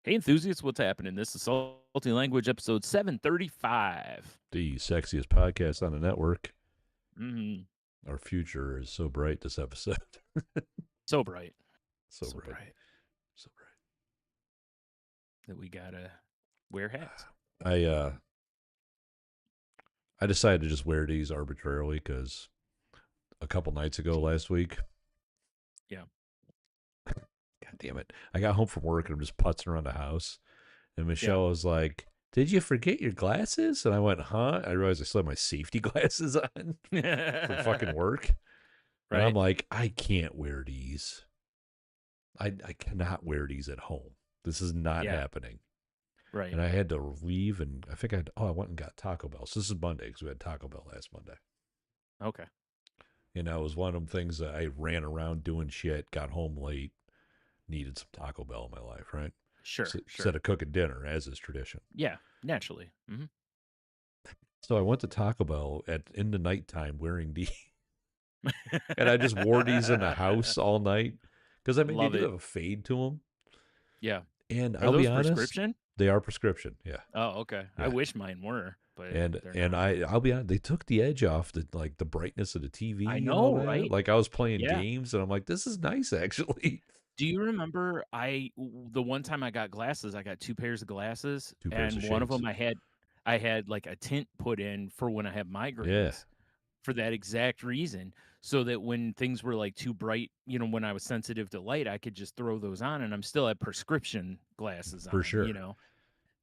Hey, enthusiasts, what's happening? This is Salty Language episode 735. The sexiest podcast on the network. Mm, Our future is so bright this episode. so bright. So So bright. bright So bright. that we gotta wear hats. I decided to just wear these arbitrarily because a couple nights ago last week, Yeah. God damn it, I got home from work and I'm just putzing around the house, and Yeah. Michelle was like, "Did you forget your glasses?" And I went, "Huh?" I realized I still had my safety glasses on for fucking work, and I'm Right? like, I can't wear these. I cannot wear these at home. This is not Yeah. happening. Right. And I had to leave, and I think I went and got Taco Bell. So this is Monday because we had Taco Bell last Monday. Okay. And that was one of them things that I ran around doing shit, got home late, needed some Taco Bell in my life, right? Sure. So, Sure. instead of cooking dinner, as is tradition. Yeah. Naturally. So I went to Taco Bell in the nighttime wearing these, and I just wore these in the house all night because I mean they Love do it. have a fade to them, Yeah. and Are I'll be those honest, prescription? they are prescription. Yeah, Oh, okay. I yeah. wish mine were, but And they're and not. I'll be honest, they took the edge off the brightness of the I TV and all know, that. right? Like I was playing Yeah. games and I'm like, this is nice actually. Do you remember the one time I got glasses, I got 2 pairs of glasses, Two pairs of and one of shades. them I had, like, a tint put in for when I have Yeah, migraines, for that exact reason, so that when things were, like, too bright, when I was sensitive to light, I could just throw those on, and I'm still had prescription glasses for on, sure.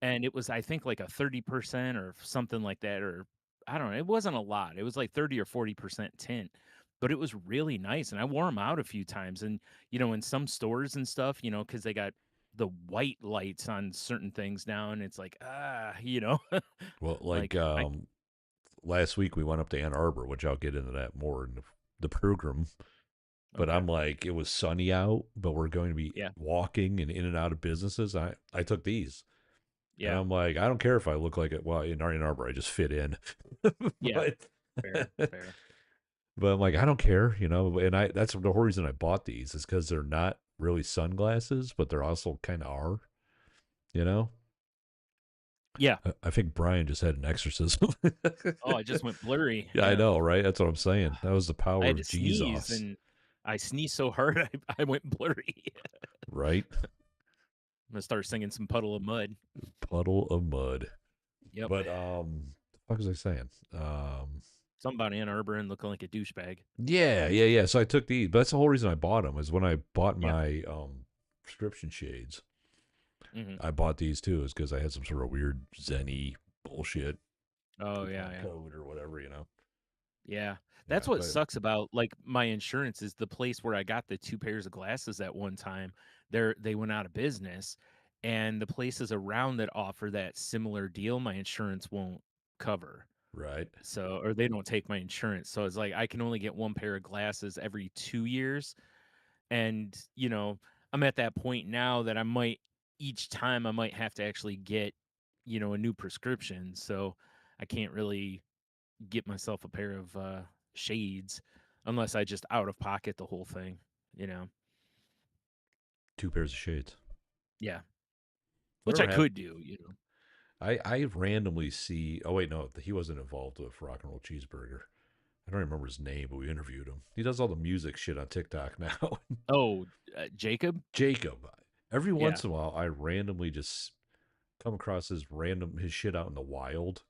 and it was, I think, like a 30% or something like that, or I don't know, it wasn't a lot, it was like 30 or 40% tint, but it was really nice, and I wore them out a few times, and, in some stores and stuff, because they got the white lights on certain things now, and it's like, Well, like like, I last week we went up to Ann Arbor, which I'll get into that more in the program. But okay, I'm like, it was sunny out, but we're going to be yeah, walking and in and out of businesses. I took these. And yeah, I'm like, I don't care if I look like it. Well, in Ann Arbor, I just fit in. yeah, but fair, fair. But I'm like, I don't care, and that's the whole reason I bought these is because they're not really sunglasses, but they're also kind of are, you know. Yeah. I think Brian just had an exorcism. Oh, I just went blurry, Yeah, I yeah. know, right? That's what I'm saying. That was the I power had to of sneeze, Jesus, and I sneezed so hard, I went blurry. right? I'm gonna start singing some Puddle of Mud. Puddle of mud. Yep. But the fuck was I saying? Something about Ann Arbor and looking like a douchebag. Yeah. So I took these, but that's the whole reason I bought them is when I bought Yeah. my prescription shades. Mhm. I bought these too, is because I had some sort of weird Zenny bullshit Oh, yeah, coupon yeah. code or whatever. Yeah. Yeah, That's what but sucks about, like, my insurance is the place where I got the 2 pairs of glasses at one time, they went out of business, and the places around that offer that similar deal, my insurance won't cover. right. So or they don't take my insurance, so it's like I can only get 1 pair of glasses every 2 years, and, I'm at that point now that each time I might have to actually get, a new prescription, so I can't really get myself a pair of, shades unless I just out of pocket the whole thing, you know? Two pairs of shades. Yeah, which Whatever I happened. could do, I randomly see. Oh wait, no, he wasn't involved with Rock and Roll Cheeseburger. I don't remember his name, but we interviewed him. He does all the music shit on TikTok now. Oh, Jacob? Jacob. Every Yeah. once in a while, I randomly just come across his shit out in the wild,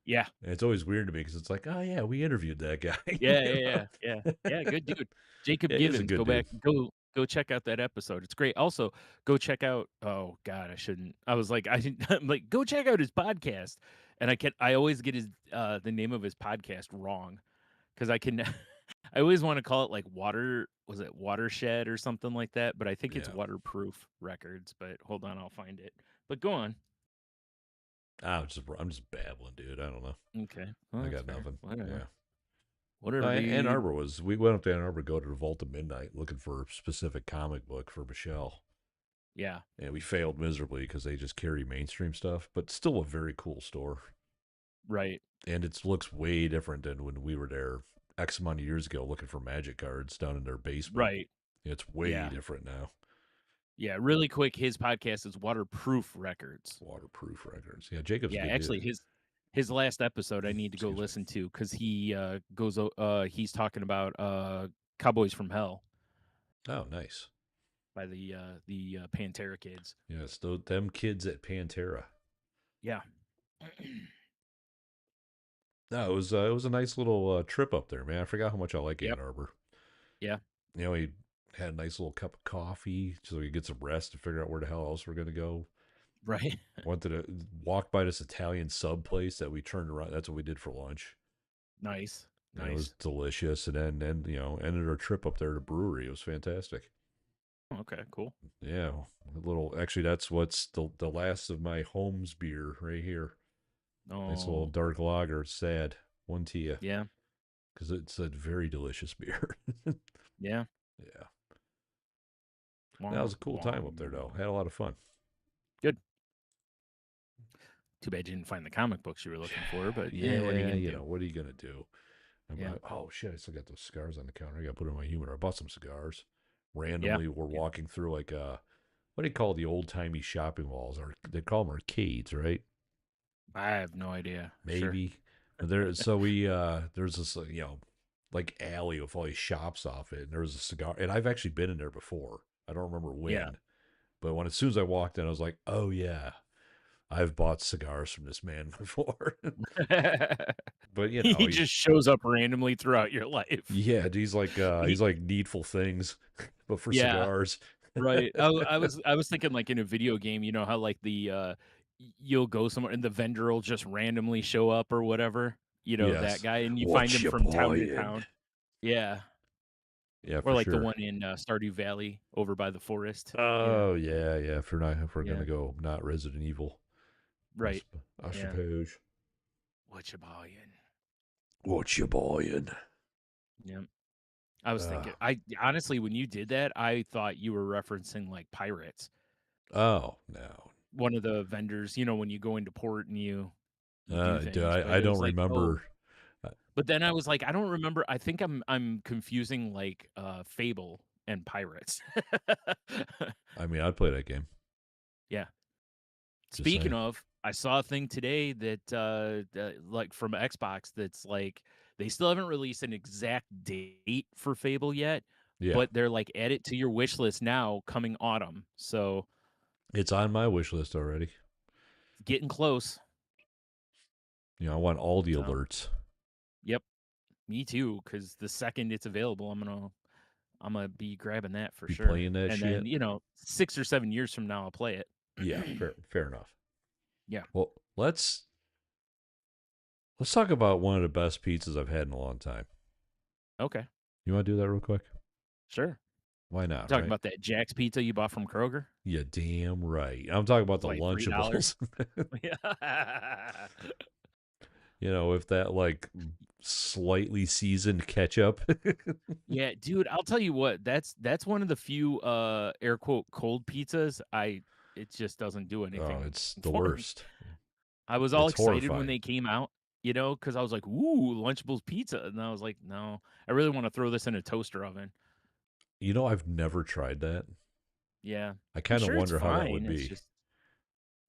Yeah. and it's always weird to me because it's like, oh yeah, we interviewed that guy. Yeah, yeah, yeah, yeah. Yeah, good dude. Jacob Yeah, he's a Givens, good dude. go check out that episode. It's great. Also, go check out oh god, I shouldn't. I was like I didn't I'm like go check out his podcast. And I always get the name of his podcast wrong cuz I can I always want to call it like was it Watershed or something like that, but I think it's Yeah. Waterproof Records, but hold on, I'll find it. But go on. I'm just babbling, dude. I don't know. Okay. Well, I that's got fair. nothing. Whatever. Yeah. Whatever, Ann dude. Arbor we went up to Ann Arbor to go to the Vault of Midnight looking for a specific comic book for Michelle. Yeah. And we failed miserably because they just carry mainstream stuff, but still a very cool store. Right. And it looks way different than when we were there X amount of years ago looking for magic cards down in their basement. Right. It's way Yeah. different now. Yeah, really quick, his podcast is Waterproof Records. Waterproof records. Yeah, Jacob's a Yeah, good actually, dude. his last episode I need to go Excuse me. listen to because he's talking about, Cowboys from Hell Oh, nice. by the Pantera kids. Yes, them kids at Pantera. Yeah. No, it was a nice little trip up there, man. I forgot how much I like Yep. Ann Arbor. Yeah. You know, we had a nice little cup of coffee so we could get some rest and figure out where the hell else we're gonna go. Right. Went to walk by this Italian sub place that we turned around. That's what we did for lunch. Nice. And it was Nice. delicious. And then you know, ended our trip up there to brewery. It was fantastic. Okay, cool. Yeah, a little. Actually, that's what's the last of my Holmes beer right here. Nice little Oh, dark lager. It's sad. One to you yeah. because it's a very delicious beer. Yeah. Yeah, that Wah, was a cool wah, time up there though. wah. Had a lot of fun. Good. Too bad you didn't find the comic books you were looking for, but, what are you Yeah, gonna you do? know what are you gonna do? Yeah. Oh shit! I still got those cigars on the counter. I got to put them in my humidor. I bought some cigars. Yeah. Randomly, we're Yeah. walking through like what do you call the old timey shopping malls? Or they call them arcades, right? I have no idea. Sure. Maybe. There. So we there's this you know like alley with all these shops off it, and there was a cigar. And I've actually been in there before. I don't remember Yeah. when, but when as soon as I walked in, I was like, oh yeah, I've bought cigars from this man before. But you know, He just shows up randomly throughout your life. yeah, He he's like needful things, but for Yeah, cigars. right. I was thinking, like, in a video game, you know how, like, you'll go somewhere and the vendor will just randomly show up or whatever, that Yes. guy, and you find What him you from town to buying? town. Yeah, Yeah, or for like the sure. one in, Stardew Valley over by the forest. Yeah, Oh yeah, yeah. If we're yeah, gonna go not Resident Evil, I, right. sup- I Yeah. suppose. What you buying? What you buying? Yeah. I was Uh, thinking I honestly, when you did that, I thought you were referencing, like, Pirates. oh no. One of the vendors, when you go into port and you do things, but I it don't was like, "Oh." remember. uh, But then I was like, I don't remember. I think I'm confusing, like, Fable and Pirates. I mean, I'd play that game. Yeah. Just Speaking saying. of, I saw a thing today like, from Xbox that's like they still haven't released an exact date for Fable yet, Yeah, but they're like, "Add it to your wish list now, coming autumn." So, it's on my wish list already. getting close. You know, I want all the So, alerts. yep, me too. Because the second it's available, I'm gonna be grabbing that for Be sure. playing that And then, shit. 6 or 7 years from now, I'll play it. Yeah, fair enough. Yeah. Well, let's talk about one of the best pizzas I've had in a long time. Okay. You want to do that real quick? Sure. Why You not, talking right? about that Jack's Pizza you bought from Kroger? Yeah, damn right. I'm talking about It's the like $3. Lunchables. Yeah. You know, with that like slightly seasoned ketchup. Yeah, dude, I'll tell you what, that's one of the few, air quote, "cold pizzas" it just doesn't do Oh, anything it's the for me. worst. I was all It's excited when horrifying. they came out, because I was like, "Ooh, Lunchables pizza," and I was like, "No, I really wanna throw this in a toaster oven." You know, I've never tried that. Yeah. I I'm kind of sure it's wonder how that would fine, it's be. just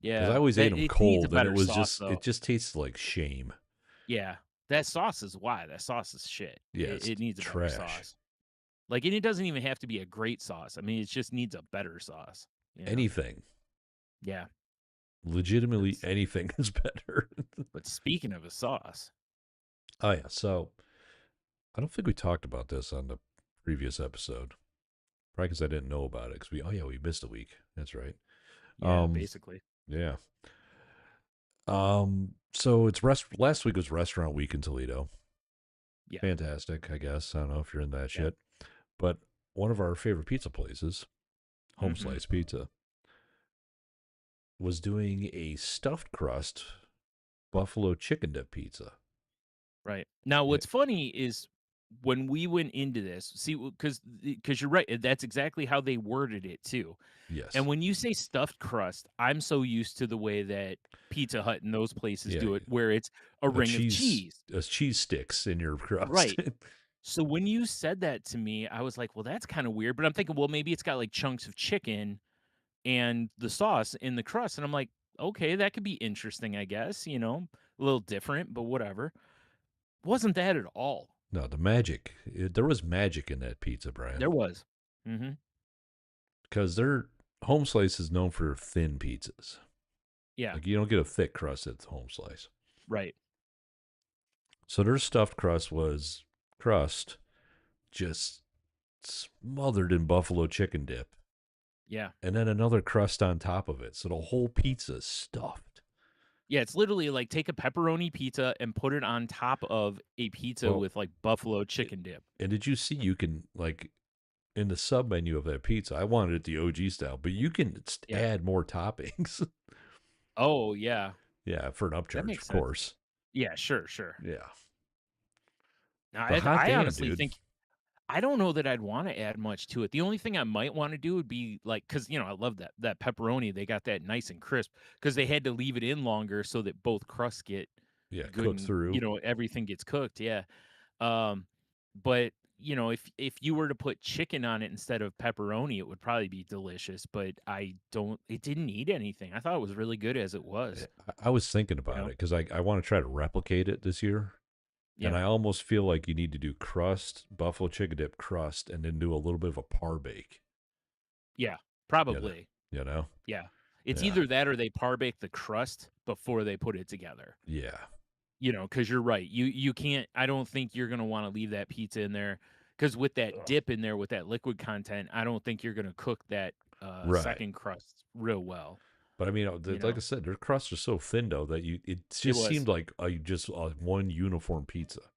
Because I yeah, always ate that them it needs a cold, and better sauce, it though. just tastes like shame. Yeah. That sauce is why, that sauce is shit. Yeah, It it's it needs a better trash. sauce. Like, and it doesn't even have to be a great sauce, I mean, it just needs a better sauce, you know? Anything, Yeah. legitimately That's anything is better. But speaking of a sauce. Oh yeah, so I don't think we talked about this on the previous episode. Probably because I didn't know about it. Because we missed a week. That's right. Yeah, Um, basically. yeah. So last week was restaurant week in Toledo. Yeah. Fantastic, I guess. I don't know if you're in that Yeah. shit, but one of our favorite pizza places, Home Mhm. Slice Pizza, was doing a stuffed crust buffalo chicken dip pizza. Right. Now Yeah, what's funny is when we went into this, see, because you're right, that's exactly how they worded it too. And yes. when you say stuffed crust, I'm so used to the way that Pizza Hut and those places Yeah, do it, where it's a ring of cheese. cheese sticks in your crust. Right. So when you said that to me, I was like, "Well, that's kinda weird," but I'm thinking, "Well, maybe it's got, like, chunks of chicken," and the sauce in the crust, and I'm like, "Okay, that could be interesting, I guess, a little different, but whatever." Wasn't that at all. No, the magic. There was magic in that pizza, Brian, There was. Mhm. because their home slice is known for thin pizzas. Yeah, Like you don't get a thick crust at the home slice. right. So their stuffed crust was crust just smothered in buffalo chicken dip, Yeah. and then another crust on top of it. So the whole pizza is stuffed. Yeah, it's literally like take a pepperoni pizza and put it on top of a pizza Well, with, like, buffalo it, chicken dip. and did you see you can like in the sub menu of that pizza? I wanted it the OG style, but you can Yeah. add more toppings. Oh, yeah. Yeah, for an That upcharge, makes of sense. course. Yeah, sure, sure. Yeah, Now, but hot I damn, honestly dude. think I don't know that I'd wanna add much to it. The only thing I might wanna do would be, like, because I love that pepperoni, they got that nice and crisp because they had to leave it in longer so that both crusts get Yeah, good cook and, through. everything gets cooked, yeah. Um, but, if you were to put chicken on it instead of pepperoni, it would probably be delicious, but I don't it didn't need anything. I thought it was really good as it was, I was thinking you about know? it because I want to try to replicate it this year. And Yeah. I almost feel like you need to do crust, buffalo chicken dip crust, and then do a little bit of a par bake. Yeah, You know, probably. you know? Yeah. It's Yeah. either that or they par bake the crust before they put it together. Yeah. Because you're right. You can't I don't think you're gonna wanna leave that pizza in there because with that dip in there, with that liquid content, I don't think you're gonna cook that, Right. second crust real well, But I mean, you like I know? said, their crusts are so thin though that it It just was. seemed like a one uniform pizza.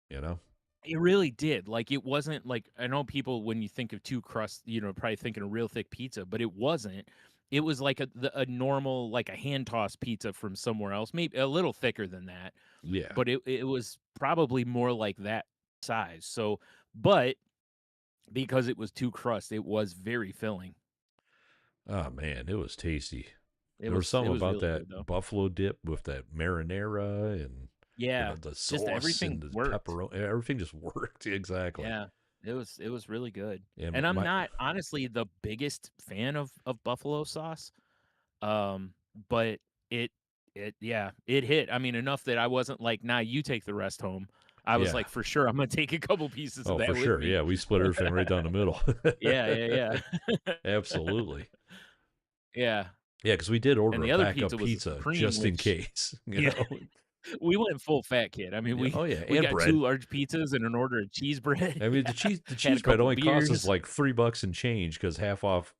You know? It really did. Like, it wasn't like I know people when you think of 2 crusts, probably thinking a real thick pizza, but it wasn't. It was like a normal, like a hand tossed pizza from somewhere else, maybe a little thicker than that, Yeah. but it was probably more like that size. So, but because it was 2 crusts, it was very filling. Oh man, it was tasty. It There was was it something was about really that good though. buffalo dip with that marinara and Yeah, the just sauce and everything the worked. pepperoni. Everything just worked exactly. Yeah, it was really good. And And I'm my not honestly the biggest fan of buffalo sauce. But it yeah, it hit. I mean, enough that I wasn't like, "Nah, you take the rest home." I was yeah. like, "For sure, I'm gonna take a couple pieces of Oh, for that with sure. me." Yeah, we split everything right down the middle. Yeah, yeah, yeah. Absolutely. Yeah, Yeah, because we did and order a the other backup pizza was a pizza supreme, just in which case, you yeah, know? we went full fat kid. I mean, Yeah, we oh, yeah, we and got 2 bread. large pizzas and an order of cheese bread. I mean, Yeah, the had a cheese bread couple only costs us beers. like $3 and change because half off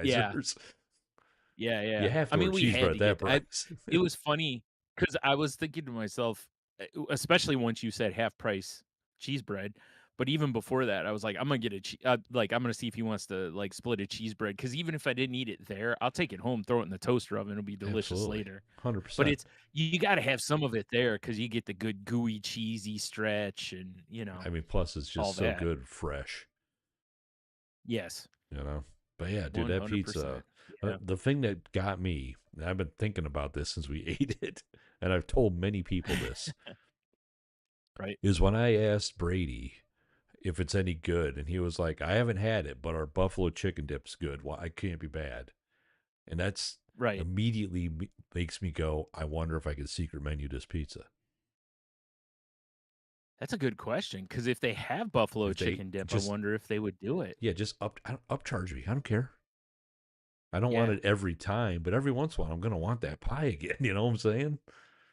Yeah. appetizers. Yeah, You yeah. have I to order mean, we cheese bread had at to that get price. it was funny because I was thinking to myself, especially once you said half price cheese bread, but even before that, I was like, I'm gonna get I'm gonna see if he wants to like split a cheese bread because even if I didn't eat it there, I'll take it home, throw it in the toaster oven, it'll be delicious Absolutely. later. But 100%. it's you got to have some of it there because you get the good gooey cheesy stretch and I mean, plus it's all just so that. good fresh, Yes, you know? But yeah, dude, that pizza, 100%. Yeah, the thing that got me, and I've been thinking about this since we ate it, and I've told many people this, right, is when I asked Brady if it's any good, and he was like, I haven't had it, but our buffalo chicken dip's good. Well, it can't be bad. And that's right. immediately makes me go, I wonder if I could secret menu this pizza. That's a good question because if they have buffalo If they chicken dip, I just, wonder if they would do it. yeah, just upcharge me. I don't care. I don't want Yeah, it every time, but every once in a while, I'm going to want that pie again. You know what I'm saying?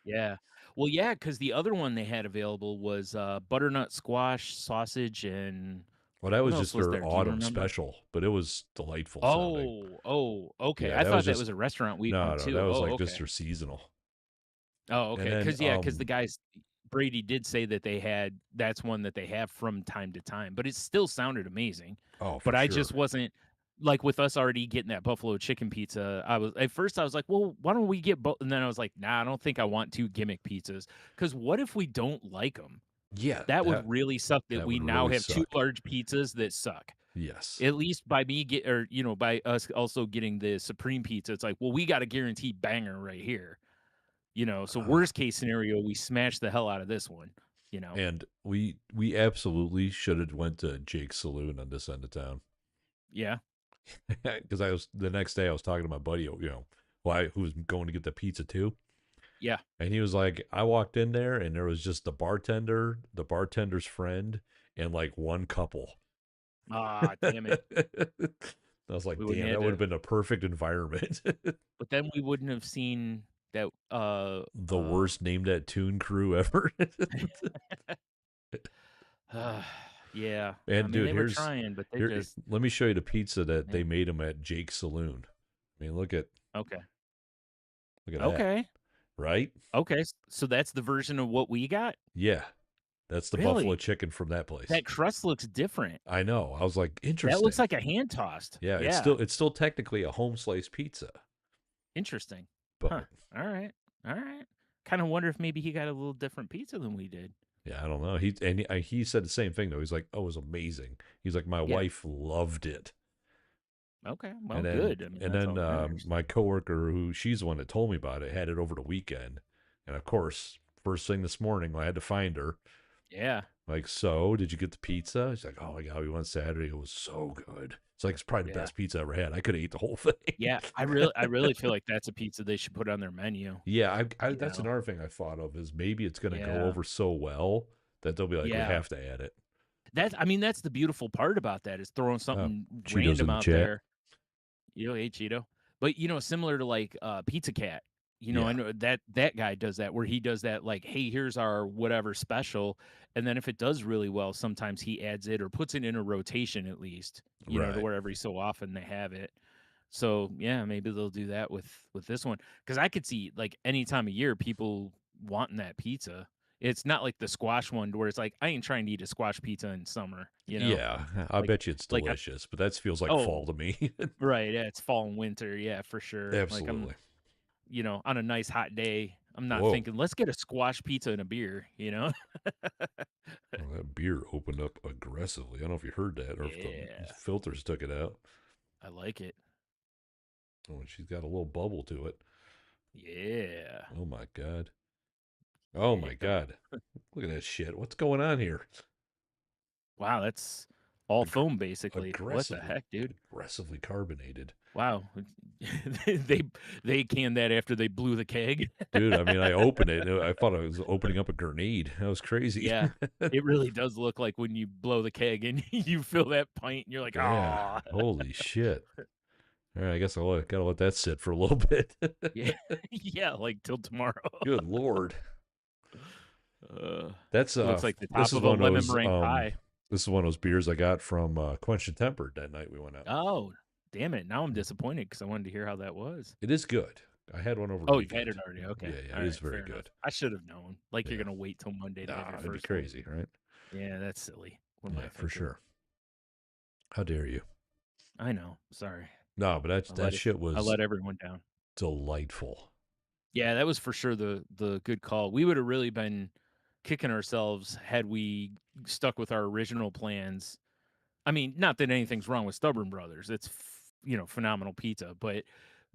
yeah. Well, yeah, because the other one they had available was, butternut squash, sausage, and Well, that what was else just was their there? Do you autumn remember? special, but it was delightful sounding. Oh, okay. Yeah, I that was thought that just, was a restaurant we no, went no, to. that was Oh, like just okay. their seasonal. Oh, And okay. then, Because the guys Brady did say that that's one that they have from time to time, but it still sounded amazing. oh, But for I just sure. wasn't like, with us already getting that buffalo chicken pizza, at first I was like, "Well, why don't we get both?" And then I was like, "Nah, I don't think I want 2 gimmick pizzas. Because what if we don't like them? Yeah, That would really suck that that we would now really have 2 suck. large pizzas that suck. Yes. At least by me get or, by us also getting the supreme pizza, it's like, well, we got a guaranteed banger right here, so Uh, worst case scenario, we smash the hell out of this one, you know? and we absolutely should have went to Jake's Saloon on this end of town. Yeah. because I was the next day I was talking to my buddy, who was going to get the pizza too, Yeah. and he was like, I walked in there and there was just the bartender, the bartender's friend, and like one couple. Ah, damn it. I was like, We wouldn't damn, have that would have to, been a perfect environment. but then we wouldn't have seen that. The worst named that tune crew ever. Yeah. I And mean, dude, they were trying, but they here, just, let me show you the pizza that yeah. they made them at Jake's Saloon. I mean, Okay. look at that, Okay. right? Okay. So that's the version of what we got? Yeah, that's the buffalo Really? chicken from that place. That crust looks different. I know. I was like, That looks interesting. like a hand tossed. Yeah, Yeah. it's still technically a home slice pizza, Interesting. Huh. but All right. All right. Kind of wonder if maybe he got a little different pizza than we did. yeah, I don't know. He said the same thing though. He's like, "Oh, it was amazing." He's like, "My Yeah. wife loved it." Okay. Well, And then good. I mean, and that's then all that matters. my coworker, who she's the one that told me about it, had it over the weekend. And of course, first thing this morning, I had to find her. Yeah. Like, so did you get the pizza? She's like, oh my god, we went Saturday. It was so good. It's like it's probably the Yeah. best pizza I ever had. I could have ate the whole thing. Yeah. I really feel like that's a pizza they should put on their menu. Yeah, You that's know? another thing I thought of is maybe it's going to go Yeah. over so well that they'll be like, we Yeah. have to add it. I mean, that's the beautiful part about that is throwing something Cheetos in random the out chat. there. Hey Cheeto. But similar to like Pizza Cat. I Yeah, know that guy does that where he does that like, hey, here's our whatever special. And then if it does really well, sometimes he adds it or puts it in a rotation at least, to right. where every so often they have it. So yeah, maybe they'll do that with this one. Because I could see like any time of year people wanting that pizza. It's not like the squash one where it's like, I ain't trying to eat a squash pizza in summer. Yeah, I Like bet you it's like I delicious, but that feels like oh, fall to me. right, yeah, it's fall and winter, yeah, for sure. Like I'm, Absolutely. on a nice hot day, I'm not Whoa. thinking, let's get a squash pizza and a beer. Well, that beer opened up aggressively. I don't know if you heard that or if the Yeah, filters took it out. I like it. Oh, and she's got a little bubble to it. Yeah, Oh my god. Oh my yeah. god. Look at that shit. What's going on here? Wow, that's all Aggr- foam basically. What the heck, dude? aggressively carbonated. Wow. they they canned that after they blew the keg. Dude, I mean, I opened it. I thought I was opening up a grenade. That was crazy. Yeah. It really does look like when you blow the keg and you fill that pint and you're like, Yeah. "Ah." Holy shit. All right, I guess gotta let that sit for a little bit. Yeah. Yeah, like till tomorrow. Good lord. Uh, That's it looks like the this top is of a one of lemon those meringue pie. this is one of those beers I got from Quench and Tempered that night we went out. Oh, damn it. Now I'm disappointed because I wanted to hear how that was. It is good. I had one over the Oh, you've had weekend. it already. Okay. Yeah, yeah, All it is right. very Fair enough. good. I should have known. Like you're Yeah. gonna wait till Monday to have Nah, your that'd be first one. crazy, right? Yeah, that's silly. What am I Yeah, for thinking? sure. How dare you? I know. Sorry. No, but I that let it shit I was let everyone down. delightful. Yeah, that was for sure the good call. We would have really been kicking ourselves had we stuck with our original plans. I mean, not that anything's wrong with Stubborn Brothers. It's phenomenal pizza, but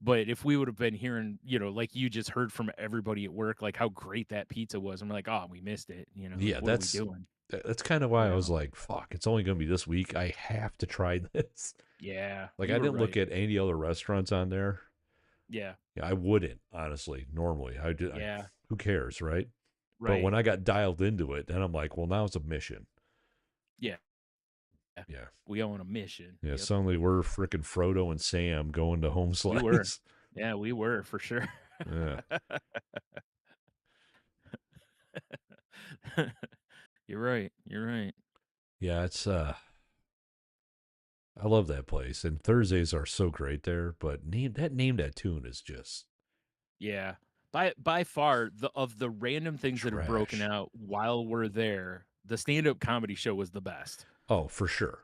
if we would have been hearing, like you just heard from everybody at work, like how great that pizza was, and we're like, oh, we missed it. Like Yeah, what are we doing? that's kind of why You I was know? like, fuck, it's only going to be this week. I have to try this. Yeah, Like you I were didn't look right. at any other restaurants on there. Yeah, Yeah, I wouldn't, honestly, normally. yeah, Who cares, right? But right. when I got dialed into it, then I'm like, well, now it's a mission. Yeah, Yeah. we on a mission. Yeah, Yep, suddenly we're freaking Frodo and Sam going to home we were. slice. Yeah, we were for sure. Yeah. You're right. You're right. Yeah, it's I love that place. And Thursdays are so great there, but name that tune is just Yeah. By far the random things that have broken trash. out while we're there, the stand-up comedy show was the best. Oh, for sure.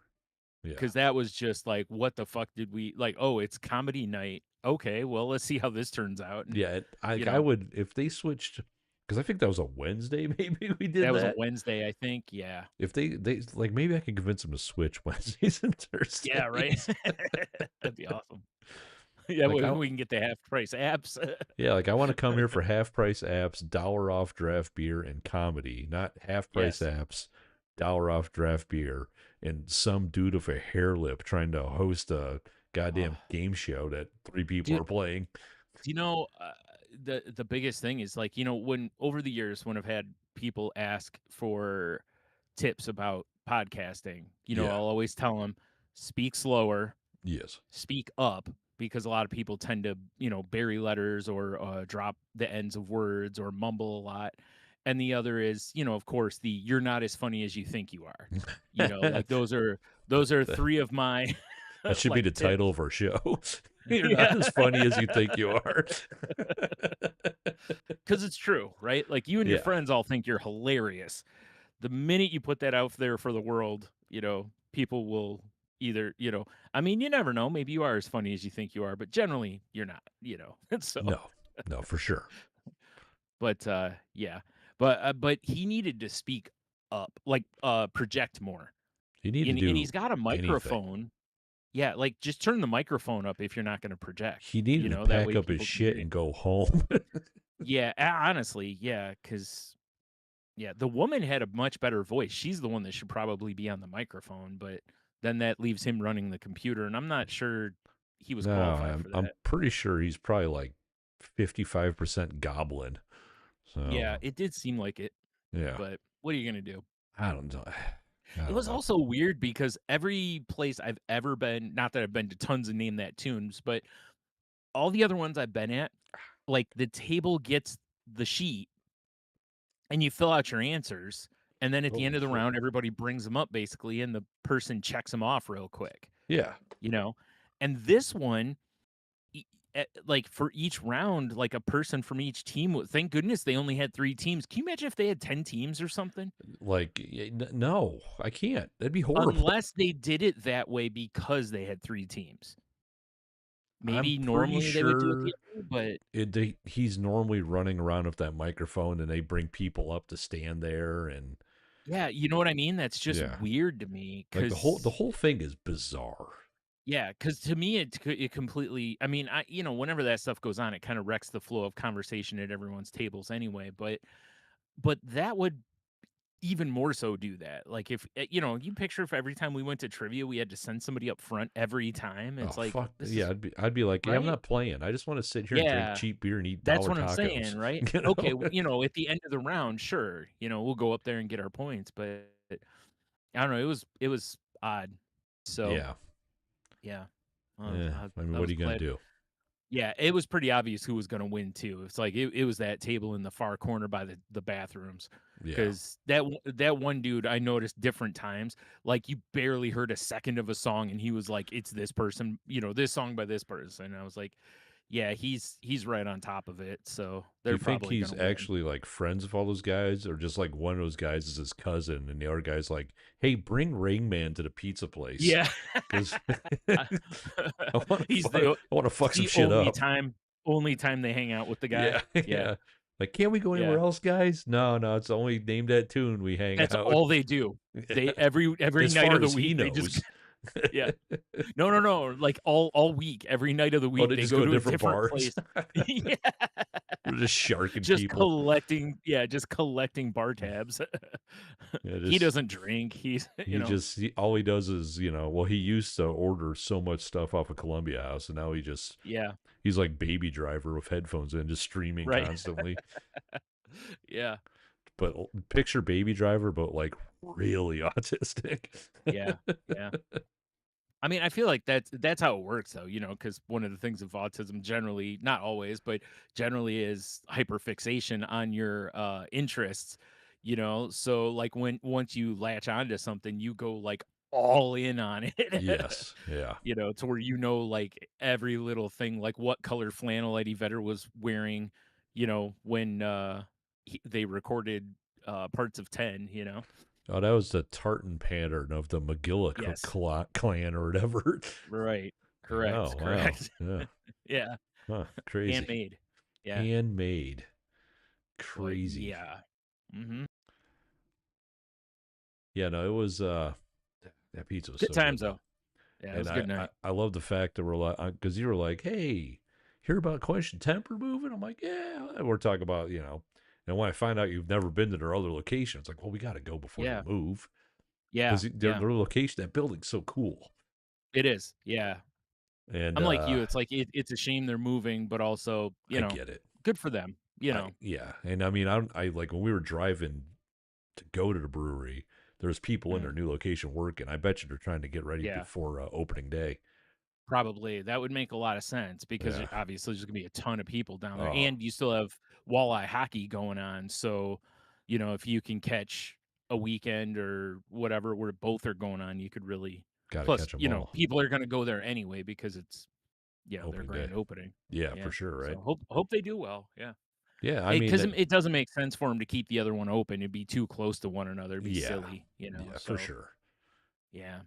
Yeah. Cause that was just like, what the fuck did we like? Oh, it's comedy night. Okay, well, let's see how this turns out. And Yeah, you I know, would if they switched because I think that was a Wednesday. Maybe we did that was a that. Wednesday, I think. Yeah. If they like, maybe I could convince them to switch Wednesdays and Yeah, right. Thursdays. That'd be awesome. Yeah, like I we can get the half price apps. Yeah, like I want to come here for half price apps, dollar off draft beer, and comedy, not half price Yes. apps, dollar off draft beer, and some dude with a hair lip trying to host a Oh, goddamn game show that three people do are playing. do you know, the biggest thing is, like, when over the years when I've had people ask for tips about podcasting, Yeah. I'll always tell them, "Speak slower, Yes. speak up," because a lot of people tend to, bury letters or, drop the ends of words or mumble a lot, and the other is, of course, the "You're not as funny as you think you are." Like, those are That 3 of my, should be like, the title tips. of our show. You're Yeah. not as funny as you think you are. 'Cause it's true, right? Like, you and your Yeah. friends all think you're hilarious. The minute you put that out there for the world, people will either, I mean, you never know, maybe you are as funny as you think you are, but generally you're not, and so, No. No, for sure. but, yeah. But he needed to speak up, like, project more, You need to and do he's got a anything. microphone. Yeah, like, just turn the microphone up if you're not gonna project, He needed to that pack way up his people can hear shit you. and go home. Yeah, honestly, yeah, because. Yeah, the woman had a much better voice. She's the one that should probably be on the microphone, but then that leaves him running the computer, and I'm not sure he was No, qualified I'm for I'm that. pretty sure he's probably like 55% goblin. Yeah, So, it did seem like it, yeah. but what are you gonna do? I don't know. I It don't was know. also weird because every place I've ever been, not that I've been to tons of Name That Tunes, but all the other ones I've been at, like, the table gets the sheet and you fill out your answers, and then at the end Holy of the shit. round, everybody brings them up basically, and the person checks them off real quick, Yeah. you know? And this one, e like, for each round, like, a person from each team w thank goodness they only had 3 teams. Can you imagine if they had 10 teams or something? Like, no, I can't. That'd be horrible. Unless they did it that way because they had 3 teams. I'm Maybe pretty normally they would do it the sure other way, but he's normally running around with that microphone and they bring people up to stand there and yeah, you know what I mean? That's just yeah. weird to me Like the 'cause whole thing is bizarre. yeah, because to me, it completely I mean, whenever that stuff goes on, it kinda wrecks the flow of conversation at everyone's tables anyway, but that would even more so do that. Like, if you picture if every time we went to trivia, we had to send somebody up front every time, Oh it's like, fuck. this Yeah, is I'd be like, "Yeah, I'm right? not playing. I just want to sit here and drink Yeah, cheap beer and eat that's dollar what I'm tacos." saying, right? You Okay, know? at the end of the round, sure, we'll go up there and get our points, but I don't know, it was odd. So, Yeah. yeah, Yeah. I mean, I what was are you gonna glad. do? Yeah, it was pretty obvious who was gonna win too. It's like it was that table in the far corner by the bathrooms, Yeah. because that one dude I noticed different times, like, you barely heard a second of a song, and he was like, "It's this person, this song by this person." And I was like, "Yeah, he's right on top of it, so Do they're you think probably he's gonna win." actually like friends with all those guys, or just like one of those guys is his cousin, and the other guy's like, "Hey, bring Rain Man to the pizza place, Yeah. because Uh, I he's the want to it's fuck some the shit only up." time only time they hang out with the guy. Yeah, Yeah, yeah. Like, can't we go anywhere yeah. else, guys? No, no, it's only named that tune we hang That's out. all they do. They Yeah. every As night far of the as he week, they just knows. yeah. No, no, no, like, all week, every night of the Oh, week, they they just go go to to a different different bars. place. Yeah. They're just sharking Just people. collecting yeah, just collecting bar tabs. Yeah, He just doesn't drink, he's all he does is, well, he used to order so much stuff off of Columbia House, and now yeah, he's like Baby Driver with headphones in, just streaming right. constantly. Yeah, But picture Baby Driver, but like really autistic. yeah, yeah. I mean, I feel like that's how it works though, because one of the things of autism generally, not always, but generally is hyperfixation on your interests, So, like, when once you latch onto something, you go like all in on it. Yes, yeah. To where like every little thing, like what color flannel Eddie Vedder was wearing, when they recorded parts of 10. Oh, that was the tartan pattern of the McGilla Yes. clan or whatever. Right. Oh, Correct. wow. Correct. Yeah. Yeah. Huh, crazy. Handmade. Yeah. Handmade. But Crazy. yeah. Mhm. Yeah, no, it was that pizza was Good so good times though. though. Yeah, it And was a good night. I love the fact that we're like, because you were like, "Hey, hear about Question Temper moving?" I'm like, "Yeah." And we're talking about, and when I find out you've never been to their other location, it's like, well, we got to go before they Yeah. move, Yeah. because Yeah. their location, that building's so cool. It is. Yeah. And I'm like you, it's like it's a shame they're moving, but also, I get it. good for them, Yeah, and I mean, I like when we were driving to go to the brewery, there's people in their Mm, new location working. I bet you they're trying to get ready yeah. before opening day. Probably. That would make a lot of sense because Yeah. obviously there's gonna be a ton of people down there, Oh, and you still have walleye hockey going on. So, if you can catch a weekend or whatever where both are going on, you could really. got to Plus, catch them all. people are gonna go there anyway because it's their Opening day. grand opening. Yeah, for Yeah. sure. Right. So hope they do well. Yeah. Yeah. I mean, Because it doesn't make sense for them to keep the other one open. It'd be too close to one another. It'd be yeah, silly. yeah, for So sure. yeah.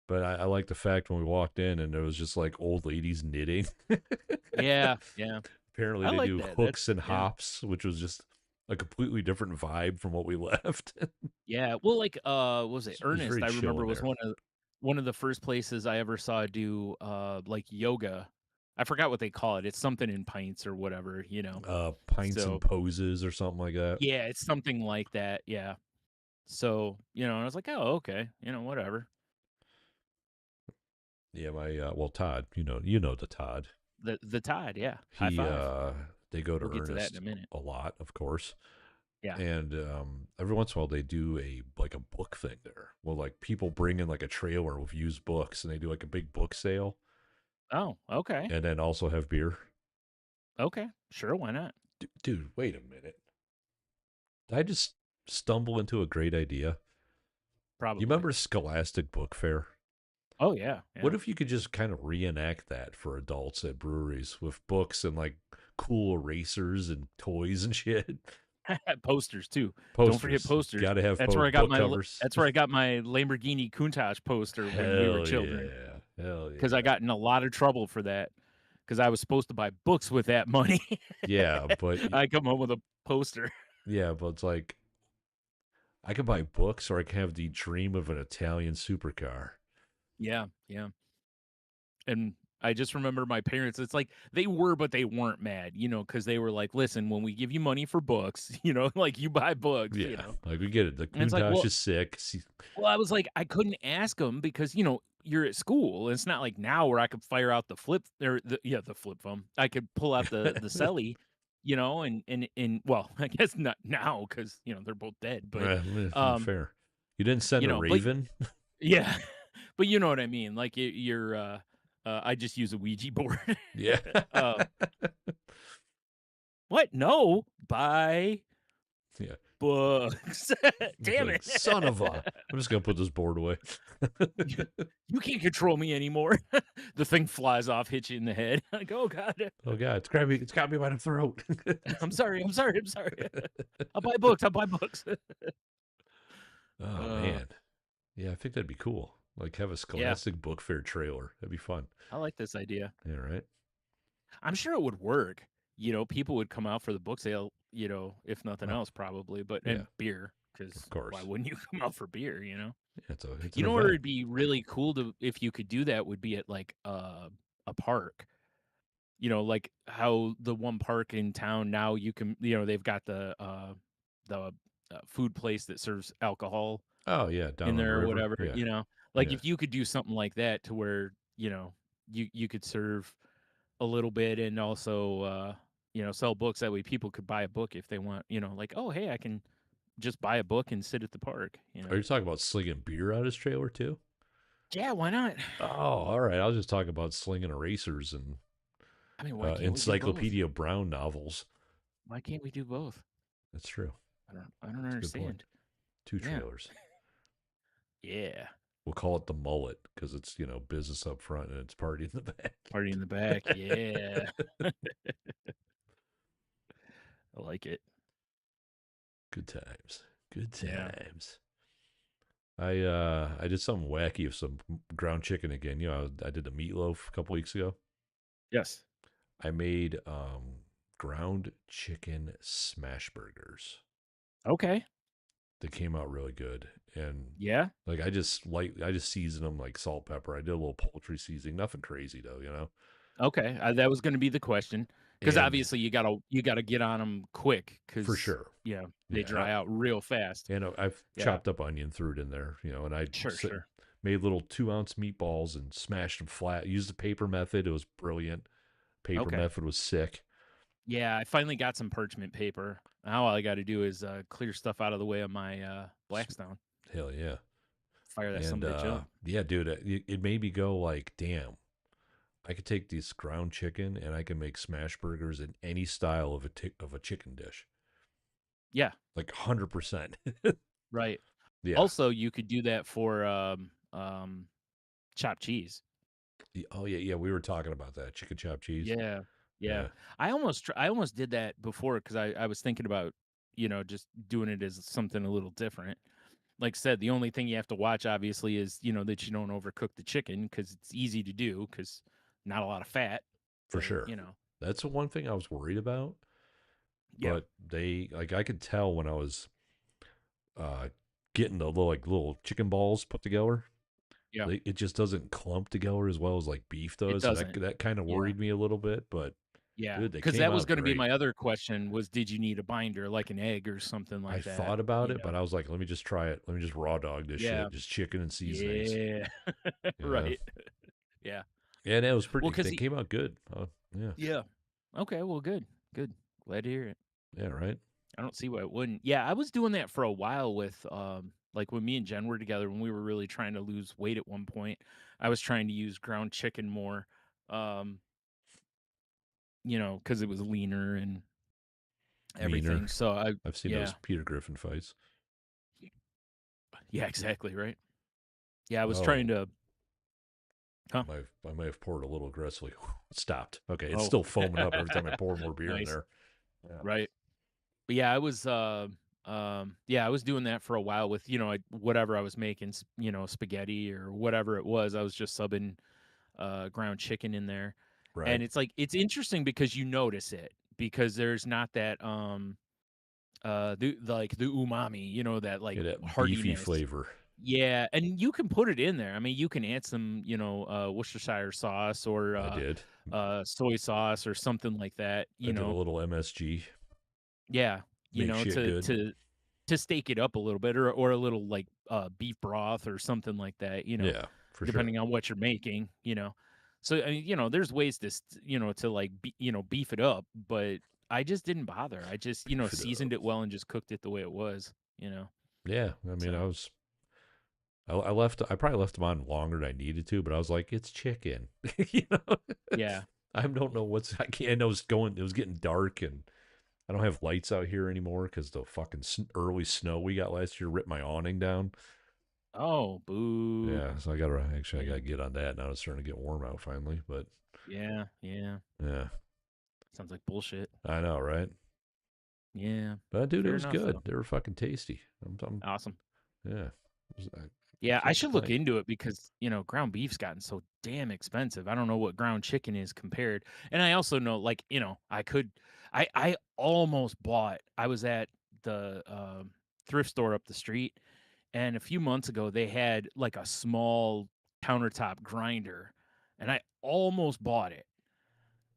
But I like the fact when we walked in and there was just like old ladies knitting. Yeah. Yeah. Apparently, I they like do that. hooks and Yeah. hops, which was just a completely different vibe from what we left. Yeah, well, like, what was it? It was Ernest, very I chill remember in was there. one of the first places I ever saw do, like, yoga. I forgot what they call it. It's something in pints or whatever. Pints and So poses or something like that. yeah, it's something like that, yeah. So, and I was like, "Oh, okay," whatever. Yeah, my well, Todd, you know the Todd. The tide, yeah. High He five. they go to We'll get to that in Ernest a minute. a lot, of course. Yeah. And every once in a while they do a book thing there. Well, like people bring in like a trailer with used books and they do like a big book sale Oh, okay. and then also have beer. Okay. Sure, why not? Dude, wait a minute. Did I just stumble into a great idea? You Probably. remember Scholastic Book Fair? Oh, yeah, What yeah. if you could just kind of reenact that for adults at breweries with books and like cool erasers and toys and shit? Posters too. Don't forget Posters. posters. Got to have That's where I got book my covers. that's where I got my Lamborghini Countach poster when we were Hell children. yeah. Hell Because I yeah. got in a lot of trouble for that. Because I was supposed to buy books with that money. Yeah, I come home with a poster. but it's like I could buy books or I can have the dream of an Italian supercar. Yeah, yeah. And I just remember my parents, it's like they were, but they weren't mad, because they were like, listen, when we give you money for books, like you buy books. Yeah, like we get it. The And it's like, Countach is sick. well, I was like, I couldn't ask them because, you're at school. It's not like now where I could fire out the flip or the flip phone. I could pull out the celly, and well, I guess not now because, they're both dead, but um, Fair. You didn't send a but raven? yeah, but you know what I mean? Like you're I just use a Ouija board. Yeah. um, what? No, buy Yeah. books. You're Damn like, it. son of a. I'm just going to put this board away. You can't control me anymore. The thing flies off, hits you in the head. Like, oh god, Oh, God. It's got me by the throat. I'm sorry, I'm sorry, I'm sorry. I'll buy books. I'll buy books. Oh, uh, man. Yeah, I think that'd be cool. Like have a yeah, Scholastic Book Fair trailer. That'd be fun. I like this idea. Yeah, right? I'm sure it would work. People would come out for the book sale. If nothing Oh, else, probably, but yeah, and beer, of because why course. wouldn't you come out for beer? Yeah, it's an You know where event. it'd be really cool to if you could do that would be at like a park. Like how the one park in town now you can, they've got the food place that serves alcohol Oh, yeah, down in on the there or river. whatever. Yeah, Like yeah. if you could do something like that to where you could serve a little bit and also sell books that way people could buy a book if they want. Like, oh hey, I can just buy a book and sit at the park. Are you talking about slinging beer out his trailer too? Yeah, why not? Oh, all right. I was just talking about slinging erasers and I mean, why can't we do both? Encyclopedia Brown novels. Why can't we do both? That's true. I don't That's a good point. understand. Two Yeah. trailers. Yeah. We'll call it the mullet because it's business up front and it's party in the back. Party in the back. Yeah. I like it. Good times. Good Yeah. times. I did something wacky with some ground chicken again. I did the meatloaf a couple weeks ago. Yes. I made ground chicken smash burgers. Okay. They came out really good, and Yeah. like I just seasoned them like salt, pepper. I did a little poultry seasoning, nothing crazy though. Okay. That was going to be the question because And obviously you gotta get on them quick for because sure, they yeah, dry out real fast. and I've Yeah. chopped up onion, threw it in there, and I Sure. Sure. Made little 2 ounce meatballs and smashed them flat. Used the paper method. It was brilliant. Paper Okay. method was sick. Yeah, I finally got some parchment paper. Now all I got to do is clear stuff out of the way of my Blackstone. Hell yeah. Fire that And some bitch up. yeah, dude, it made me go like, damn, I could take this ground chicken and I can make smash burgers in any style of of a chicken dish. Yeah, Like 100%. right. Yeah. Also, you could do that for chopped cheese. Oh yeah, yeah. We were talking about that chicken chopped cheese. Yeah, yeah. Yeah, I almost did that before because I was thinking about just doing it as something a little different. Like I said, the only thing you have to watch obviously is that you don't overcook the chicken because it's easy to do because not a lot of fat. for But sure. That's the one thing I was worried about. yeah, But they like I could tell when I was uh getting the little chicken balls put together. yeah, It just doesn't clump together as well as like beef it does, so doesn't. that kind of Yeah. worried me a little bit. But Yeah, dude, they because came that was out gonna be great. my other question was, did you need a binder, like an egg or something I like that, thought about you it, but know? I was like, let me just try it. Let me just raw dog this Yeah, shit, just chicken and seasonings. yeah, Yeah, right, yeah. and it was Well, pretty. cause They came out good. Yeah, yeah. Okay, well, good, good. Glad to hear it. yeah, right. I don't see why it wouldn't. Yeah, I was doing that for a while with, like, when me and Jen were together, when we were really trying to lose weight at one point, I was trying to use ground chicken more, um, because it was leaner and Meaner. everything, so I've seen those yeah. Peter Griffin fights. Yeah, exactly, right? Yeah, I was trying Oh, to huh? I might have poured a little aggressively. Stopped. Okay, it's Oh, still foaming up every time I pour more beer in nice. there. Yeah, Right. But yeah, I was doing that for a while with, whatever I was making, spaghetti or whatever it was. I was just subbing ground chicken in there. right. And it's like it's interesting because you notice it because there's not that the umami, that like Yeah, that beefy heartiness. flavor. Yeah, and you can put it in there. I mean, you can add some, Worcestershire sauce or I did. soy sauce or something like that, I did a little MSG. Yeah, Make shit to good. stake it up a little bit or a little like beef broth or something like that, Yeah, for sure. depending on what you're making. So I mean, there's ways to to like beef it up, but I just didn't bother. I just, Beef it up. seasoned it well and just cooked it the way it was. Yeah, I mean, So, I left. I probably left them on longer than I needed to, but I was like, it's chicken. you know, yeah. I don't know what's. I can't. I know it's going. It was getting dark, and I don't have lights out here anymore because the fucking early snow we got last year ripped my awning down. Oh, boo. Yeah, so I Yeah. gotta get on that now. It's starting to get warm out finally, but Yeah, yeah. yeah, Sounds like bullshit. I know, right? Yeah. But dude, it Fair was enough good. though. They were fucking tasty. Awesome. Yeah, I Yeah, I can't should look complain. into it because, ground beef's gotten so damn expensive. I don't know what ground chicken is compared. And I also know, like, I almost bought, I was at the thrift store up the street, and a few months ago they had like a small countertop grinder, and I almost bought it.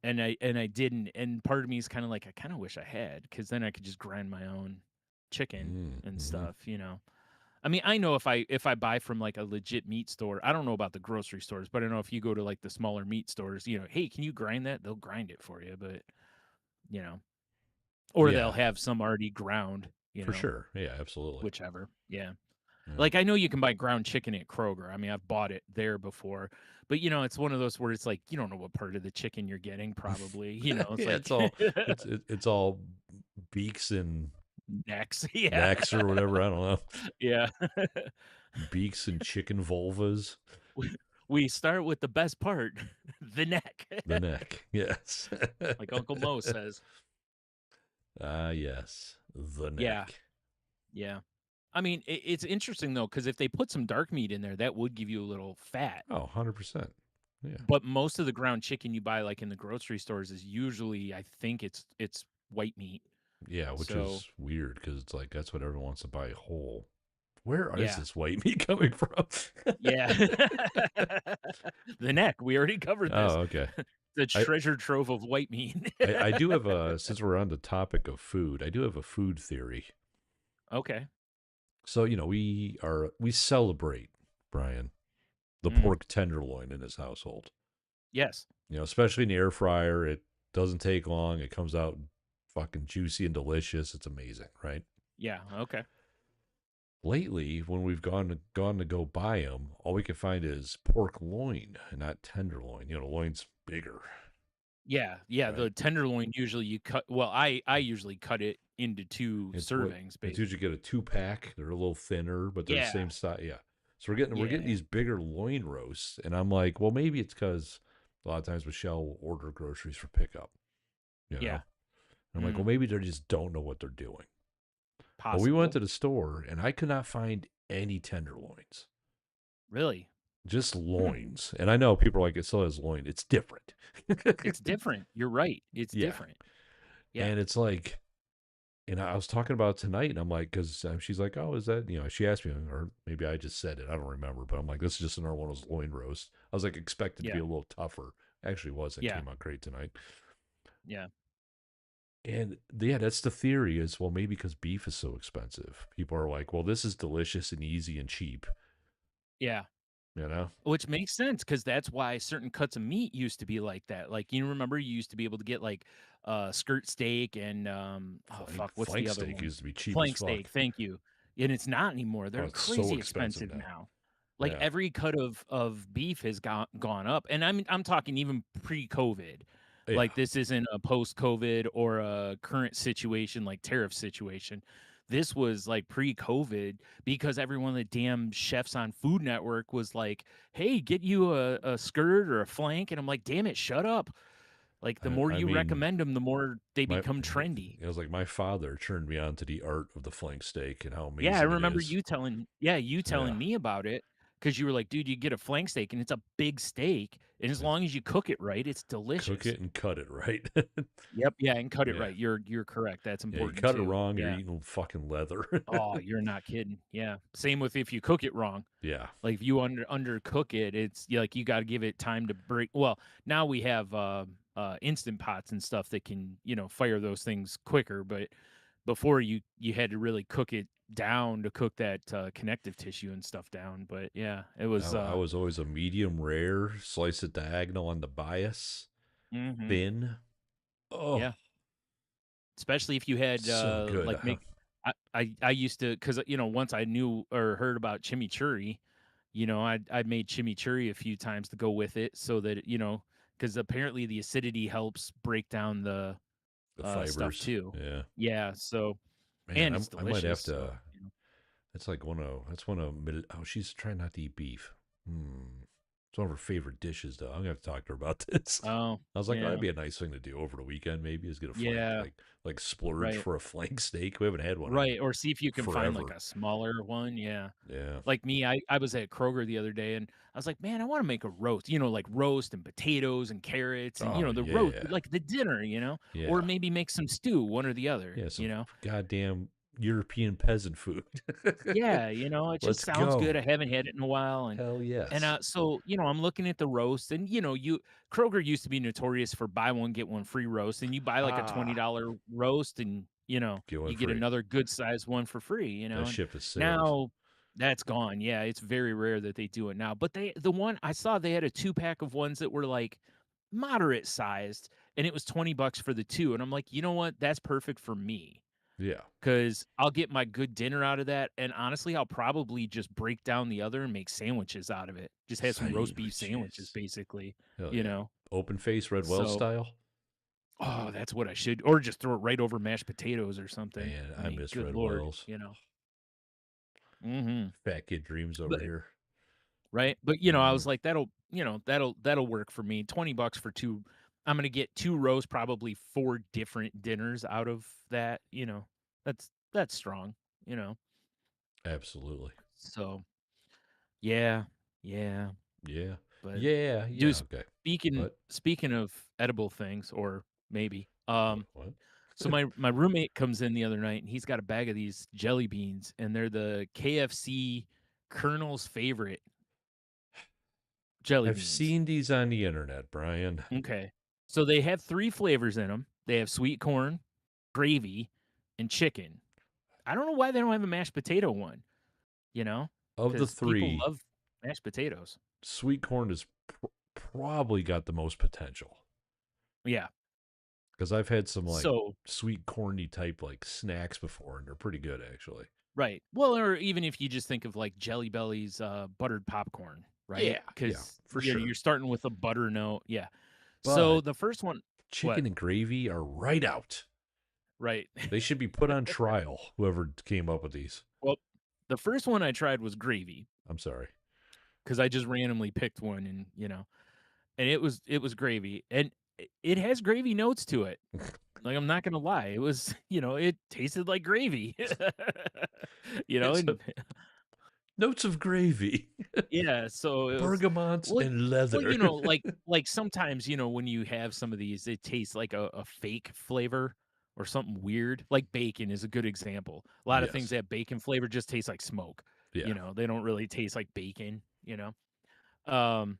And I didn't. And part of me is kind of like, I kind of wish I had, because then I could just grind my own chicken and Mm-hmm. stuff. I mean, I know if I buy from like a legit meat store, I don't know about the grocery stores, but I know if you go to like the smaller meat stores, hey, can you grind that? They'll grind it for you, but you know, or they'll Yeah, have some already ground, for sure. Yeah, absolutely. whichever. Yeah. Yeah. Like I know you can buy ground chicken at Kroger. I mean, I've bought it there before, but it's one of those where it's like you don't know what part of the chicken you're getting. Probably, it's yeah, like it's all beaks and necks. Yeah, necks or whatever. I don't know. yeah. Beaks and chicken vulvas. we we start with the best part, the neck, The neck. Yes. like Uncle Mo says. Ah, yes. The Yeah, neck. yeah. I mean, it's interesting though, because if they put some dark meat in there, that would give you a little fat. Oh, 100%. Yeah. But most of the ground chicken you buy, like in the grocery stores, is usually, I think it's white meat. Yeah, which So is weird because it's like that's what everyone wants to buy whole. Where is yeah, this white meat coming from? yeah. The neck. We already covered this. Oh, okay. The I, treasure trove of white meat. I do have a, since we're on the topic of food, I do have a food theory. Okay. So, we celebrate, Brian. the Mm. pork tenderloin in his household. Yes. You know, especially in the air fryer, it doesn't take long. It comes out fucking juicy and delicious. It's amazing, right? Yeah. Okay. Lately, when we've gone to go buy them, all we can find is pork loin, not tenderloin. You know, the loin's bigger, Yeah. Yeah. right? The tenderloin usually you cut. Well, I usually cut it into two It's what servings, it's usually get basically. a 2 pack. They're a little thinner, but they're the Yeah. same size. Yeah. So we're getting Yeah. these bigger loin roasts, and I'm like, well, maybe it's because a lot of times Michelle will order groceries for pickup. You Yeah. know, and I'm like, well, Mm. maybe they just don't know what they're doing. But we went Possible. to the store, and I could not find any tenderloins, Really. just Hmm. loins. And I know people are like, it still has loin. It's different. It's different. You're right. It's Yeah, different. Yeah. and it's like. And I was talking about it tonight, and I'm like, because she's like, oh, is that, she asked me, or maybe I just said it. I don't remember, but I'm like, this is just another one of those loin roasts. I was like, expected to be Yeah. a little tougher. Actually, wasn't. Yeah. Came out great tonight. Yeah. And yeah, that's the theory is, well, maybe because beef is so expensive. People are like, well, this is delicious and easy and cheap, Yeah. you know? Which makes sense because that's why certain cuts of meat used to be like that. Like, you remember you used to be able to get, like, skirt steak and, oh, Flank, fuck, what's flank the other steak one? used to be cheap as Flank steak, fuck. thank you. And it's not anymore. Oh, They're it's so crazy expensive expensive now. now. Like, Yeah. every cut of beef has gone up, and I'm talking even pre-COVID. Yeah. Like, this isn't a post-COVID or a current situation, like tariff situation. This was, like, pre-COVID because every one of the damn chefs on Food Network was like, "Hey, get you a skirt or a flank," and I'm like, "Damn it, shut up." Like, the more I you mean, recommend them, the more they my become trendy. it was like my father turned me on to the art of the flank steak and how Yeah, I amazing it remember is. you telling Yeah. me about it because you were like, "Dude, you get a flank steak, and it's a big steak, and as long as you cook it right, it's Cook delicious." it and cut it right. Yep, yeah, and cut it Yeah. right. You're correct, that's Yeah, you important cut it too. wrong, you're Yeah. eating fucking leather. Oh, you're not kidding. Yeah. Same with if you cook it wrong. Yeah. Like, if you undercook it, it's like, you gotta give it time to break well, now we have, Instant Pots and stuff that can, fire those things quicker, but before you had to really cook it down to cook that, connective tissue and stuff down, but yeah, it was, I was always a medium rare, slice it diagonal on the bias, mhm, thin. Oh, yeah, especially if you had, so good. like, make I used to, because once I knew or heard about chimichurri, I made chimichurri a few times to go with it so that, because apparently the acidity helps break down the, The stuff fibers. too. Yeah. Yeah, so Man, and it's I might delicious, have so, to. That's one of oh, she's trying not to eat beef. It's one of her favorite dishes, though. I'm gonna have to talk to her about this. Oh, I was like, oh, that'd yeah. be a nice thing to do over the weekend. Maybe is get a flank, Yeah, like splurge right. for a flank steak. We haven't had one in Right, or see if you can find, like, forever. a smaller one, yeah. Yeah. Like me, I was at Kroger the other day, and I was like, "Man, I wanna make a roast," like roast and potatoes and carrots and, Oh the roast yeah. like the dinner, or Yeah. maybe make some stew, one or the other, Yeah. Some goddamn European peasant food. Yeah, it just Let's sounds good. go. I haven't had it in a while, Hell and, yes. so, I'm looking at the roast, and, Kroger used to be notorious for buy one, get one free roast, and you buy, like, a Ha. $20 roast, and, Get one you get free. another good sized one for free, That and ship has sailed. now that's gone. Yeah, it's very rare that they do it now, but the one I saw, they had a 2-pack of ones that were, like, moderate sized, and it was $20 for the 2, and I'm like, "You know what? That's perfect for me." Yeah. 'Cause I'll get my good dinner out of that, and honestly, I'll probably just break down the other and make sandwiches out of it. Just have some roast beef sandwiches, Sandwiches. basically, Hell you yeah. know? Open face, Red Well So style. oh, that's what I should, or just throw it right over mashed potatoes or something. Man, I I mean, miss good Red lord, Wells. Mhm. Fat kid dreams over But here. right? But, I Mm, was like, that'll work for me. $20 for 2. I'm gonna get 2 rows, probably 4 different dinners out of that, that's strong, you know? absolutely. So, yeah, yeah. Yeah. But Yeah. dude, Yeah. Okay. speaking What? speaking of edible things, or maybe, What? so my roommate comes in the other night, and he's got a bag of these jelly beans, and they're the KFC Colonel's favorite jelly I've beans. seen these on the internet, Brian. Okay. So they have 3 flavors in them. They have sweet corn, gravy, and chicken. I don't know why they don't have a mashed potato one, Of the because people three, love mashed potatoes. sweet corn is probably got the most potential Yeah. because I've had some like So, sweet corny type like snacks before, and they're pretty good actually. right. Well, or even if you just think of like Jelly Belly's buttered popcorn, right? Yeah, yeah, Because for you're sure. starting with a butter note. Yeah. So But the first one, what? chicken and gravy are right out. Right. They should be put on trial. Whoever came up with these. Well, the first one I tried was gravy I'm sorry. because I just randomly picked one, and and it was gravy, and it has gravy notes to it. Like, I'm not gonna lie, it was it tasted like gravy. So, And notes of gravy, yeah, so it was bergamots, well and well, leather. like sometimes, when you have some of these, it tastes like a fake flavor or something weird. Like bacon is a good example. A lot of things Yes. that have bacon flavor just taste like smoke. Yeah. They don't really taste like bacon. Um,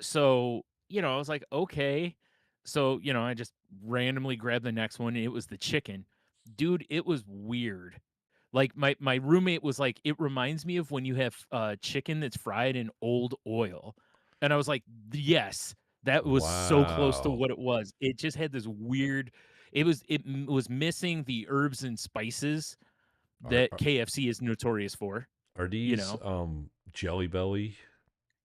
so, I was like, okay. So, I just randomly grabbed the next one. And it was the chicken. Dude, it was weird. Like my roommate was like, "It reminds me of when you have chicken that's fried in old oil." And I was like, "Yes, that was so close to Wow. what it was." It just had this weird it was missing the herbs and spices Are that KFC is notorious for, are you these know? Jelly Belly?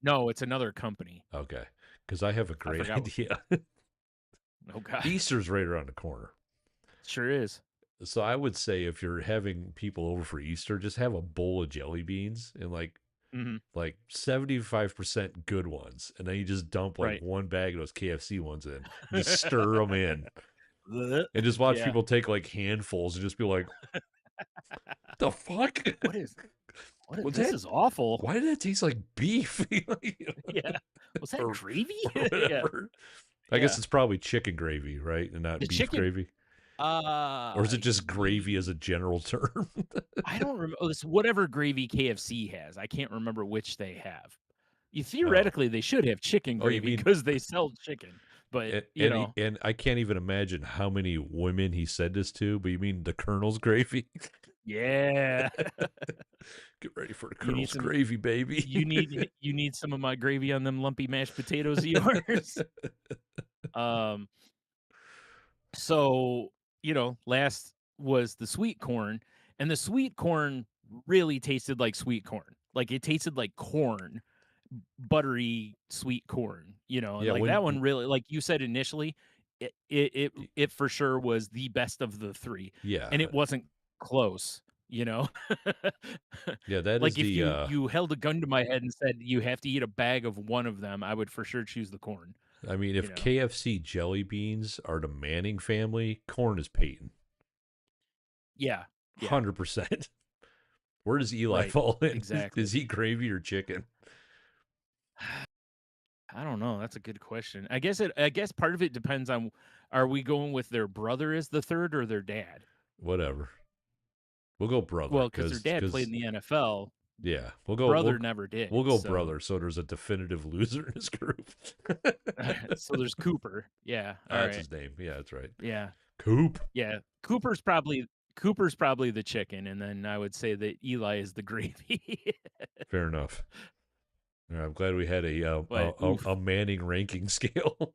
No, it's another company. Okay, because I have a I great forgot what. idea. Oh god. Easter's right around the corner. Sure is. So I would say if you're having people over for Easter, just have a bowl of jelly beans and Mhm. like 75% good ones, and then you just dump like Right. one bag of those KFC ones in, and just stir them in, Blech. and just watch Yeah. people take like handfuls and just be like, "The fuck? What is what is Was this that? is awful. Why did that taste like beef?" Yeah. Was that or gravy? or Yeah. whatever. I guess Yeah. it's probably chicken gravy, right, and not The beef chicken gravy, or is it just gravy ye as a general term? I don't remember. It's whatever gravy KFC has. I can't remember which they have. Oh, Theoretically, they should have chicken oh, you gravy mean because they sell chicken, but, and I can't even imagine how many women he said this to, but you mean the Colonel's gravy? yeah. Get ready for the You need Colonel's some gravy, baby. you need some of my gravy on them lumpy mashed potatoes of yours. Um, so, last was the sweet corn, and the sweet corn really tasted like sweet corn. Like, it tasted like corn, buttery sweet corn, and Yeah, like that one really, like you said initially, it for sure was the best of the 3, yeah, and it wasn't close, you know? yeah, that is Like, if the you held a gun to my head and said you have to eat a bag of one of them, I would for sure choose the corn, I mean, you if know? KFC jelly beans are the Manning family, corn is Peyton. Yeah, yeah, 100%. Where does Eli right, fall in? exactly. Is he gravy or chicken? I don't know, that's a good question. I guess part of it depends on, are we going with their brother as the 3rd or their dad? Whatever. We'll go brother Well, because their dad played cuz in the NFL, yeah, brother never we'll did, go so brother so there's a definitive loser in this group. so there's Cooper. Yeah, That's alright. his name. Yeah, that's right. Yeah, Coop. yeah. Cooper's probably the chicken, and then I would say that Eli is the gravy. Fair enough. I'm glad we had But, oof, a Manning ranking scale.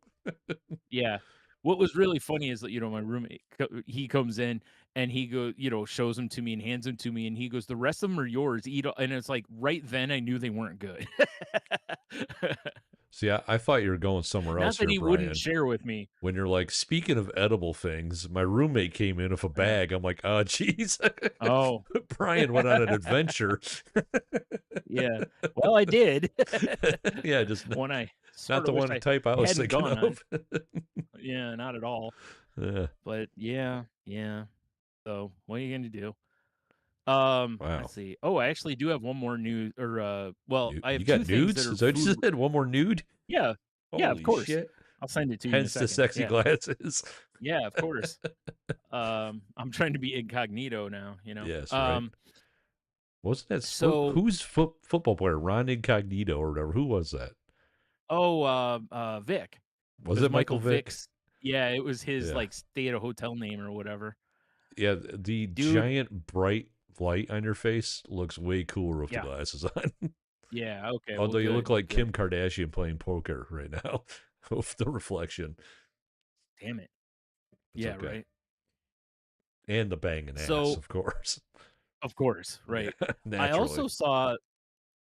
yeah. What was really funny is that, my roommate, he comes in and he shows them to me and hands them to me, and he goes, "The rest of them are yours, eat all," and it's like, right then, I knew they weren't good. See, I thought you were going somewhere Not else that here, he wouldn't Brian. share with me. When you're like, speaking of edible things, my roommate came in with a Yeah. bag. I'm like, oh, geez. Oh. Brian went on an adventure. Yeah. Well, I did. Yeah, just One I not sorta the wish one I type I was hadn't thinking gone on. of. Yeah, not at all. Yeah. But yeah, yeah. So, what are you gonna do? Wow. Let's see. Oh, I actually do have one more news, or, well, I You have 2 got things that nudes? are Is that what you food. said? One more nude? Yeah. Yeah, of Holy course. shit. I'll send it to you in a Hence the second. sexy Yeah. glasses. Yeah, of course. I'm trying to be incognito now, Yes, right. Wasn't that So who's football player? Ron Incognito or whatever. Who was that? oh, Vic. It Was was it Michael Michael Vick? Vick's. Yeah, it was his, Yeah. like, stay at a hotel name or whatever. Yeah, the Dude, giant bright light on your face looks way cooler with the yeah. glasses on. Yeah, okay, well, Although you look good, like good. Kim Kardashian playing poker right now with the reflection. Damn it. It's Yeah, okay. right. And the banging ass, So, of course. of course, Yeah, right. I naturally. also saw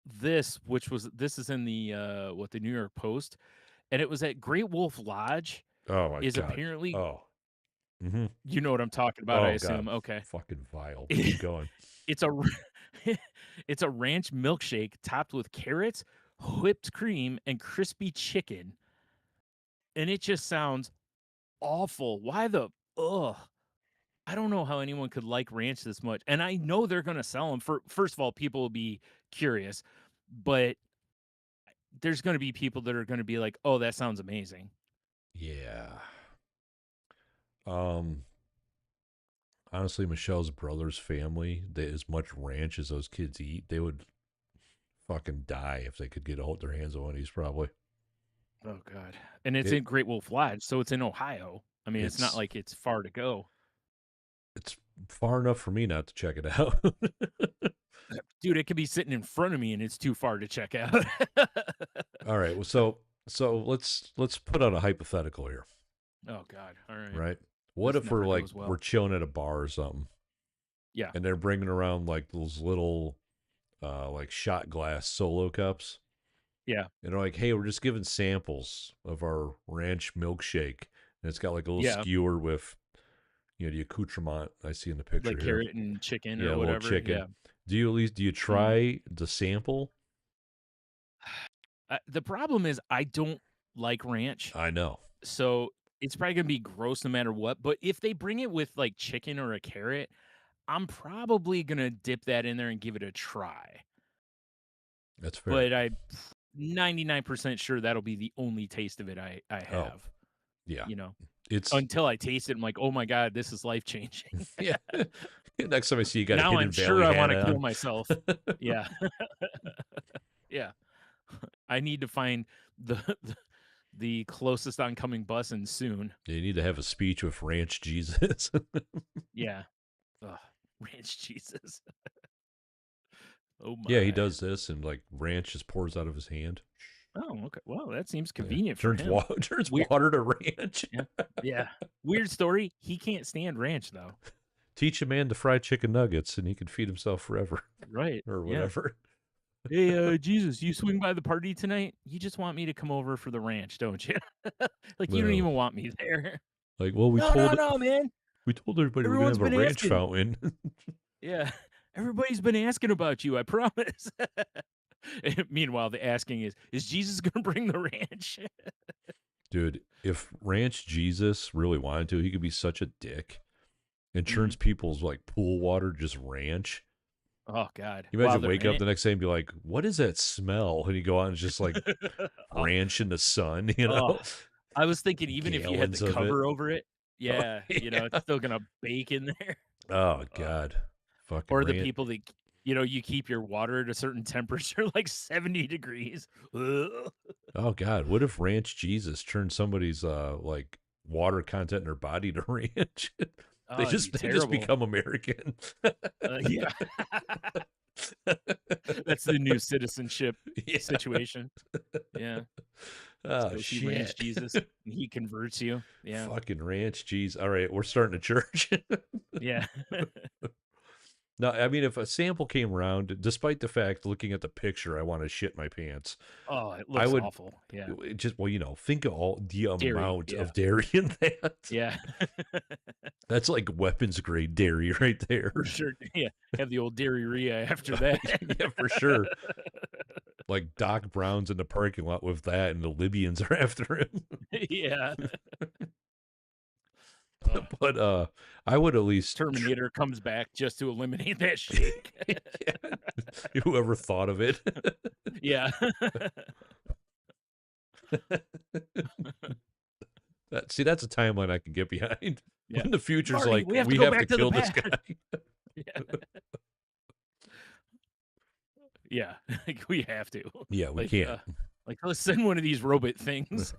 this, which was this is in the, the New York Post, and it was at Great Wolf Lodge Oh my is god. apparently Oh. Hmm. you know what I'm talking about, I Oh god. assume, okay. Fucking vile. But keep going. It's a r it's a ranch milkshake topped with carrots, whipped cream, and crispy chicken, and it just sounds awful. Why the ugh. I don't know how anyone could like ranch this much, and I know they're gonna sell them. For first of all, people will be curious, but there's gonna be people that are gonna be like, "Oh, that sounds amazing." Yeah. Um Honestly, Michelle's brother's family, they, as much ranch as those kids eat, they would fucking die if they could get hold their hands on one of these. Probably. Oh god. And it's It in Great Wolf Lodge, so it's in Ohio. I mean, it's not it's like it's far to go. it's far enough for me not to check it out. Dude, it could be sitting in front of me and it's too far to check out. All right. Well, so let's put out a hypothetical here, Oh god. All right. right? What This if we're never like goes we're well. chilling at a bar or something, Yeah. and they're bringing around like those little like shot glass solo cups, Yeah. and they're like, "Hey, we're just giving samples of our ranch milkshake," and it's got like a little Yeah. skewer with the accoutrement I see in the picture Like here. carrot and chicken Yeah, or a little whatever. chicken. Yeah. Do you Mhm. try the sample? The problem is I don't like ranch, I know. so it's probably gonna be gross no matter what. But if they bring it with like chicken or a carrot, I'm probably gonna dip that in there and give it a try. That's fair. But I'm 99% sure that'll be the only taste of it I Oh, have. yeah. You know, It's until I taste it, I'm like, oh my god, this is life changing. yeah. Next time I see you got a Now Hidden I'm sure Valley I hat want to kill on. myself. Yeah, yeah. I need to find the the closest oncoming bus and soon. You need to have a speech with Ranch Jesus. Yeah. Ugh, ranch cheeses. Oh Yeah, he my. does this and like ranch just pours out of his hand. Oh, okay. Well, that seems Yeah. convenient for Turns him. water turns Weird. water to ranch. Yeah. Yeah. Weird story. He can't stand ranch though. Teach a man to fry chicken nuggets and he can feed himself forever Right. or Yeah. whatever. Hey, Jesus, you swing by the party tonight? You just want me to come over for the ranch, don't you? Like you don't Well, even want me there. like, well, No, no, no, man. we told everybody we're gonna Everyone's have a been ranch asking. fountain. Yeah. Everybody's been asking about you, I promise. Meanwhile, the asking is Jesus gonna bring the ranch? Dude, if Ranch Jesus really wanted to, he could be such a dick and Mhm. turns people's like pool water just ranch. Oh God. You While imagine they're waking in up it. the next day and be like, "What is that smell?" And you go out and it's just like Oh, ranch in the sun, you oh, know, I was thinking even if you had the gallons of it. cover over it, Oh, yeah, it's yeah. still gonna bake in there. Oh Uh, God, fucking or the ranch. people that you keep your water at a certain temperature, like 70 degrees. Ugh. Oh God, what if Ranch Jesus turned somebody's like water content in their body to ranch? they Oh, it'd be just they just terrible. become American. Yeah. That's the new citizenship Yeah. situation. Yeah. Let's Oh go see Ranch shit. Jesus. He converts you. Yeah. Fucking ranch, jeez. All right, we're starting a church. Yeah. No, I mean, if a sample came around, despite the fact, looking at the picture, I want to shit my pants. Oh, it I looks would awful. Yeah. just, well, think of all the Dairy. amount Yeah. of dairy in that. Yeah. That's like weapons grade dairy right For there. sure. Yeah. Have the old diarrhea after that. Yeah, for sure. Like Doc Brown's in the parking lot with that, and the Libyans are after him. Yeah. Ugh. But I would at least Terminator comes back just to eliminate that shake. yeah. Whoever thought of it. Yeah. That's a timeline I can get behind. Yeah. When the future's Marty, like, we have to we go have to back to the kill this past. guy. Yeah. Yeah. Like, we have to. Yeah, we Like, can't. let's send one of these robot things.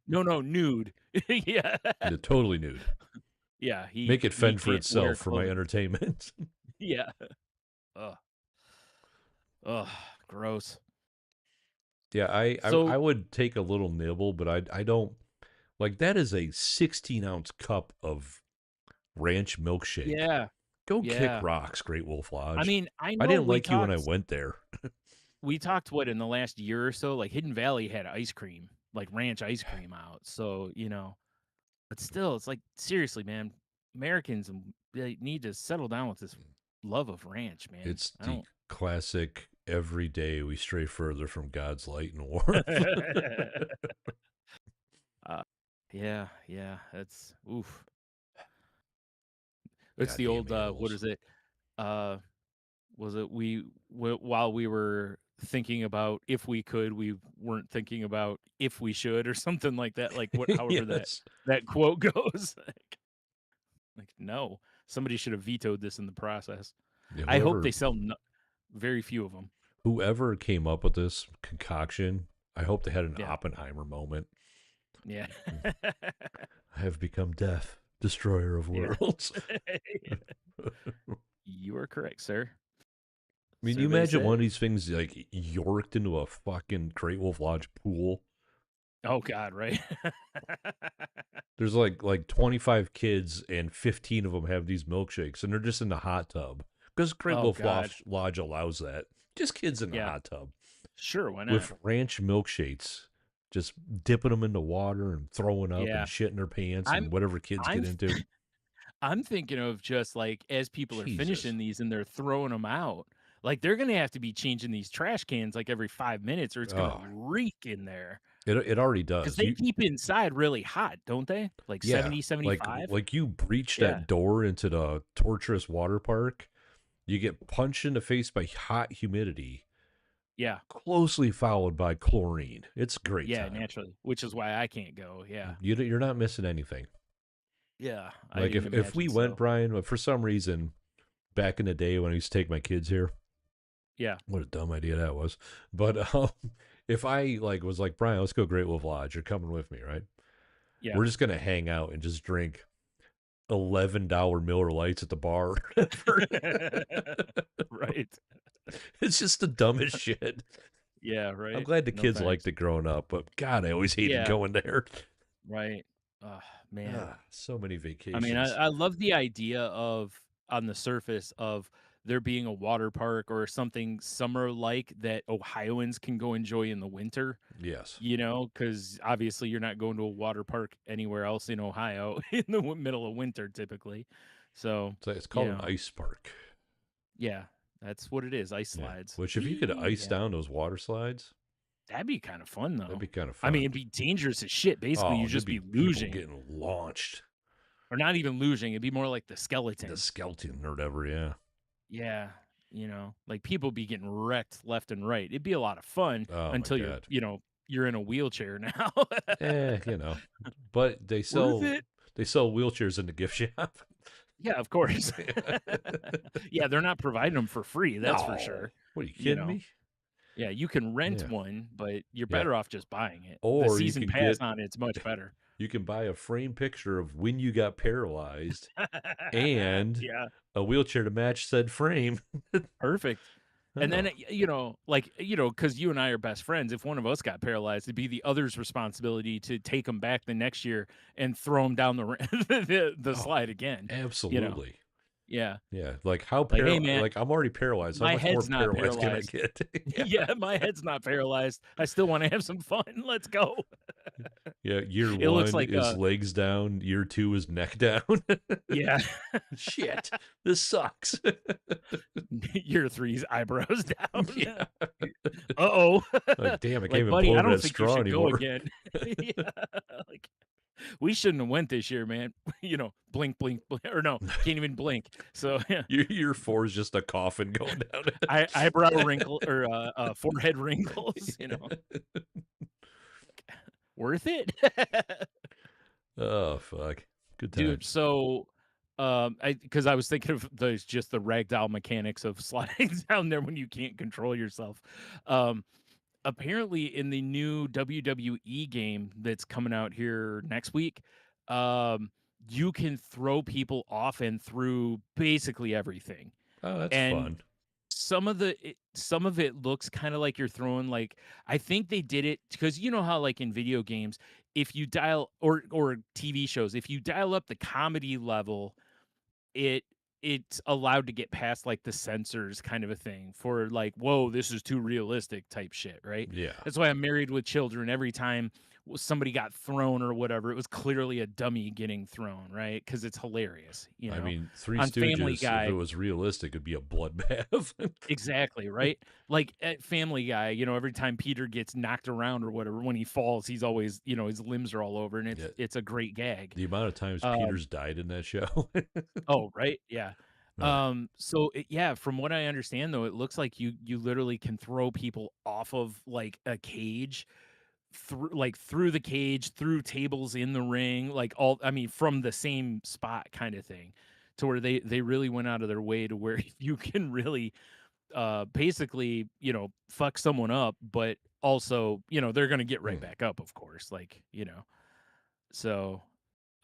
No, no, nude. Yeah. Yeah, totally nude. Yeah, Make it he fend for can't wear itself for my clothes. entertainment. Yeah. Ugh. Ugh, gross. Yeah, I So would take a little nibble, but I don't like that is a 16-ounce cup of ranch milkshake. yeah, Go kick yeah. rocks, Great Wolf I Lodge. mean, I I know didn't like you when I went there. we talked what in the last year or so, like Hidden Valley had ice cream, like ranch ice cream out. So, but still, it's like seriously, man, Americans they need to settle down with this love of ranch, man. It's I the don't. classic every day we stray further from God's light and warmth. uh, yeah, yeah, that's oof. It's the Goddamn old what animals. is it? Uh was it while we were thinking about if we could, we weren't thinking about if we should or something like that. Like what however Yes. that quote goes. Like no, somebody should have vetoed this in the process. Yeah, I hope they sell very few of them. whoever came up with this concoction, I hope they had an Yeah. Oppenheimer moment. Yeah. I have become death, destroyer of Yeah. worlds. You are correct, sir. I mean, you Survey imagine one of says. these things like yorked into a fucking Great Wolf Lodge pool. Oh God, right? There's like 25 kids and 15 of them have these milkshakes and they're just in the hot tub because Great Oh Wolf God. Lodge allows that. Just kids in the Yeah. hot tub Sure, why not? with ranch milkshakes, just dipping them into water and throwing up and Yeah. shitting their pants I'm and whatever kids I'm get into. I'm thinking of just like as people are Jesus. finishing these and they're throwing them out, like they're gonna have to be changing these trash cans like every 5 minutes, or it's gonna Oh, reek in there it already because does. they You keep inside really hot, don't they? Like Yeah, 70, like 75. like you breach Yeah, that door into the torturous water park, you get punched in the face by hot humidity, yeah, closely followed by chlorine. It's a great yeah, time. naturally, which is why I can't go. Yeah, You're not missing anything. yeah, I Like didn't if we imagine went, so. Brian, but for some reason back in the day when I used to take my kids here, Yeah, what a dumb idea that was. But if I like was like Brian, let's go Great Wolf Lodge. You're coming with me, right? yeah. We're just gonna hang out and just drink $11 Miller Lights at the bar. Right. It's just the dumbest shit. Yeah, I'm right. glad the No kids liked thanks. it growing up, but God, I always hated Yeah, going there. right. Oh man. So many I mean, vacations. I love the idea of on the surface of there being a water park or something summer like that Ohioans can go enjoy in the winter, Yes. because obviously you're not going to a water park anywhere else in Ohio in the middle of winter typically. So, So it's you called an know, ice park. yeah, that's what it is. Ice Yeah. slides. Which if you could ice Yeah, down those water slides, that'd be kind of fun that'd though. be kind of I mean, fun. it'd be dangerous as shit. Basically, Oh, you'd there'd just be be people losing, getting launched. or not even losing. It'd be more like the The skeleton. skeleton or whatever, yeah. Yeah, like people be getting wrecked left and right. It'd be a lot of fun Oh my until you're, God. you're in a wheelchair now. You know. But Worth it? they sell wheelchairs in the gift shop. Yeah, of course. Yeah, they're not providing them for free, that's for No. sure. What are you You kidding know. me? Yeah, you can rent Yeah. one, but you're Yeah. better off just buying it. The Or you season can pass get on it's much better. you can buy a framed picture of when you got paralyzed and Yeah. a wheelchair to match said frame. Perfect. And then, Oh. because you and I are best friends, if one of us got paralyzed, it'd be the other's responsibility to take him back the next year and throw him down the the Oh, slide again. You know, absolutely. yeah. Yeah. Like, hey, man, Like I'm already paralyzed. How my much more head's not paralyzed can I paralyzed. get? Yeah. Yeah, my head's not paralyzed. I still want to have some fun. Let's go. Yeah. Year It looks one like, is legs down. Year two is neck down. yeah, Shit. This sucks. year three's eyebrows down. Yeah. Uh-oh. Like, damn, I can't Like, even buddy, pull I over don't that think you straw should go anymore. again. Yeah, like, we shouldn't have went this year, man. Blink, blink, blink, or no, can't even blink. So yeah, Year four is just a coffin going down. eyebrow wrinkle or forehead wrinkles. Worth it, Oh fuck. Good dude. times. So, because I was thinking of those just the ragdoll mechanics of sliding down there when you can't control yourself. Apparently, in the new WWE game that's coming out here next week, um, you can throw people off and through basically everything. Oh, that's And fun. some of it looks kinda like you're throwing, like I think they did it because you know how, like, in video games, if you dial or TV shows, if you dial up the comedy level, it it's allowed to get past, like, the censors kind of a thing for, like, "Whoa, this is too realistic," type shit, right? Yeah. That's why I'm Married with Children, every time somebody got thrown or whatever, it was clearly a dummy getting thrown, right? Because it's hilarious, you I know? mean, Three On Family Stooges, if it Guy. was realistic, it'd be a bloodbath. Exactly, right? Like, at Family Guy, every time Peter gets knocked around or whatever, when he falls, he's always his limbs are all over, and it's Yeah. it's a great gag. The amount of times Um Peter's died in that show. Oh, right? Yeah. Uh, So yeah, from what I understand, though, it looks like you literally can throw people off of, like, a cage, through the cage, through tables in the ring, like, I mean, from the same spot kinda thing, to where they really went out of their way to where you can really basically, fuck someone up, but also, they're gonna get right hmm. back up, of course, like, so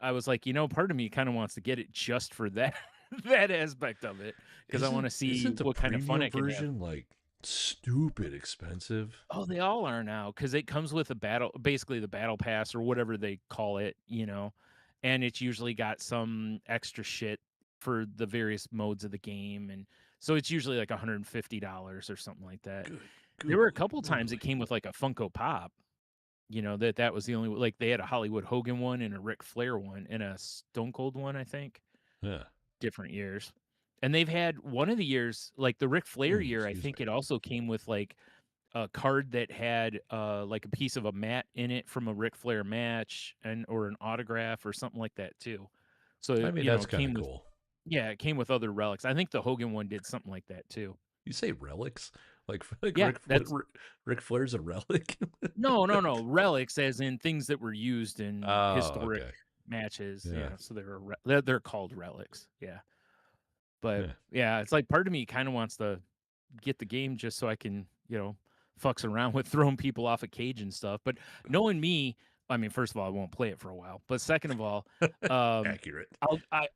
I was like, part of me kinda wants to get it just for that that aspect of it, because I wanna see Isn't the what kind of fun premium I can have. version like stupid expensive? Oh, they all are now because it comes with a basically the battle pass or whatever they call it, and it's usually got some extra shit for the various modes of the game, and so it's usually like $150 or something like that. Good There were a googly couple times it moogly. came with, like, a Funko Pop, that was the only like, they had a Hollywood Hogan one and a Ric Flair one and a Stone Cold one, I think, Yeah. different years. And they've had one of the years, like, the Ric Flair year, I Excuse think me. it also came with, like, a card that had, like, a piece of a mat in it from a Ric Flair match or an autograph or something like that too. So, I mean, that's it kind of came with cool. yeah, it came with other relics. I think the Hogan one did something like that too. You say relics? Like Yeah, that's Ric Flair's a relic? no, no, no, relics as in things that were used in Oh, historic okay. matches, Yeah. so they were they're called relics, yeah. But, Yeah. yeah, it's like part of me kinda wants to get the game just so I can, fucks around with throwing people off a cage and stuff, but knowing me, I mean, first of all, I won't play it for a while, but second of all, um, Accurate.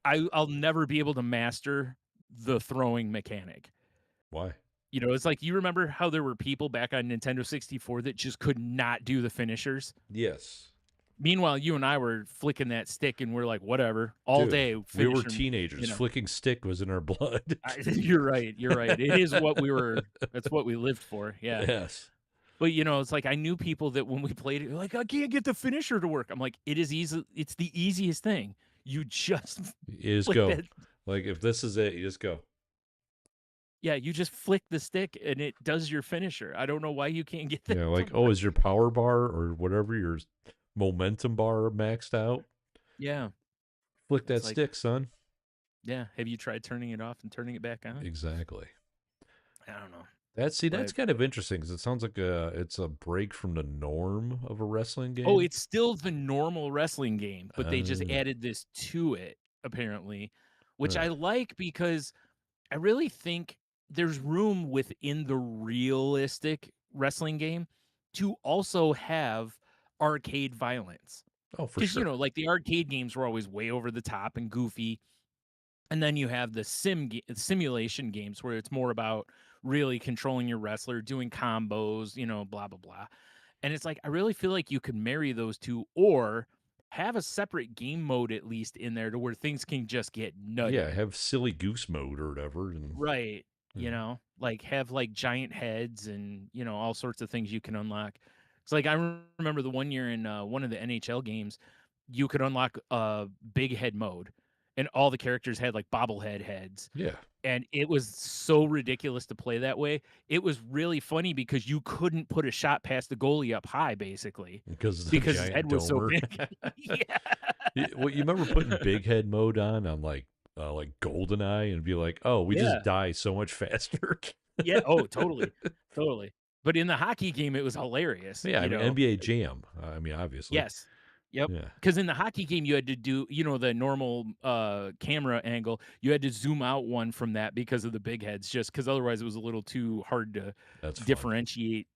I'll never be able to master the throwing mechanic. Why? It's like, you remember how there were people back on Nintendo 64 that just could not do the finishers? Yes. Meanwhile, you and I were flicking that stick and we're like, "Whatever, all Dude, day, we were finishing," teenagers. Flicking stick was in our blood. You're right. It is what that's what we lived for, yeah. Yes. But, it's like I knew people that when we played it, like, "I can't get the finisher to work." I'm like, it's the easiest thing. You just You just flick go. that Like, if this is it, you just go. yeah, you just flick the stick and it does your finisher. I don't know why you can't get that Yeah, to like, oh, work. is your power bar or whatever, your momentum bar maxed out? Yeah, Flick it's that like, stick, son. yeah, have you tried turning it off and turning it back on? Exactly. I don't know, That's but kind of interesting because it sounds like it's a break from the norm of a wrestling oh, game. it's still the normal wrestling game, but they just Uh, added this to it, apparently, which huh. I like because I really think there's room within the realistic wrestling game to also have arcade violence. Oh, for Because, sure. like the arcade games were always way over the top and goofy. And then you have the simulation games where it's more about really controlling your wrestler, doing combos, blah, blah, blah. And it's like, I really feel like you could marry those two or have a separate game mode at least in there to where things can just get Yeah, nutty. have silly goose mode or whatever, and Right. you know, Like have like giant heads and, all sorts of things you can unlock. It's like I remember the one year in one of the NHL games, you could unlock big head mode and all the characters had like bobblehead heads. yeah, And it was so ridiculous to play that way. It was really funny because you couldn't put a shot past the goalie up high, basically, because of the because his giant head was so domer. big. Yeah. Well, you remember putting big head mode on like GoldenEye and be like, oh, we just Yeah. die so much faster. Yeah. Oh, totally. Totally. But in the hockey game, it was hilarious, Yeah, I mean NBA Jam. I mean, obviously, Yes. Yep. yeah, Because in the hockey game, you had to do, the normal, camera angle. You had to zoom out one from that because of the big heads, just because otherwise it was a little too hard to that's fun. differentiate,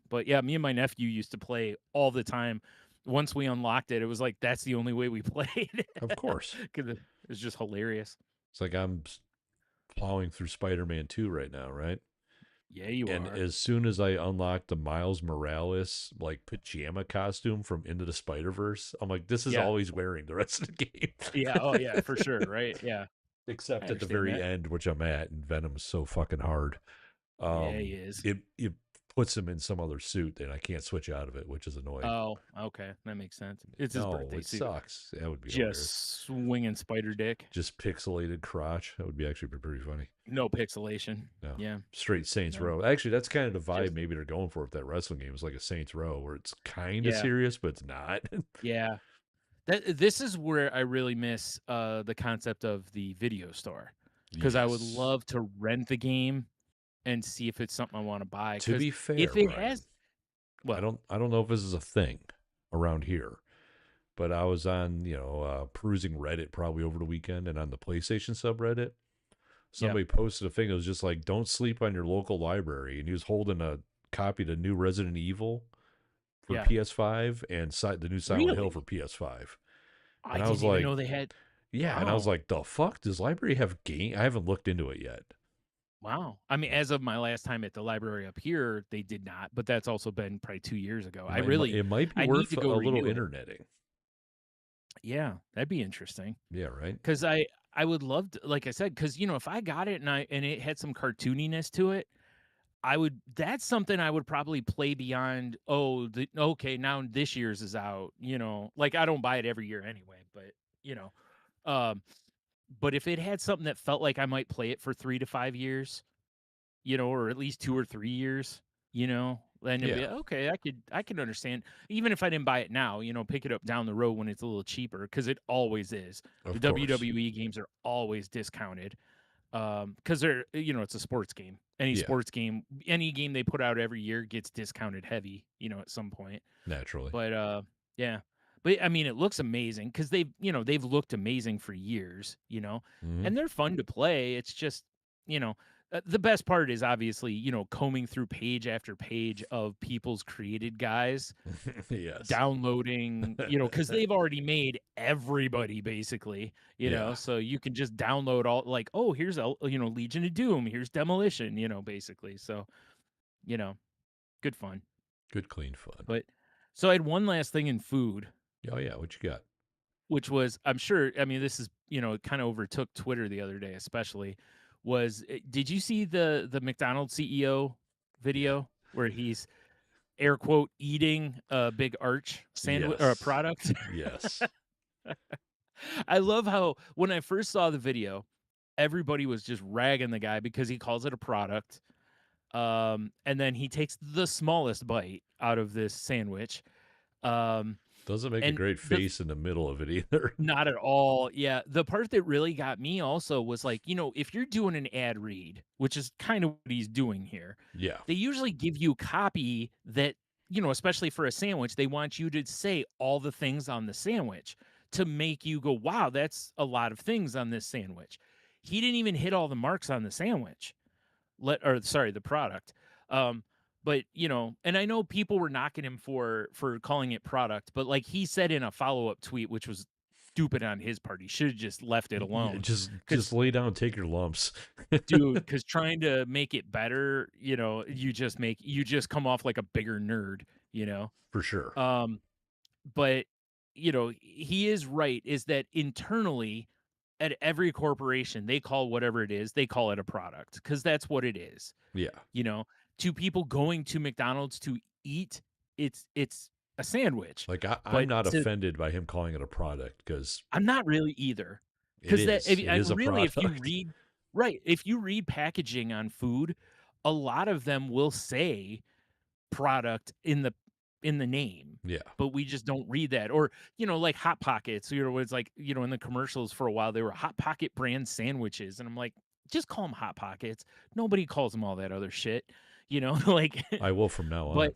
But, yeah, me and my nephew used to play all the time. Once we unlocked it, it was like, that's the only way we played Of course, 'cause it was just hilarious. it's like I'm plowing through Spider-Man 2 right now, right? Yeah, you And are. as soon as I unlocked the Miles Morales like pajama costume from Into the Spider Verse, I'm like, this is Yeah. all he's wearing the rest of the game. Yeah. Oh, yeah, for sure. Right. Yeah. I Except at the understand very that. end, which I'm at, and Venom's so fucking hard. Yeah, he is. It puts him in some other suit, and I can't switch out of it, which is annoying. Oh, okay. That makes sense. It's his No, birthday it suit. sucks. That would be hilarious. Just swinging spider dick. Just pixelated crotch. That would be actually pretty funny. No pixelation. No, Yeah. straight Saints No. Row. Actually, that's kind of the vibe Just maybe they're going for with that wrestling game. It's like a Saints Row where it's kind of yeah. serious, but it's not. Yeah. This is where I really miss the concept of the video store. Because I would Yes. love to rent the game and see if it's something I want to buy. To Because be fair, if it Brian, has, what? I don't know if this is a thing around here, but I was on perusing Reddit probably over the weekend, and on the PlayStation subreddit, Yeah, somebody posted a thing that was just like, "Don't sleep on your local library," and he was holding a copy of the new Resident Evil for yeah. PS5 and the new Silent Hill for Really? PS5, I and I was didn't even like, know they had. "Yeah," and I was Wow, like, "The fuck does library have game?" I haven't looked into it yet. wow. I mean, as of my last time at the library up here, they did not. But that's also been probably 2 years ago. It might be I need worth to go a little renew it. interneting. Yeah, that'd be interesting. Yeah, right. 'Cause I would love to, like I said, because if I got it and it had some cartooniness to it, I would that's something I would probably play beyond, "Oh, okay, now this year's is out," Like, I don't buy it every year anyway, but, you know, um, but if it had something that felt like I might play it for 3 to 5 years, or at least 2 or 3 years, then it'd be, Yeah, "Okay, I could understand." Even if I didn't buy it now, pick it up down the road when it's a little cheaper, because it always is. The of course. WWE games are always discounted, because they're it's a sports game. Any Yeah, sports game, any game they put out every year gets discounted heavy, at some point. naturally. But yeah. But I mean, it looks amazing because they've looked amazing for years, Hmm. and they're fun to play. It's just, you know, the best part is obviously, combing through page after page of people's created guys, Yes. downloading, because they've already made everybody basically, Yeah. so you can just download all, like, oh, here's Legion of Doom, here's Demolition, basically. So, you know, good fun. Good clean fun. But so I had one last thing in food, Oh yeah, what you got? which was, I'm sure, I mean, this is, it kind of overtook Twitter the other day, especially, did you see the McDonald's CEO Yeah. video where he's air quote eating a big arch sandwich or a Yes. product? Yes. I love how when I first saw the video, everybody was just ragging the guy because he calls it a product. And then he takes the smallest bite out of this sandwich. Um, Doesn't make a and great the face in the middle of it either. Not at all. Yeah. The part that really got me also was like, if you're doing an ad read, which is kind of what he's doing here, Yeah. they usually give you copy that, especially for a sandwich, they want you to say all the things on the sandwich to make you go, wow, that's a lot of things on this sandwich. He didn't even hit all the marks on the sandwich. Or sorry, the product. Um, but and I know people were knocking him for calling it product, but like he said in a follow-up tweet, which was stupid on his part, he should have just left it Yeah, alone. just Because lay down, take your lumps. dude, because trying to make it better, you just come off like a bigger nerd, you know. For sure. Um, but he is right, is that internally at every corporation, they call whatever it is, they call it a product because that's what it is. Yeah. You know, to people going to McDonald's to eat, it's a sandwich. Like I'm But not offended by him calling it a product because I'm not really either, it because is. It is a really, if you product. read right, if you read packaging on food, a lot of them will say product in the name, Yeah. but we just don't read that. Or, like Hot Pockets, it's like, in the commercials for a while, they were Hot Pocket brand sandwiches. And I'm like, just call them Hot Pockets. Nobody calls them all that other shit, like, I will from now but on.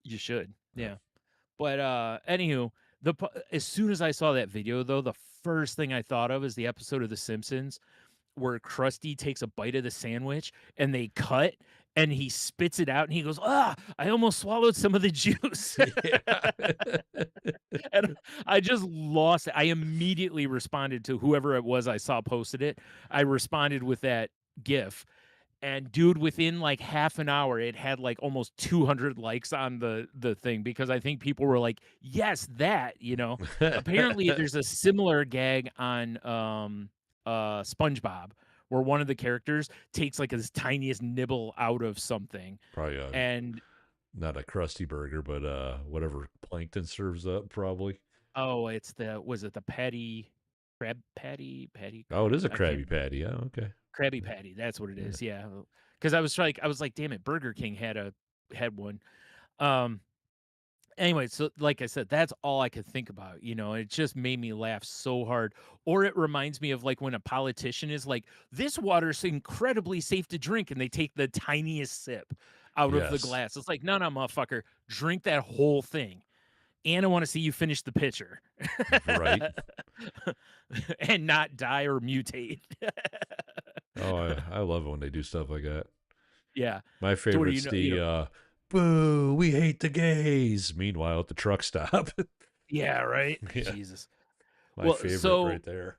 you should. Yeah. Yeah. But, anywho, as soon as I saw that video, though, the first thing I thought of is the episode of The Simpsons where Krusty takes a bite of the sandwich and they cut and he spits it out and he goes, "Ah, I almost swallowed some of the juice." Yeah. And I just lost it. I immediately responded to whoever it was I saw posted it. I responded with that GIF, And dude, within like half an hour, it had like almost 200 likes on the thing because I think people were like, "Yes, that," you know. Apparently, there's a similar gag on SpongeBob where one of the characters takes like his tiniest nibble out of something, Probably and not a crusty burger, but whatever Plankton serves up, probably. oh, it's the was it the patty crab patty patty Oh, it crab? is a I can't Krabby Patty. Oh, okay. Krabby Patty. That's what it Yeah. is. Yeah, because I was like, damn it, Burger King had one. Um, Anyway, so like I said, that's all I could think about, you know, it just made me laugh so hard. Or it reminds me of like when a politician is like, "This water's incredibly safe to drink," and they take the tiniest sip out of the Yes. glass. It's like, "No, no, motherfucker, drink that whole thing, and I wanna see you finish the pitcher." Right. And not die or mutate. Oh, I love it when they do stuff like that. Yeah. My To where favorite's you the know boo, we hate the gays. Meanwhile, at the truck stop. Yeah, right? Yeah. Jesus. My Well, favorite so right there.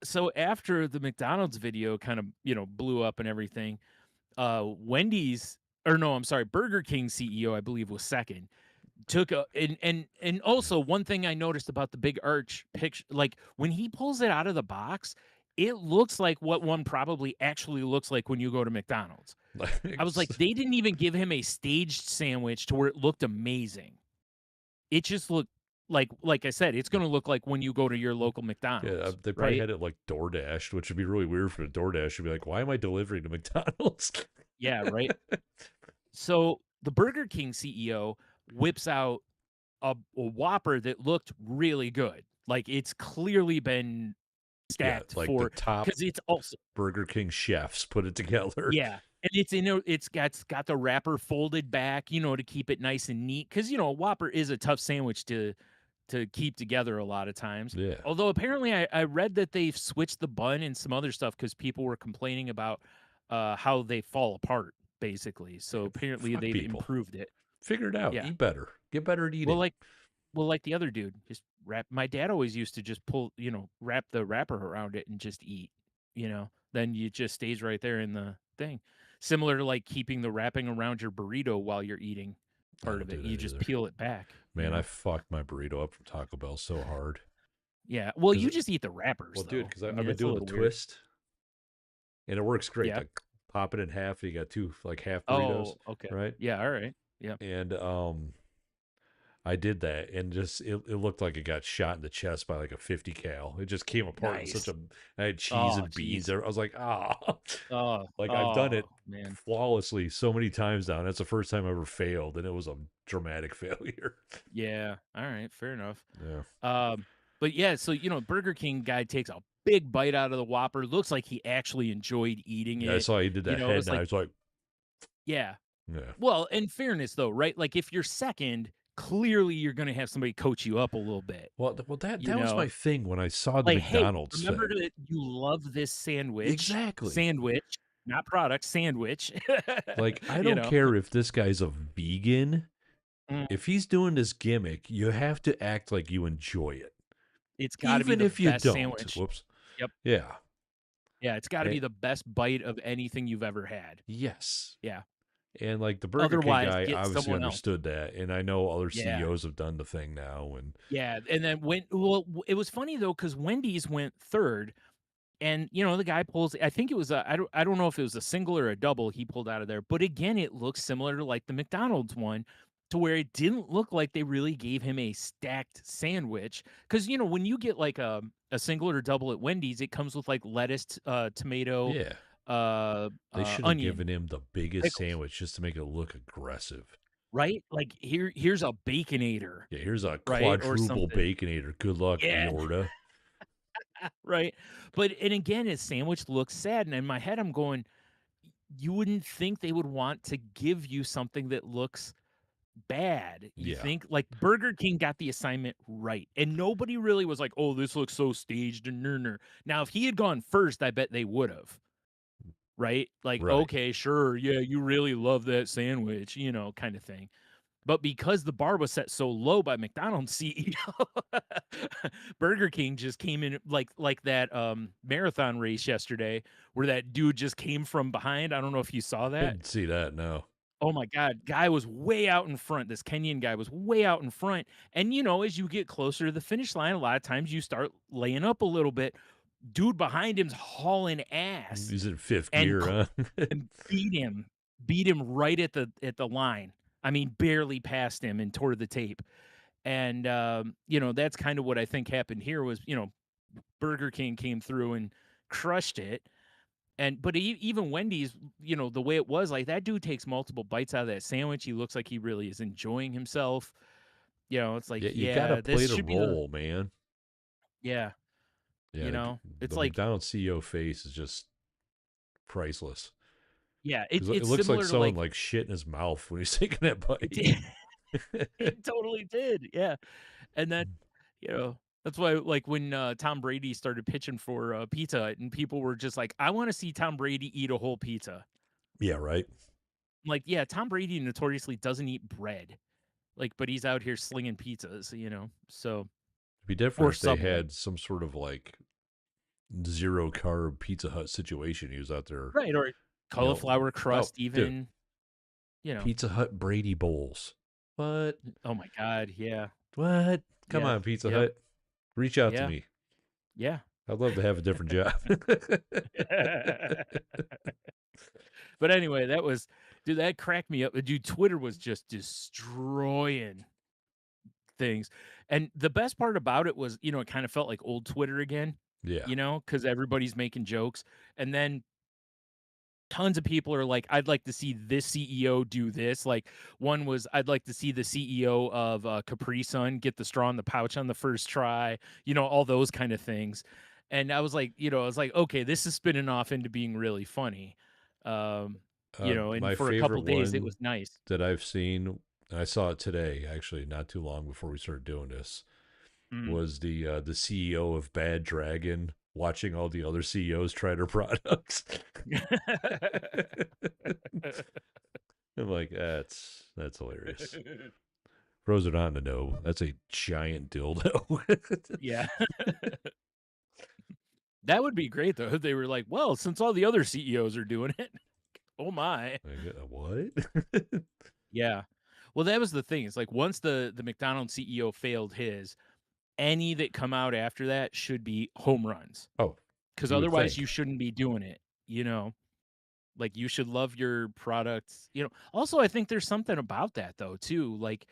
so after the McDonald's video kind of, you know, blew up and everything, Wendy's or no, I'm sorry, Burger King CEO, I believe, was second. Took a and also one thing I noticed about the big arch picture, like when he pulls it out of the box, it looks like what one probably actually looks like when you go to McDonald's. Like, I was like, they didn't even give him a staged sandwich to where it looked amazing. It just looked like I said, it's gonna look like when you go to your local yeah, McDonald's, they probably right? had it like DoorDash, which would be really weird for the DoorDash to be like, why am I delivering to McDonald's? Yeah, right? So, the Burger King CEO whips out a Whopper that looked really good. Like, it's clearly been Yeah, stacked like the for top because it's also Burger King chefs put it together. yeah, and it's in a it's got the wrapper folded back, you know, to keep it nice and neat. Because you know, a Whopper is a tough sandwich to keep together a lot of times. Yeah. Although apparently I read that they've switched the bun and some other stuff because people were complaining about, how they fall apart, basically. So apparently Fuck they've people. improved it. Figure it out. Yeah. Eat better. Get better at Well, eating. like the other dude, just wrap my dad always used to just pull, you know, wrap the wrapper around it and just eat, you know? Then it just stays right there in the thing. Similar to like keeping the wrapping around your burrito while you're eating I part don't of it. do You that just either. peel it back, you Man, I know? fucked my burrito up from Taco Bell so hard. Yeah. Well, Because, you just eat the wrappers well, dude, though. because I I've mean, been it's a doing the little weird. twist and it works great. Yeah. Like pop it in half, and you got two like half burritos, Oh, okay. right? Yeah, all right. Yeah. And I did that, and just it looked like it got shot in the chest by like a 50 cal. It just came apart in such Nice. a. I had cheese Oh, and beans jeez. there. I was like, ah, Oh, like I've done oh, it man. flawlessly so many times now. And that's the first time I ever failed, and it was a dramatic failure. Yeah. All right. Fair enough. Yeah, Um, but yeah, so you know, Burger King guy takes a big bite out of the Whopper. Looks like he actually enjoyed eating yeah. I it. saw he did You that know, head, it's and I like, was like, yeah. yeah, Well, in fairness though, right? Like if you're second, clearly you're gonna have somebody coach you up a little bit. well, that You that was my know, thing when I saw the like, hey, McDonald's remember thing. that you love this sandwich, Exactly. sandwich, not product, sandwich. Like, I You don't know, care if this guy's a vegan. Mm, If he's doing this gimmick, you have to act like you enjoy it. it's got to be Even the if you best don't. sandwich. Whoops. Yep. Yeah. Yeah, it's got to Eh, be the best bite of anything you've ever had. yes. Yeah. And like the Burger King Otherwise, guy get obviously someone else. understood that. And I know other Yeah. CEOs have done the thing now. And Yeah, and then it was funny though because Wendy's went 3rd, and, you know, the guy pulls I think it was a I don't know if it was a single or a double he pulled out of there, but again, it looks similar to, like, the McDonald's one to where it didn't look like they really gave him a stacked sandwich. Because you know, when you get, like, a single or double at Wendy's, it comes with, like, lettuce, tomato, yeah, they should have onion, given him the biggest pickles, sandwich just to make it look aggressive. right? Like, here's a Baconator, Yeah, here's a right? Or quadruple something. baconator. Good luck, Yeah. Aorta. Right? But and again, his sandwich looks sad, and in my head, I'm going, you wouldn't think they would want to give you something that looks bad. You Yeah. think like Burger King got the assignment right, and nobody really was like, "Oh, this looks so staged and ner." Now, if he had gone first, I bet they would have, right? Like, Right. okay, sure, yeah, you really love that sandwich, you know, kind of thing. but because the bar was set so low by McDonald's CEO, Burger King just came in like that, marathon race yesterday where that dude just came from behind. I don't know if you saw that. Didn't see that, no. Oh my god, guy was way out in front. This Kenyan guy was way out in front, and, as you get closer to the finish line, a lot of times you start laying up a little bit. Dude behind him's hauling ass He's in 5th and gear, huh? and beat him right at the line. I mean, barely passed him and tore the tape. And, that's kind of what I think happened here was, Burger King came through and crushed it. And but even Wendy's, the way it was, like, that dude takes multiple bites out of that sandwich. He looks like he really is enjoying himself. It's like, Yeah, you gotta yeah, this play the should be the role, man. yeah, Yeah, it's the like, McDonald's CEO face is just priceless. yeah, 'Cause it it's looks like similar to, someone, like, like, shit in his mouth when he's taking that it bite. did it totally did, yeah. And then, that's why, like, when, Tom Brady started pitching for, Pizza Hut and people were just like, "I wanna see Tom Brady eat a whole pizza." Yeah, right? I'm like, yeah, Tom Brady notoriously doesn't eat bread, like, but he's out here slinging pizzas, so It'd be different or if they Subway. had some sort of, like, zero carb Pizza Hut situation. He was out there, Right, or you know, cauliflower "Oh, crust dude, even, you know. Pizza Hut Brady Bowls." What? Oh my god, yeah. What? Come Yes, on, Pizza yep, Hut. Reach out to yeah, me. yeah. I'd love to have a different job. But anyway, that was dude, that cracked me up. Dude, Twitter was just destroying things, and the best part about it was, it kinda felt like old Twitter again, Yeah. because everybody's making jokes, and then tons of people are like, "I'd like to see this CEO do this." Like, one was, "I'd like to see the CEO of, Capri Sun get the straw in the pouch on the first try," all those kind of things, and I was like, "Okay, this is spinning off into being really funny." Um, and My for a couple favorite days, it was one nice. that I've seen, I saw it today, actually, not too long before we started doing this, Mhm. was the CEO of Bad Dragon watching all the other CEOs try their products. I'm like, that's hilarious. For those who don't know, that's a giant dildo. Yeah. That would be great, though, if they were like, "Well, since all the other CEOs are doing it." Oh my. Like, what? Yeah. Well, that was the thing. It's like once the McDonald's CEO failed his, any that come out after that should be home runs, Oh, because you would otherwise you think. shouldn't be doing it, Like, you should love your products, Also, I think there's something about that though too, like,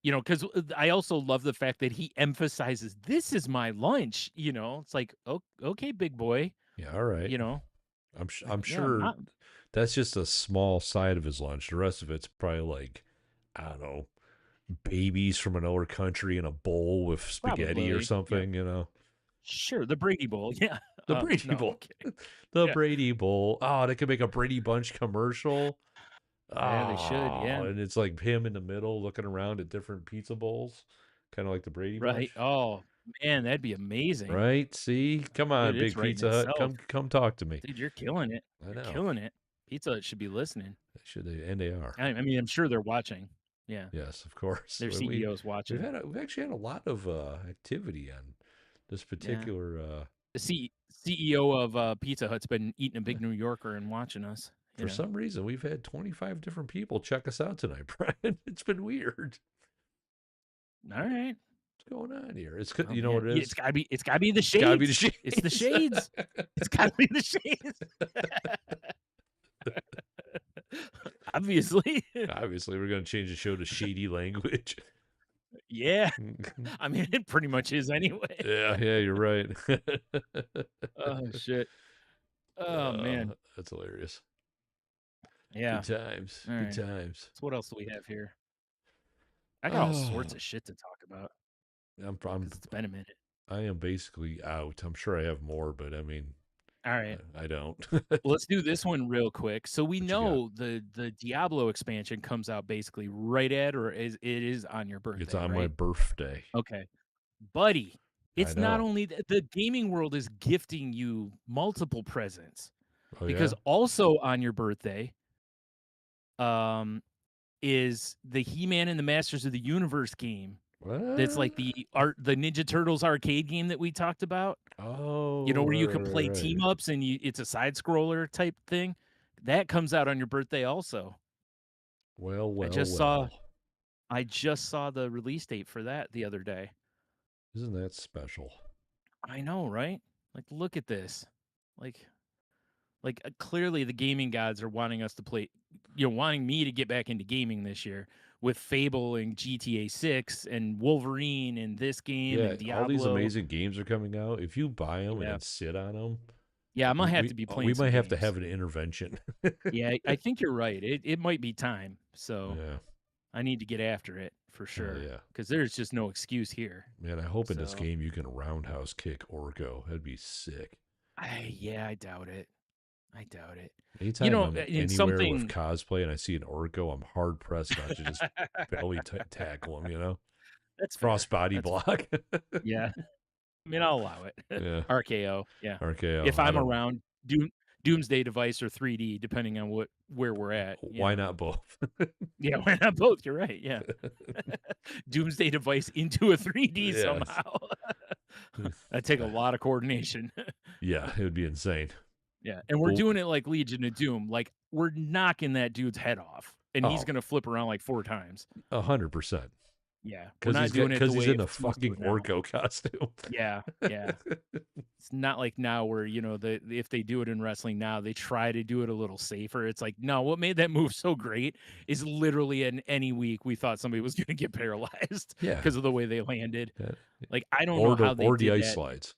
because I also love the fact that he emphasizes, "This is my lunch," It's like, "Oh, okay, big boy," Yeah, all right. you know? Like, I'm "Yeah, I'm sure not." that's just a small side of his lunch. The rest of it's probably like, I don't know, babies from another country in a bowl with spaghetti or Probably, yeah. something. Sure, the Brady Bowl, yeah. The Brady No, I'm Bowl. kidding. The Yeah. Brady Bowl. Oh, they could make a Brady Bunch commercial. Yeah, they should, Oh, yeah. and it's like him in the middle looking around at different pizza bowls, kind of like the Brady Right. Bunch. Oh, man, that'd be amazing. Right? See? Come Dude, on, it's big writing Pizza Hut. itself. Come talk to me. Dude, you're killing it. I You're know. killing it. Pizza Hut should be listening. And they are. I mean, I'm sure they're watching. Yeah, Yes, of course. their CEO's We've watching. we've actually had a lot of activity on this Yeah. particular. The CEO of, Pizza Hut's been eating a big New Yorker and watching us, For some reason, we've had 25 different people check us out tonight, Brian. It's been weird. Alright. What's going on here? Oh, You know what man. it Yeah, is? it's gotta be the It's got to be the shades. It's the shades. shades. It's gotta be the shades. Obviously. Obviously, we're going to change the show to shady language. Yeah. I mean, it pretty much is anyway. Yeah, you're right. Oh, shit. Oh, man. That's hilarious. Good Yeah. times. Good Alright. times. So what else do we have here? I got all sorts Oh, of shit to talk about I'm, I'm, because 'cause it's been a minute. I am basically out. I'm sure I have more, but I mean, Alright. I don't. Well, let's do this one real quick. So we What you got? know the Diablo expansion comes out basically right at or is on your It's birthday, on my right? birthday. Okay. Buddy, I it's not know. only the gaming world is gifting you multiple presents Oh because yeah. also on your birthday, um, is the He-Man and the Masters of the Universe game. That's What? like the Ninja Turtles arcade game that we talked about. You know, Oh, where you can play right. team ups and it's a side scroller type thing. That comes out on your birthday also. Well, I well, just saw well. I just saw the release date for that the other day. Isn't that special? I know, right? Like, look at this. Like, clearly the gaming gods are wanting us to play, wanting me to get back into gaming this year with Fable and GTA 6 and Wolverine and this game Yeah, and all these Diablo. amazing games are coming out. If you buy them and Yeah. then sit on them, Yeah, I might we have we to be we playing some might have to games. have an intervention. Yeah, I think you're right. It might be time. So Yeah. I need to get after it for Hell sure yeah. because there's just no excuse here. Man, I hope in this So game you can roundhouse kick Orko. That'd be sick. I doubt it. I doubt it. Anytime I'm In anywhere with something cosplay and I see an Orko, I'm hard pressed not to just belly tackle him, you know? that's Cross fair. body That's block. yeah. I mean, I'll allow it. Yeah. RKO, yeah. RKO. If I I'm don't. around, Doomsday Device or 3D, depending on where we're at. Why not both? Yeah, why not both? You're right. Yeah, Doomsday Device into a 3D Yes. somehow. That'd take a lot of coordination. Yeah, it would be insane. Yeah, and we're Well, doing it like Legion of Doom. Like we're knocking that dude's head off, and he's oh, gonna flip around like 4 times. 100%. Yeah, we're Because not doing it the he's way in the FT's do fucking it now. Orko costume. Yeah, yeah. It's not like now where, if they do it in wrestling now, they try to do it a little safer. It's like, no, what made that move so great is literally in any week we thought somebody was going to get paralyzed Yeah. because of the way they landed. Yeah. Like, I don't know how they Or the did ice that, slides.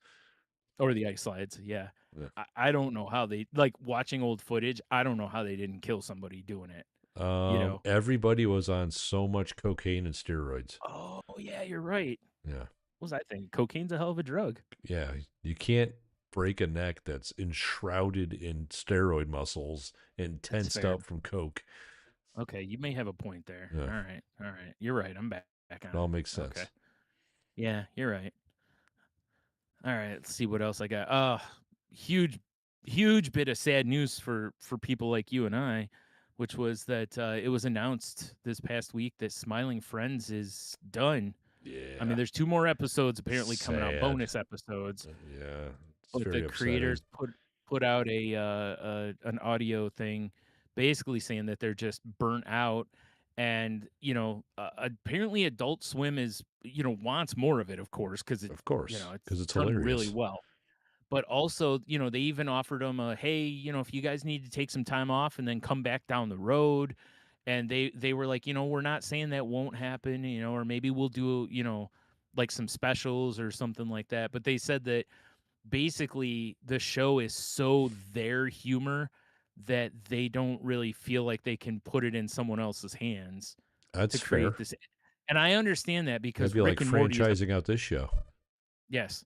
or the ice slides. Yeah. Yeah. I don't know how they, like, watching old footage. I don't know how they didn't kill somebody doing it, you know? Everybody was on so much cocaine and steroids. Oh, yeah, you're right. Yeah. What was I thinking? Cocaine's a hell of a drug. Yeah. You can't break a neck that's enshrouded in steroid muscles and That's tensed fair. up from coke. Okay. You may have a point there. Yeah. All right. All right. You're right. I'm back It on all it. makes Okay. sense. Yeah, you're right. All right, let's see what else I got. Huge, huge bit of sad news for people like you and I, which was that it was announced this past week that Smiling Friends is done. I mean, Yeah. there's 2 more episodes apparently coming out, Sad. bonus episodes, Yeah. It's but the very creators upsetting. put out an audio thing, basically saying that they're just burnt out, and apparently Adult Swim is wants more of it, of course, because Of course. it's Because it's done really hilarious. well. But also, they even offered them a, hey, if you guys need to take some time off and then come back down the road, and they were like, we're not saying that won't happen, or maybe we'll do like some specials or something like that. But they said that basically the show is so their humor that they don't really feel like they can put it in someone else's hands to That's create fair. this. And I understand that That'd because be like Rick and Morty is a franchising out this show. yes,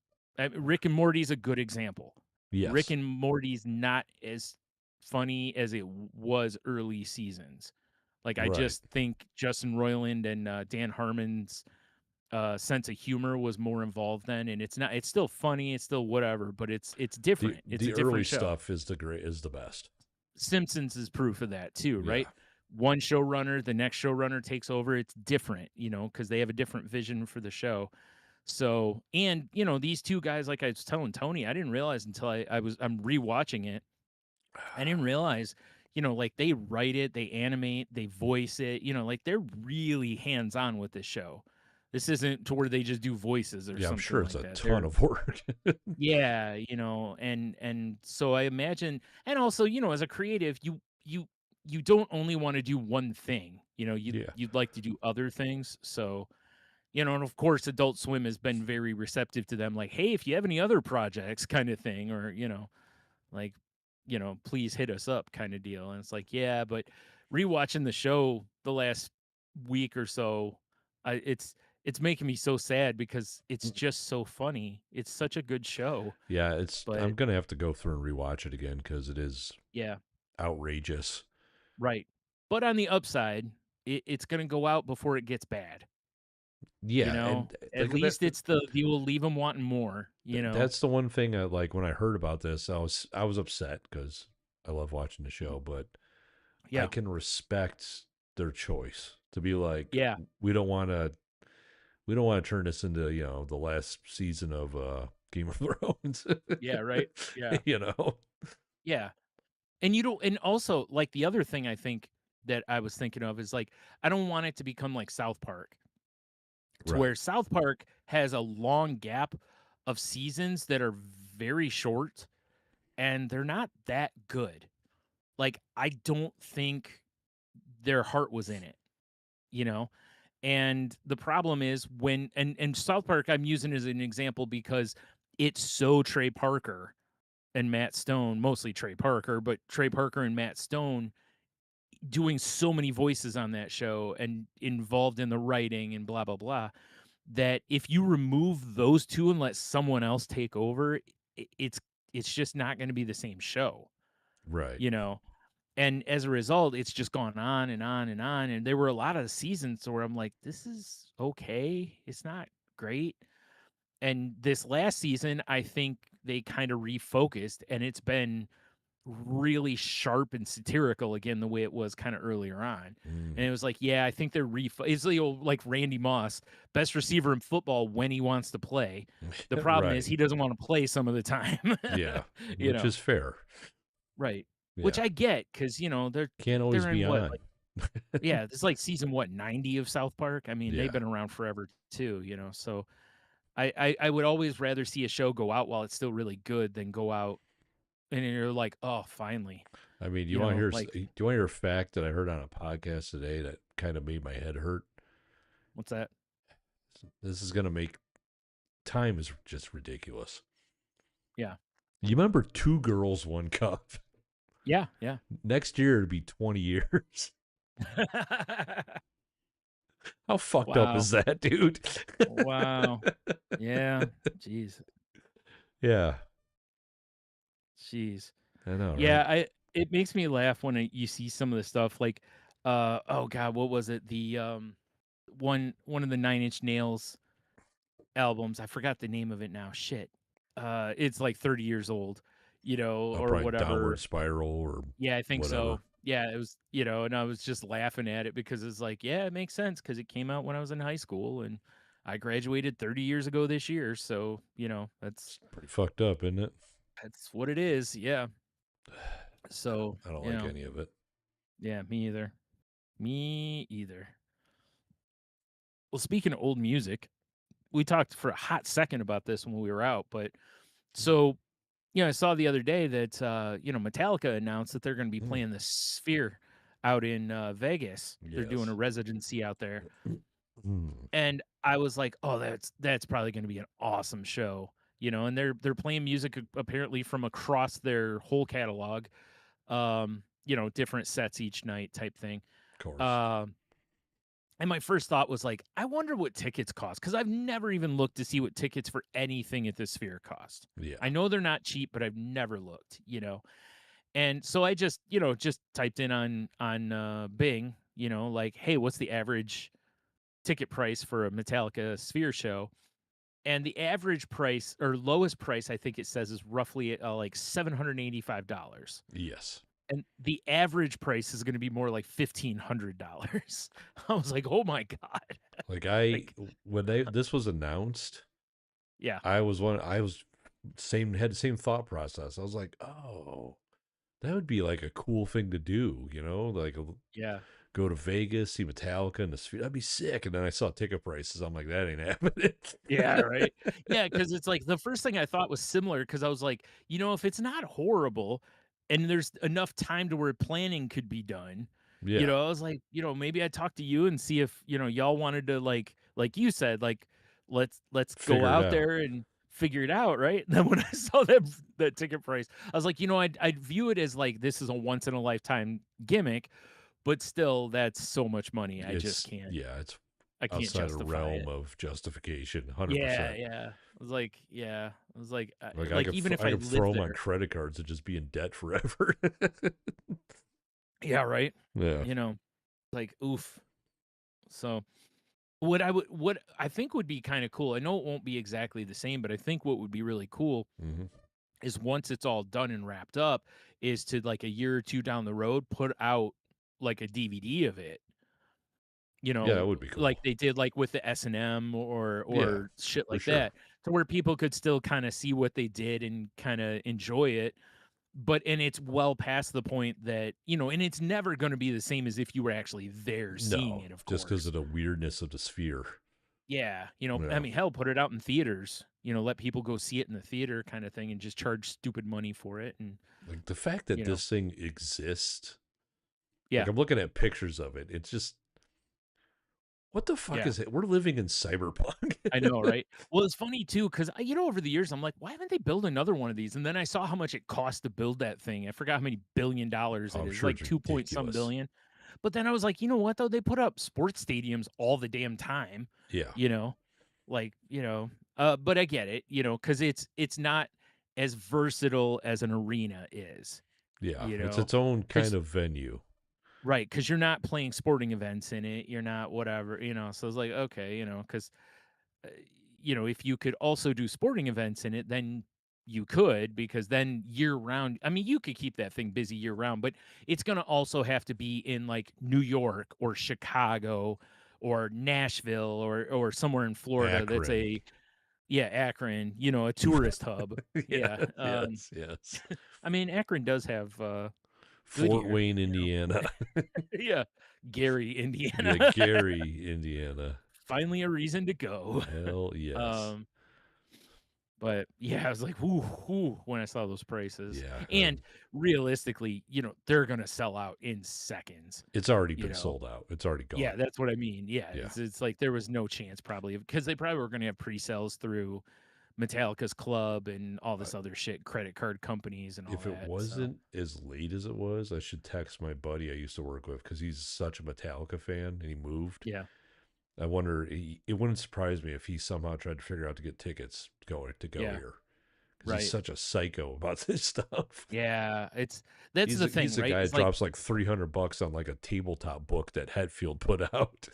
Rick and Morty is a good example. Rick Yes. and Morty's not as funny as it was early seasons. Like I Right. just think Justin Roiland and Dan Harmon's sense of humor was more involved then, and it's not. It's still funny. It's still whatever, but it's different. It's a The early different show. stuff is the best. Simpsons is proof of that too, right? Yeah. One showrunner, the next showrunner takes over. It's different, because they have a different vision for the show. So, and these two guys, like I was telling Tony, I didn't realize until I'm rewatching it. I didn't realize, like they write it, they animate, they voice it, like they're really hands on with this show. This isn't to where they just do voices or Yeah, I'm something sure it's like a that. ton of work. Yeah, and so I imagine, and also, as a creative, you don't only want to do one thing. Yeah. You'd like to do other things. So, and of course, Adult Swim has been very receptive to them, like, hey, if you have any other projects, kind of thing, or like, please hit us up, kind of deal. And it's like, yeah, but rewatching the show the last week or so, it's making me so sad because it's just so funny. It's such a good show, Yeah, it's but I'm gonna have to go through and rewatch it again because it is yeah, outrageous. right. But on the upside, it's gonna go out before it gets bad. Yeah, and At least it's you will leave them wanting more. that's the one thing I like when I heard about this. I was upset because I love watching the Mhm. show, but I Yeah, can respect their choice to be like, Yeah. we don't want to we don't want to turn this into, the last season of Game of Thrones. Yeah, right. Yeah. you know. Yeah. And you don't, and also, like, the other thing I think that I was thinking of is, like, I don't want it to become like South Park, to Right. where South Park has a long gap of seasons that are very short, and they're not that good. Like, I don't think their heart was in it, you know? And the problem is when, and South Park I'm using as an example because it's so Trey Parker and Matt Stone, mostly Trey Parker, but Trey Parker and Matt Stone doing so many voices on that show and involved in the writing and blah blah blah, that if you remove those two and let someone else take over, it's just not going to be the same show, Right. you know. And as a result, it's just gone on and on and on. And there were a lot of seasons where I'm like, this is okay, it's not great. And this last season, I think they kind of refocused, and it's been really sharp and satirical again the way it was kind of earlier on. And Mm. it was like, yeah, I think they're it's like Randy Moss, best receiver in football when he wants to play. The problem is right. he doesn't want to play some of the time. Yeah. you Which know, is fair. right. Which Yeah. I get, because Can't always they're in be what, on. like, yeah, this is like season what, 90 of South Park. I mean, they've Yeah. been around forever too, so I would always rather see a show go out while it's still really good than go out and you're like, oh, finally, I mean, like, do you want to hear a fact that I heard on a podcast today that kind of made my head hurt? what's that? This is going to make time is just ridiculous. Yeah. You remember Two Girls, One Cup? Yeah, yeah. Next year it'd be 20 years. How fucked up Wow. is that, dude? Wow. Yeah. Jeez. yeah, Jeez. I know, right? Yeah, it makes me laugh when you see some of the stuff like, oh god, what was it? The one of the Nine Inch Nails albums. I forgot the name of it now. Shit. It's like 30 years old, or Probably Downward whatever. Spiral or Yeah, I think whatever. so. Yeah, it was, and I was just laughing at it because it's like, yeah, it makes sense because it came out when I was in high school and I graduated 30 years ago this year. So, It's pretty fucked up, isn't it? that's what it is. Yeah. So, I don't like any of it. yeah, me either. Me either. Well, speaking of old music, we talked for a hot second about this when we were out, but so, I saw the other day that Metallica announced that they're going to be Mm. playing the Sphere out in Vegas. They're doing a Yes. residency out there. Mm. And I was like, "Oh, that's probably gonna be an awesome show," and they're playing music apparently from across their whole catalog, different sets each night type thing. Of course. Um, and my first thought was like, "I wonder what tickets cost," because 'cause I've never even looked to see what tickets for anything at the Sphere cost. Yeah. I know they're not cheap, but I've never looked. And so I just typed in on Bing, like, "Hey, what's the average ticket price for a Metallica Sphere show?" And the average price or lowest price, I think it says, is roughly like $785. Yes. And the average price is going to be more like $1,500. I was like, oh my God. Like Like, when this was announced, yeah, I was had the same thought process. I was like, "Oh, that would be like a cool thing to do, like yeah. go to Vegas, see Metallica in the Sphere. That'd be sick." And then I saw ticket prices. I'm like, that ain't happening. Yeah, right. Yeah, because it's like the first thing I thought was similar because I was like, if it's not horrible and there's enough time to where planning could be done, yeah. I was like, maybe I'd talk to you and see if, y'all wanted to like you said, like let's go Figure it out out. there and figure it out, right? And then when I saw that ticket price, I was like, I'd view it as like this is a once in a lifetime gimmick, but still that's so much money. I just can't It's I can't outside of justify realm it. of justification, Yeah, 100%. yeah. I was like, yeah. I was Like like even if I I could throw lived them on there. credit cards and just be in debt forever. Yeah, right. yeah. You know, like oof. So what I think would be kind of cool. I know it won't be exactly the same, but I think what would be really cool Hmm. is once it's all done and wrapped up, is to like a year or two down the road put out like a DVD of it. Yeah, that would be like cool. they did like with the S&M Yeah, or shit for like sure. that, to where people could still kinda see what they did and kinda enjoy it, but and it's well past the point that, and it's never gonna be the same as if you were actually there seeing No, it, of just because course. of the weirdness of the sphere. Yeah, I Yeah. mean, hell, put it out in theaters, let people go see it in the theater kinda thing and just charge stupid money for it and, Like the fact that you know this thing exists, like Yeah, I'm looking at pictures of it, it's just, what the fuck yeah. is it? We're living in cyberpunk. I know, right? Well, it's funny too, 'cause, over the years, I'm like, "Why haven't they built another one of these?" And then I saw how much it cost to build that thing. I forgot how many billion dollars Oh, it I'm is, sure like it's 2 point some ridiculous. billion. But then I was like, "You know what, though? They put up sports stadiums all the damn time." Yeah. You know? Like, but I get it, 'cause it's not as versatile as an arena is, Yeah. you It's know? its own kind 'Cause of venue. Right, because 'cause you're not playing sporting events in it, you're not whatever, so it's like, okay, 'cause uh, if you could also do sporting events in it, then you could because then year round, I mean, you could keep that thing busy year round, but it's going to also have to be in like New York or Chicago or Nashville or somewhere in Florida that's Akron. a yeah, Akron, a tourist hub. Yeah. Yeah. Yes. Yes. I mean, Akron does have Fort Goodyear, Wayne, Indiana. Yeah. Gary, Yeah. Indiana. Gary, Indiana. Finally a reason to go. Hell yes. Um But, yeah, I was like, "Whoo, whoo," when I saw those prices. Yeah. And realistically, they're gonna sell out in seconds, It's already you been know? sold out. It's already Yeah, gone. that's what I mean. Yeah, Yeah. it's like there was no chance probably because they probably were gonna have pre-sales through Metallica's club and all Uh, this other shit, credit card companies and all if it that, so wasn't as late as it was, I should text my buddy I used to work with because he's such a Metallica fan and he moved. yeah, I wonder, it wouldn't surprise me if he somehow tried to figure out to get tickets to go yeah, here because he's right. such a psycho about this stuff. Yeah, that's the He's thing, the right? guy that It's like, drops like $300 on like a tabletop book that Hetfield put out.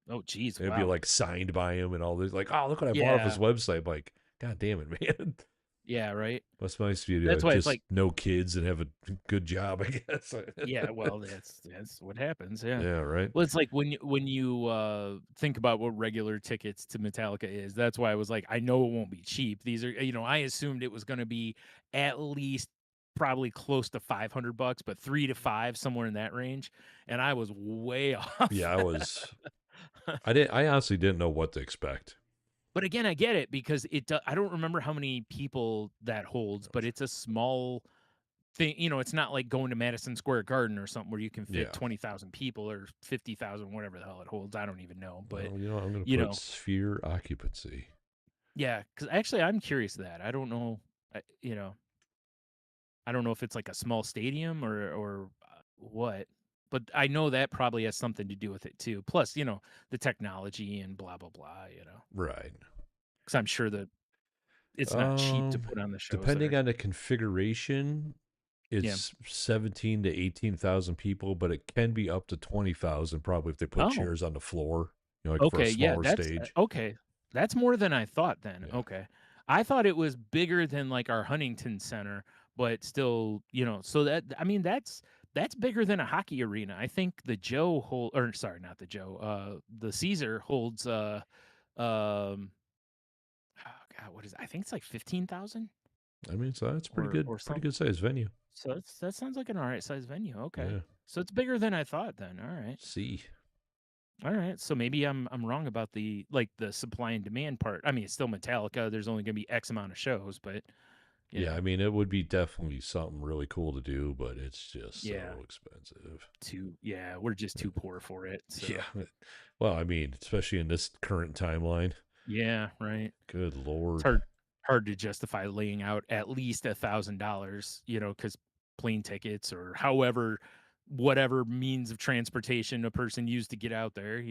"Oh, geez, It'd be wow." like signed by him and all this. Like, oh, look what I bought off his Yeah, website. I'm like, God damn it, man. yeah, right? Must be nice for you to That's why it's just like know kids and have a good job, I guess. yeah, well, that's what happens, yeah. Yeah, right. Well, it's like when you think about what regular tickets to Metallica is, that's why I was like, I know it won't be cheap. These are, I assumed it was gonna be at least probably close to $500, but 3 to 5, somewhere in that range, and I was way Yeah, off. I honestly didn't know what to expect. But again, I get it because I don't remember how many people that holds, but it's a small thing, it's not like going to Madison Square Garden or something where you can fit Yeah. 20,000 people or 50,000, whatever the hell it holds. I don't even know, but Well, I'm going to you put know, sphere occupancy. yeah, because actually I'm curious of that. I don't know, I don't know if it's like a small stadium or what, but I know that probably has something to do with it too. Plus, the technology and blah blah blah. Right. Because I'm sure that it's not cheap to Um, put on the shows Depending there. on the configuration, Yeah. it's 17 to 18,000 people, but it can be up to 20,000 probably if they put Oh, chairs on the floor, like for a okay, yeah, smaller that's stage. okay. That's more than I thought then, Yeah. okay. I thought it was bigger than, like, our Huntington Center, but still, so I mean, that's bigger than a hockey arena. I think the Joe hold or sorry, not the Joe, the Caesar holds, um, oh god, what is it? I think it's like 15,000 I mean, so that's or pretty something. good size venue. So that sounds like an alright sized venue, okay. Yeah. So it's bigger than I thought then, alright. See. Alright, so maybe I'm wrong about the supply and demand part. I mean, it's still Metallica, there's only gonna be X amount of shows, but, you Yeah, I know, mean, it would be definitely something really cool to do, but it's just yeah, so expensive. yeah, we're just too poor for it, so Yeah. Well, I mean, especially in this current timeline. yeah, right. Good It's Lord. hard to justify laying out at least $1,000, because plane tickets or however whatever means of transportation a person used to get out there,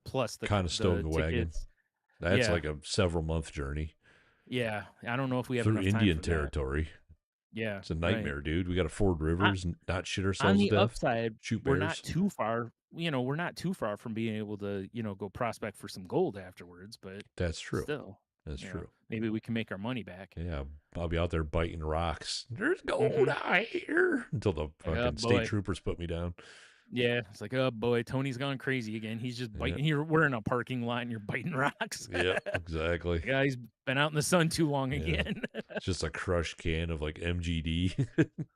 plus the Conestoga wagon. tickets. That's Yeah, like a several month journey yeah, I don't know if we have through enough time Indian for that. territory. Yeah, It's a right. nightmare, dude. We got to ford rivers and not shit On ourselves to the death, upside, shoot we're not bears. too far we're not too far from being able to, go prospect for some gold afterwards, but That's true. still, That's true. maybe we can make our money back. Yeah, I'll be out there biting rocks. There's gold Mhm. out here until the Oh, fucking state boy. troopers put me down. Yeah, it's like, "Oh boy, Tony's gone crazy again. He's just Yeah. biting." We're in a parking lot and you're biting rocks. Yep. Exactly. Yeah, he's been out in the sun too long Yeah. again. It's just a crushed can of like MGD.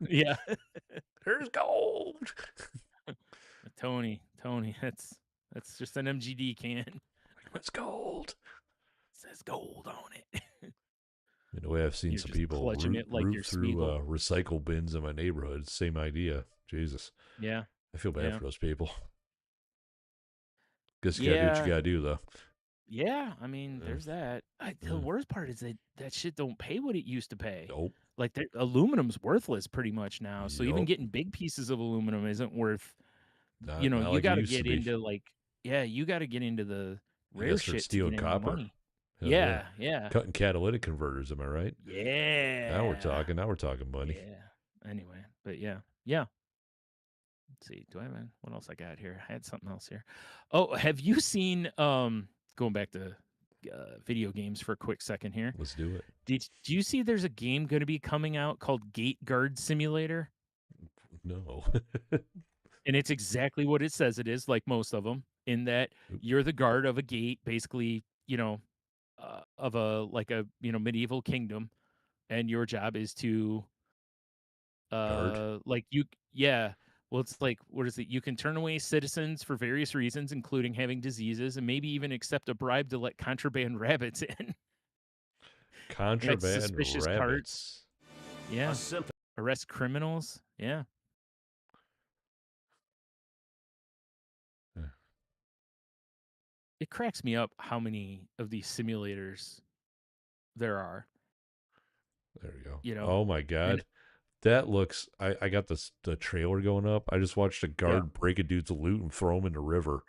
Yeah. There's gold. Tony, that's just an MGD can. Like, what's gold? Says gold on it. The way I've seen You're some just people clutching root it like root your through Smeagol. recycle bins in my neighborhood. Same idea. Jesus, Yeah, I feel bad yeah. for those people. Guess you gotta do what you Yeah, gotta do, though. yeah, I mean, Yeah, there's that. The yeah. worst part is that that shit don't pay what it used to pay. Nope. Like, the aluminum's worthless pretty much now, so even Yup. getting big pieces of aluminum isn't worth Not you like it gotta used to get be. into, like yeah, you gotta get into the You gotta rare start shit to get stealing any copper. money. Hell yeah. Yeah, yeah. Cutting catalytic converters. Am I right? Now we're Yeah. talking. Now we're talking money. Yeah. Anyway, but yeah. Yeah. Let's see. Do I have what else I got here? I had something else here. Oh, have you seen going back to video games for a quick second here? Let's do it. Do you see there's a game going to be coming out called Gate Guard Simulator? No. And it's exactly what it says it is, like most of them, in that you're the guard of a gate, basically, of a like a medieval kingdom, and your job is to Guard. like you yeah. Well, it's like, what is it? You can turn away citizens for various reasons, including having diseases, and maybe even accept a bribe to let contraband rabbits in, like Contraband suspicious carts. rabbits. Yeah, arrest criminals. Yeah, Yeah, it cracks me up how many of these simulators there are. there we go. You know, Oh my and god. That looks. I got the trailer going up. I just watched a yeah, guard break a dude's loot and throw him in the river.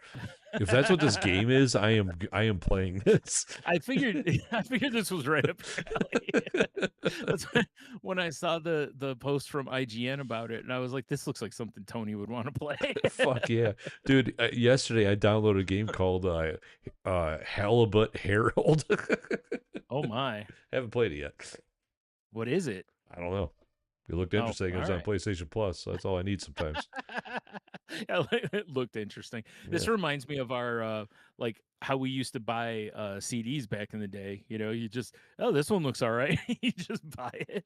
If that's what this game is, I am playing this. I figured I figured this was right up your alley. That's when I saw the post from IGN about it, and I was like, "This looks like something Tony would want to play." Fuck yeah, dude! Yesterday I downloaded a game called Halibut Herald. Oh my, Haven't played it yet. what is it? I don't know. It looked Oh, interesting. It all was on right. PlayStation Plus, so that's all I need sometimes. Yeah, it looked interesting. This Yeah, reminds me of our like how we used to buy CDs back in the day. You just this one looks all right. You just buy it,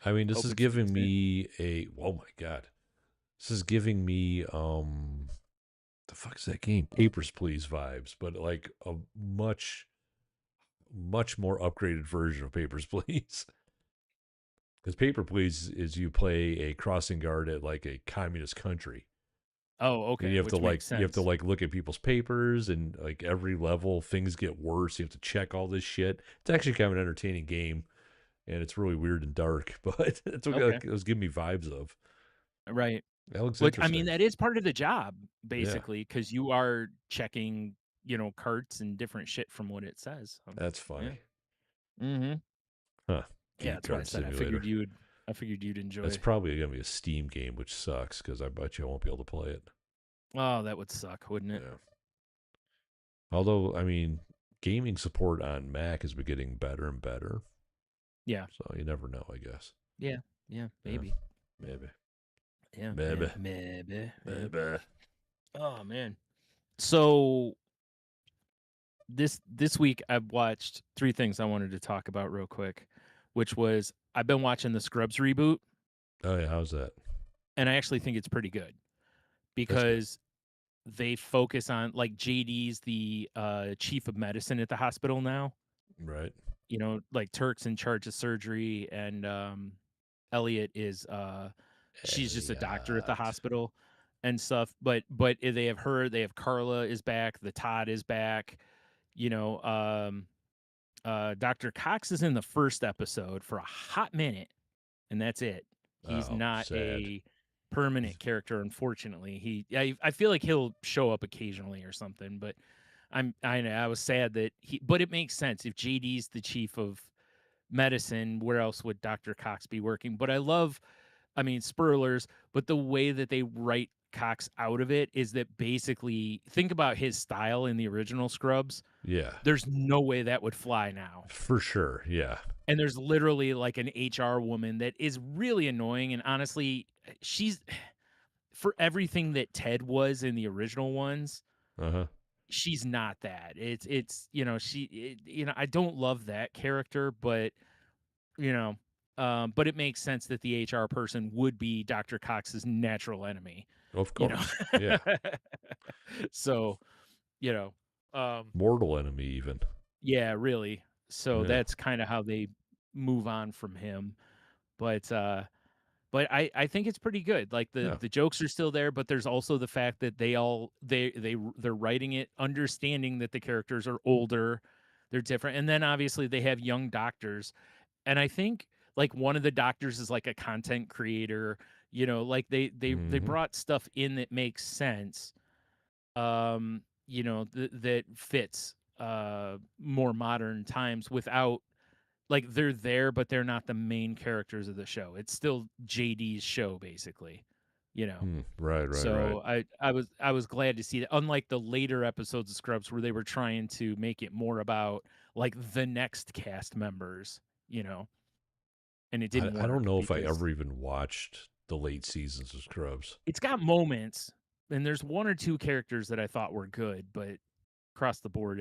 I mean, this is hoping for the giving same. me a. Oh my god, this is giving me the fuck is that game? Papers, Please vibes, but like a much more upgraded version of Papers, Please. Because Paper Please is you play a crossing guard at like a communist country. Oh, And okay, which makes you have to sense. like look at people's papers and like every level things get worse. You have to check all this shit. It's actually kind of an entertaining game and it's really weird and dark, but it's what Okay, it was giving me vibes of. right. That looks Which, I mean, interesting. that is part of the job, Yeah, basically, because you are checking, carts and different shit from what it says. that's Yeah. funny. Mhm. Huh. Yeah, Gate that's why I Card said Simulator. I figured you'd That's enjoy. probably gonna be a Steam game, which sucks because I bet you I won't be able to play it. Oh, that would suck, wouldn't it? Yeah. Although, I mean, gaming support on Mac has been getting better and better. Yeah. So you never know, I guess. Yeah. Yeah, Yeah. maybe. Maybe. Yeah, yeah, Maybe. maybe, maybe. Maybe. Oh, man. So, this week I've watched 3 things I wanted to talk about real quick, which was I've been watching the Scrubs reboot, Oh yeah, how's that? and I actually think it's pretty good That's good. because they focus on like JD's the chief of medicine at the hospital now. Right. Like Turk's in charge of surgery and Elliot is she's just a doctor at the Elliot. hospital and stuff. But they have her, they have Carla is back, the Todd is back, you know, Dr. Cox is in the first episode for a hot minute, and that's it. He's Oh, not sad. a permanent character, unfortunately. I feel like he'll show up occasionally or something, but I was sad that but it makes sense. If JD's the chief of medicine, where else would Dr. Cox be working? But I mean, spoilers, but the way that they write Cox out of it is that basically think about his style in the original Scrubs. Yeah. There's no way that would fly now. For sure. Yeah. And there's literally like an HR woman that is really annoying. And honestly, she's for everything that Ted was in the original ones, Uh-huh. she's not that. I don't love that character, but you know, but it makes sense that the HR person would be Dr. Cox's natural enemy, Of you know. course. Yeah. So, you know, um, Mortal enemy even. yeah, really. So Yeah. that's kind of how they move on from him. But I think it's pretty good. Like Yeah. the jokes are still there, but there's also the fact that they're writing it understanding that the characters are older, they're different. And then obviously they have young doctors. And I think like one of the doctors is like a content creator, like they Mhm. brought stuff in that makes sense. That fits more modern times without like they're there, but they're not the main characters of the show. It's still JD's show, basically. You know, Hmm. Right, right, right. so I was glad to see that. Unlike the later episodes of Scrubs, where they were trying to make it more about like the next cast members, and it I didn't I don't work know if I because ever even watched the late seasons of Scrubs. it's got moments, and there's one or two characters that I thought were good, but across the board,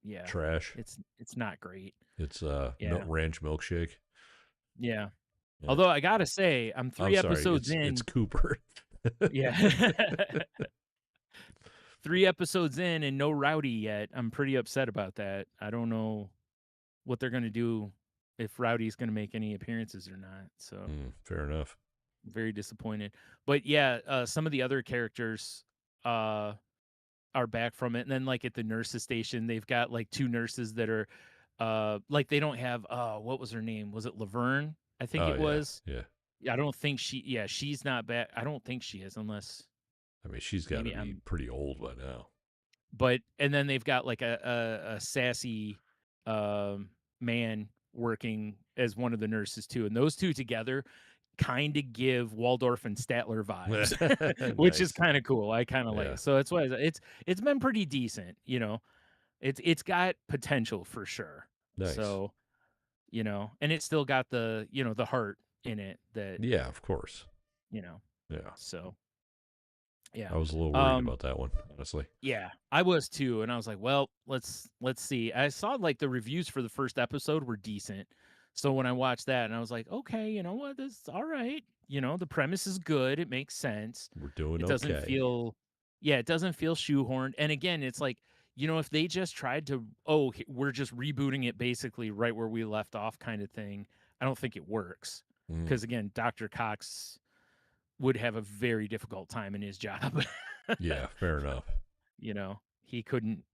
yeah, Trash. it's not great. It's Yeah, ranch milkshake. yeah. Yeah. Although I gotta say, I'm I'm three sorry. episodes It's in. Cooper. Yeah. 3 episodes in and no Rowdy yet. I'm pretty upset about that. I don't know what they're gonna do, if Rowdy's gonna make any appearances or not, so Fair enough. very disappointed. But yeah, some of the other characters, uh, are back from it, and then, like, at the nurses station, they've got, like, 2 nurses that are, like, they don't have what was her name? Was it Laverne? I think Oh it yeah, was. yeah. I don't think she's not back. I don't think she is unless I mean, she's got to maybe be I'm pretty old by now. but and then they've got like a sassy man working as one of the nurses too, and those two together kind of give Waldorf and Statler vibes, which is Nice. kind of cool. I kind of like Yeah. it. So that's why it's been pretty decent. It's got potential for sure. Nice. So and it's still got the heart in it that Yeah, of course. you know. Yeah. So yeah. I was a little worried Um about that one, honestly. Yeah, I was too, and I was like, "Well, let's see." I saw like the reviews for the first episode were decent, so when I watched that, and I was like, "Okay, you know what? This is all right. The premise is good. It makes sense. We're doing It doesn't okay. feel, yeah, it doesn't feel shoehorned." And again, it's like, if they just tried to, we're just rebooting it basically right where we left off, kind of thing. I don't think it works Mm, because again, Dr. Cox would have a very difficult time in his job. yeah, fair enough. He couldn't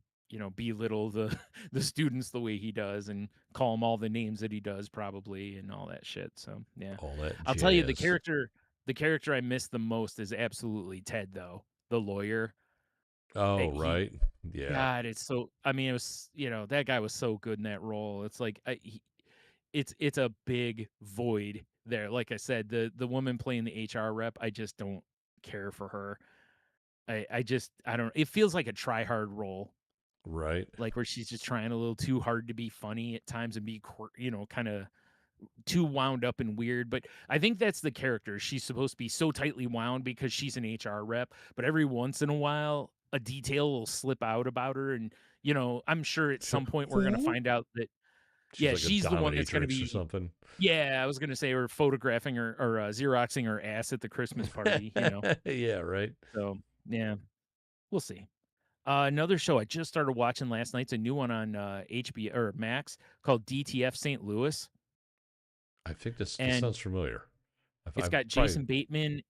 belittle the the students the way he does and call them all the names that he does probably and all that shit. So yeah, All that I'll tell you, jazz. the character I miss the most is absolutely Ted, though, the lawyer. Oh, He right. Yeah. God, it's so, I mean, it was, that guy was so good in that role. It's like it's a big void there. Like I said, the woman playing the HR rep, I just don't care for her. I don't, it feels like a try hard role, Right. like where she's just trying a little too hard to be funny at times and be kind of too wound up and weird. But I think that's the character. She's supposed to be so tightly wound because she's an HR rep, but every once in a while a detail will slip out about her, and I'm sure at some point we're going to Who? find out that She's yeah, like a she's the one that's going to dominatrix or be, something. yeah, I was going to say, or photographing her or xeroxing her ass at the Christmas party. Yeah, right. So yeah, we'll see. Another show I just started watching last night. It's a new one on HBO or Max called DTF St. Louis, I think this and sounds familiar. it's I've got probably Jason Bateman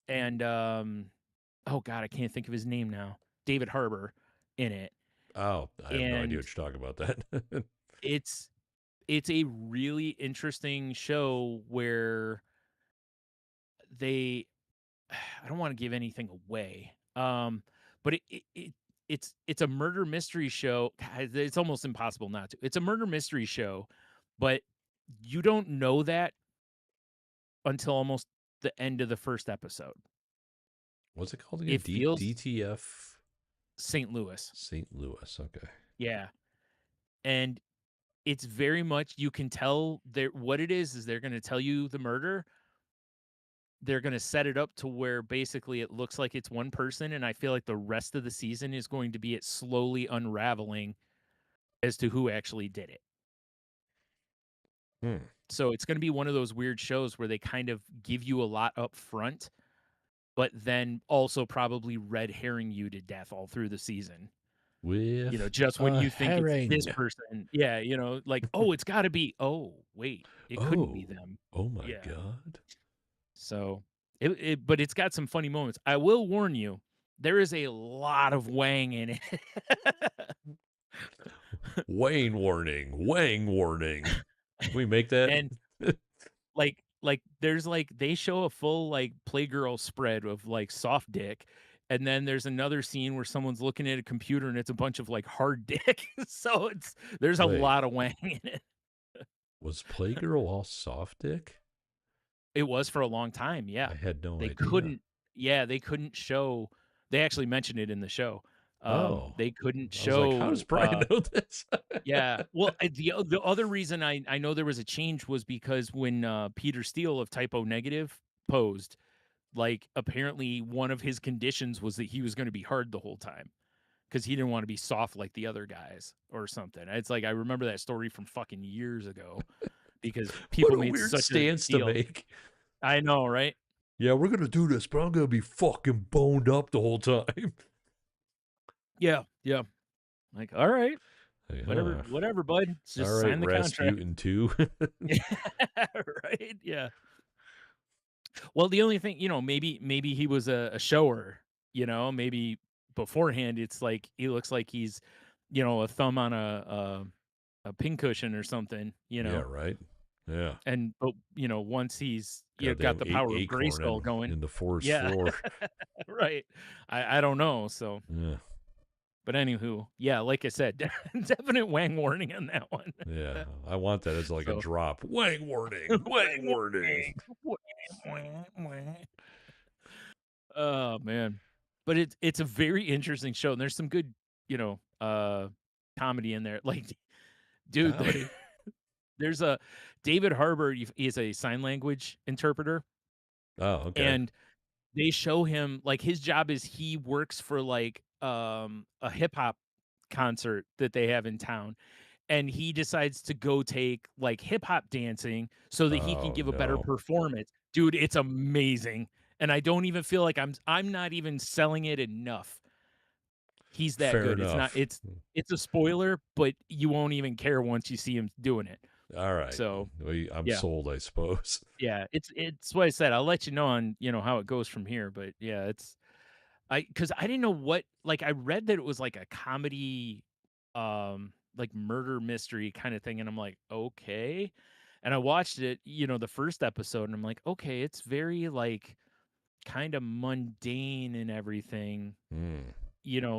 and oh god, I can't think of his name now. David Harbour in it, oh, I have no idea and what you're talking about that. it's it's a really interesting show where they I don't want to give anything away. But it's a murder mystery show. God, it's almost impossible not to. It's a murder mystery show, but you don't know that until almost the end of the first episode. What's it called again? It feels DTF St. Louis. St. Louis. Okay. Yeah. And it's very much, you can tell there what it is they're going to tell you the murder, they're gonna set it up to where basically it looks like it's one person, and I feel like the rest of the season is going to be it slowly unraveling as to who actually did it. Hmm. So it's gonna be one of those weird shows where they kind of give you a lot up front, but then also probably red herring you to death all through the season. With Just when a you think it's this herring. person. Yeah, like, "Oh, it's gotta be oh, wait, it couldn't be Oh. them." Oh my Yeah. God. So, but it's got some funny moments. I will warn you, there is a lot of Wang in it. Wayne warning. Wang warning. Can we make that? And, there's, they show a full, Playgirl spread of, soft dick, and then there's another scene where someone's looking at a computer and it's a bunch of, hard dick. So there's a Wait, lot of Wang in it. was Playgirl all soft dick? It was for a long time, yeah. I had no They idea. couldn't they couldn't show they actually mentioned it in the show. Oh. They couldn't I was like, how does show, Brian know this? yeah. Well, the other reason I know there was a change was because when, Peter Steele of Typo Negative posed, apparently one of his conditions was that he was gonna be hard the whole time because he didn't wanna be soft like the other guys or something. It's like, I remember that story from fucking years ago because What people a made weird such a stance to deal. make. I know, right? Yeah, we're gonna do this, but I'm gonna be fucking boned up the whole time. Yeah, yeah. Like, "All right, Yeah. whatever, bud. All Just right, sign the contract." Rasputin 2. Right? Yeah. Well, the only thing, maybe he was a shower, maybe beforehand it's like he looks like he's, a thumb on a pincushion or something. Yeah, right. Yeah. But once he's got Goddamn the power of acorn Grayskull going. in the forest Yeah, floor. right. I don't know. So, Yeah. but anywho, yeah, like I said, definite Wang warning on that one. Yeah. I want that as like a So drop. Wang warning. Wang warning. oh man. But it's a very interesting show, and there's some good, you know, uh comedy in there. Like, dude, Comedy. there's a David Harbour is a sign language interpreter, Oh, okay. and they show him his job is he works for a hip hop concert that they have in town, and he decides to go take hip hop dancing so that he can Oh give a better no. performance. Dude, it's amazing. And I don't even feel like I'm not even selling it enough. He's that Fair good. enough. It's a spoiler, but you won't even care once you see him doing it. All right. So, Well, I'm yeah. sold, I suppose. Yeah, it's what I said. I'll let you know on, how it goes from here, but yeah, because I didn't know what I read that it was like a comedy, murder mystery kind of thing, and I'm like, "Okay." And I watched it, the first episode, and I'm like, "Okay, it's very, kinda mundane and everything," Hmm.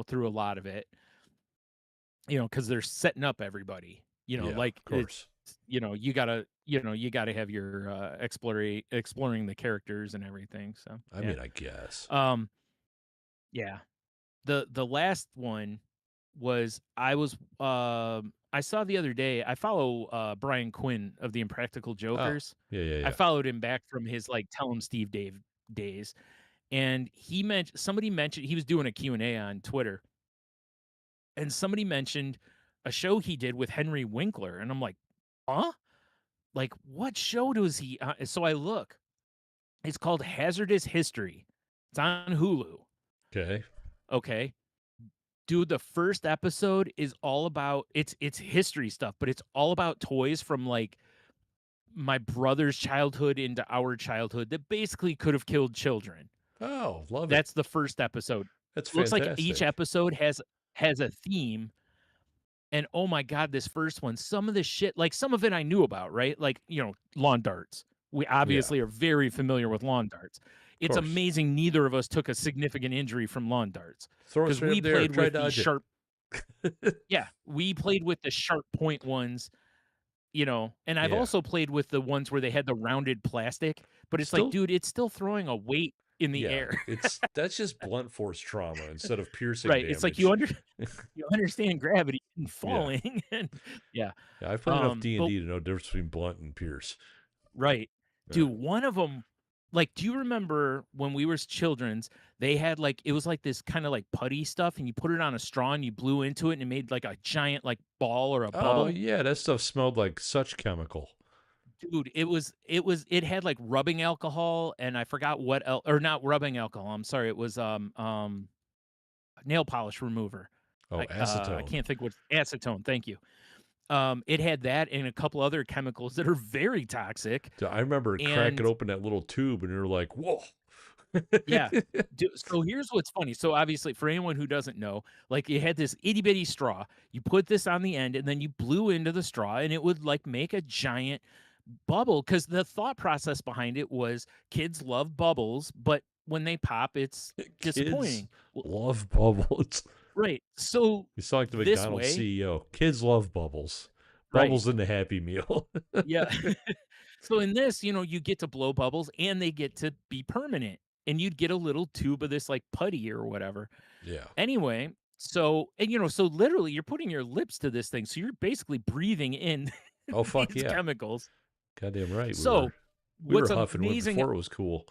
through a lot of it, because they're setting up everybody, Yeah, like, of course. you gotta have your, exploring the characters and everything, so, I yeah. mean, I guess. Um, yeah. The last one was I saw the other day. I follow Brian Quinn of the Impractical Oh, Jokers. yeah, yeah, I yeah. followed him back from his Tell 'em Steve Dave days, and somebody mentioned he was doing a Q&A on Twitter, and somebody mentioned a show he did with Henry Winkler, and I'm like, "Huh? Like, what show does he?" So I look. It's called Hazardous History. It's on Hulu. Okay. Okay. Dude, the first episode is all about it's history stuff, but it's all about toys from my brother's childhood into our childhood that basically could have killed children. Oh, love it. That's the first episode. That's Looks like each fantastic. episode has a theme, and oh my god, this first one, some of the shit, some of it I knew about, right? Lawn darts. We Yeah, obviously are very familiar with lawn darts. of It's course. amazing neither of us took a significant injury from lawn darts Throw it because straight up there. Try dodge it. we played with the sharp point ones, and I've Yeah. also played with the ones where they had the rounded plastic, but it's like, Still, dude, it's still throwing a weight in the yeah. air. That's just blunt force trauma instead of piercing Right. It's like you damage. you understand gravity and Yeah. falling and yeah. Yeah, I've played enough But D&D to know the difference between blunt and pierce. right. Yeah. Dude, one of them like, do you remember when we was childrens, they had, like it was like this kinda, like, putty stuff, and you put it on a straw, and you blew into it, and it made, like, a giant, like, ball or a Oh bubble? yeah, that stuff smelled like such chemical. Dude, it had, like, rubbing alcohol, and I forgot what el or not rubbing alcohol, I'm sorry, it was, nail polish remover. Oh, I acetone. can't think what acetone, thank you. It had that and a couple other chemicals that are very toxic, Dude, I remember cracking and open that little tube, and you're like, "Whoa!" yeah. So here's what's funny. So obviously, for anyone who doesn't know, like you had this itty bitty straw. You put this on the end, and then you blew into the straw, and it would like make a giant bubble. Because the thought process behind it was kids love bubbles, but when they pop, it's Kids disappointing. Well, love bubbles. right. So You sound like the this McDonald's way, CEO. Kids love bubbles. right? Bubbles in the Happy Meal. Yeah. So in this, you get to blow bubbles, and they get to be permanent, and you'd get a little tube of this like putty or whatever. Yeah. Anyway, so and, so literally you're putting your lips to this thing, so you're basically breathing in Oh, fuck these yeah. chemicals. Goddamn right we So, were. We were what's huffing it amazing before it was cool.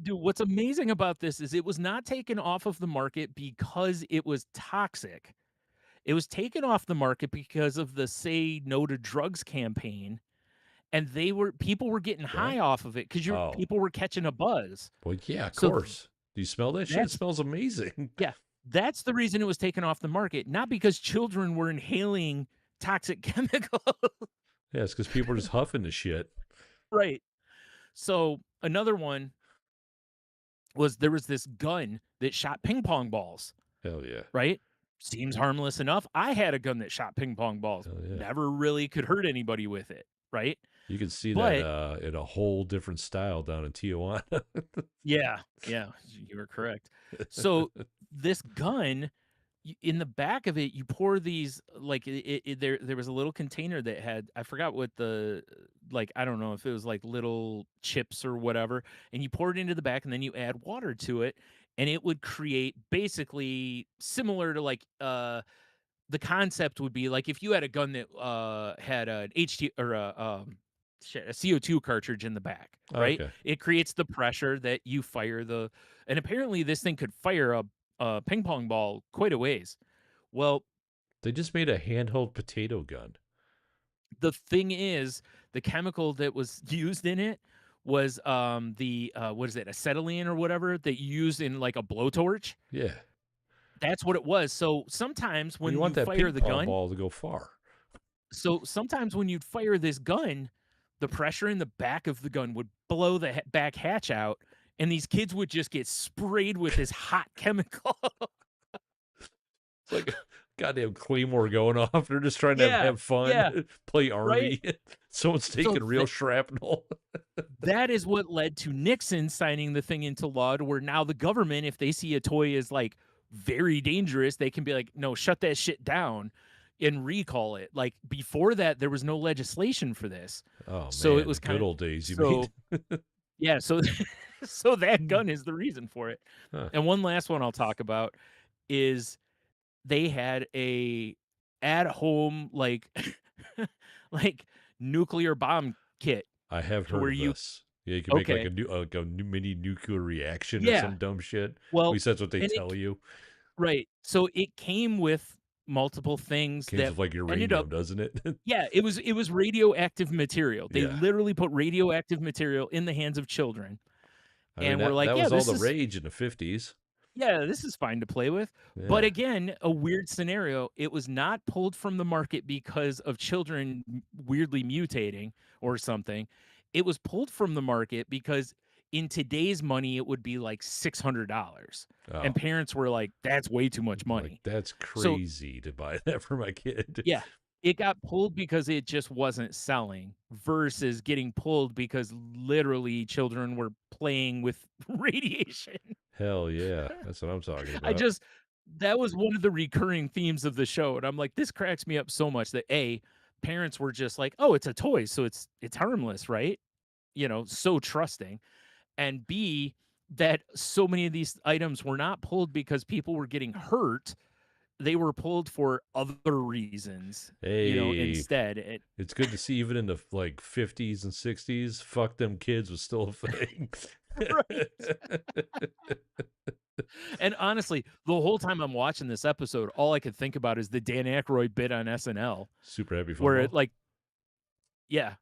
dude, what's amazing about this is it was not taken off of the market because it was toxic. It was taken off the market because of the Say No to Drugs campaign, and people were getting What? high off of it because Oh. people were catching a buzz. Well, yeah, of So, course. Do you smell that shit? It that's smells amazing. yeah, that's the reason it was taken off the market, not because children were inhaling toxic chemicals. Yeah, it's because people are just huffing the shit. Right. So, another one was there was this gun that shot ping pong balls, Hell yeah. right? Seems harmless enough. I had a gun that shot ping pong balls. Hell yeah. Never really could hurt anybody with it, right? You can see that But in a whole different style down in Tijuana. yeah, yeah, you were correct. So, this gun in the back of it, you pour these like there was a little container that had I forgot what the like I don't know if it was like little chips or whatever, and you pour it into the back, and then you add water to it, and it would create basically similar to like the concept would be like if you had a gun that had an HT or a CO2 cartridge in the back, right? Okay. It creates the pressure that you fire and apparently this thing could fire a ping pong ball quite a ways. Well, They just made a handheld potato gun. the thing is, the chemical that was used in it was the what is it, acetylene or whatever that you use in like a blowtorch. Yeah. That's what it was. So sometimes Well, you when want you that fire ping the pong gun, ball to go far. So sometimes when you'd fire this gun, the pressure in the back of the gun would blow the back hatch out, and these kids would just get sprayed with this hot chemical. It's like a goddamn Claymore going off. They're just trying to Yeah, have fun, yeah, play right? army. Someone's So taking real shrapnel. that is what led to Nixon signing the thing into law to where now the government, if they see a toy as like very dangerous, they can be like, no, shut that shit down and recall it. Like before that, there was no legislation for this. Oh So it man, was the kind good of old days, you mean? so yeah, so so that gun is the reason for it. Huh. And one last one I'll talk about is they had a at home like like nuclear bomb kit I have to heard where of you this. Yeah, you can make okay. like a new mini nuclear reaction or Yeah. some dumb shit. At Well, least that's what they and tell you. right. So it came with multiple things Games that with like ended up uranium, doesn't it? yeah, it was radioactive material. They Yeah. literally put radioactive material in the hands of children I mean and we're like, that "Yeah, was all this the is rage in the 50s. yeah, this is fine to play with." But Yeah. again, a weird scenario. It was not pulled from the market because of children weirdly mutating or something. It was pulled from the market because in today's money, it would be like $600. And Oh, parents were like, that's way too much like money. that's So, crazy to buy that for my kid. yeah, it got pulled because it just wasn't selling versus getting pulled because literally children were playing with radiation. Hell yeah. That's what I'm talking I about. just that was one of the recurring themes of the show, and I'm like, this cracks me up so much that A, parents were just like, "Oh, it's a toy, so it's harmless, right?" So trusting, and B, that so many of these items were not pulled because people were getting hurt. they were pulled for other reasons, Hey, instead. It it's good to see even in the like 50s and 60s, fuck them kids was still a thing. right. And honestly, the whole time I'm watching this episode, all I could think about is the Dan Aykroyd bit on SNL Super Happy Fun where it Ball. like yeah,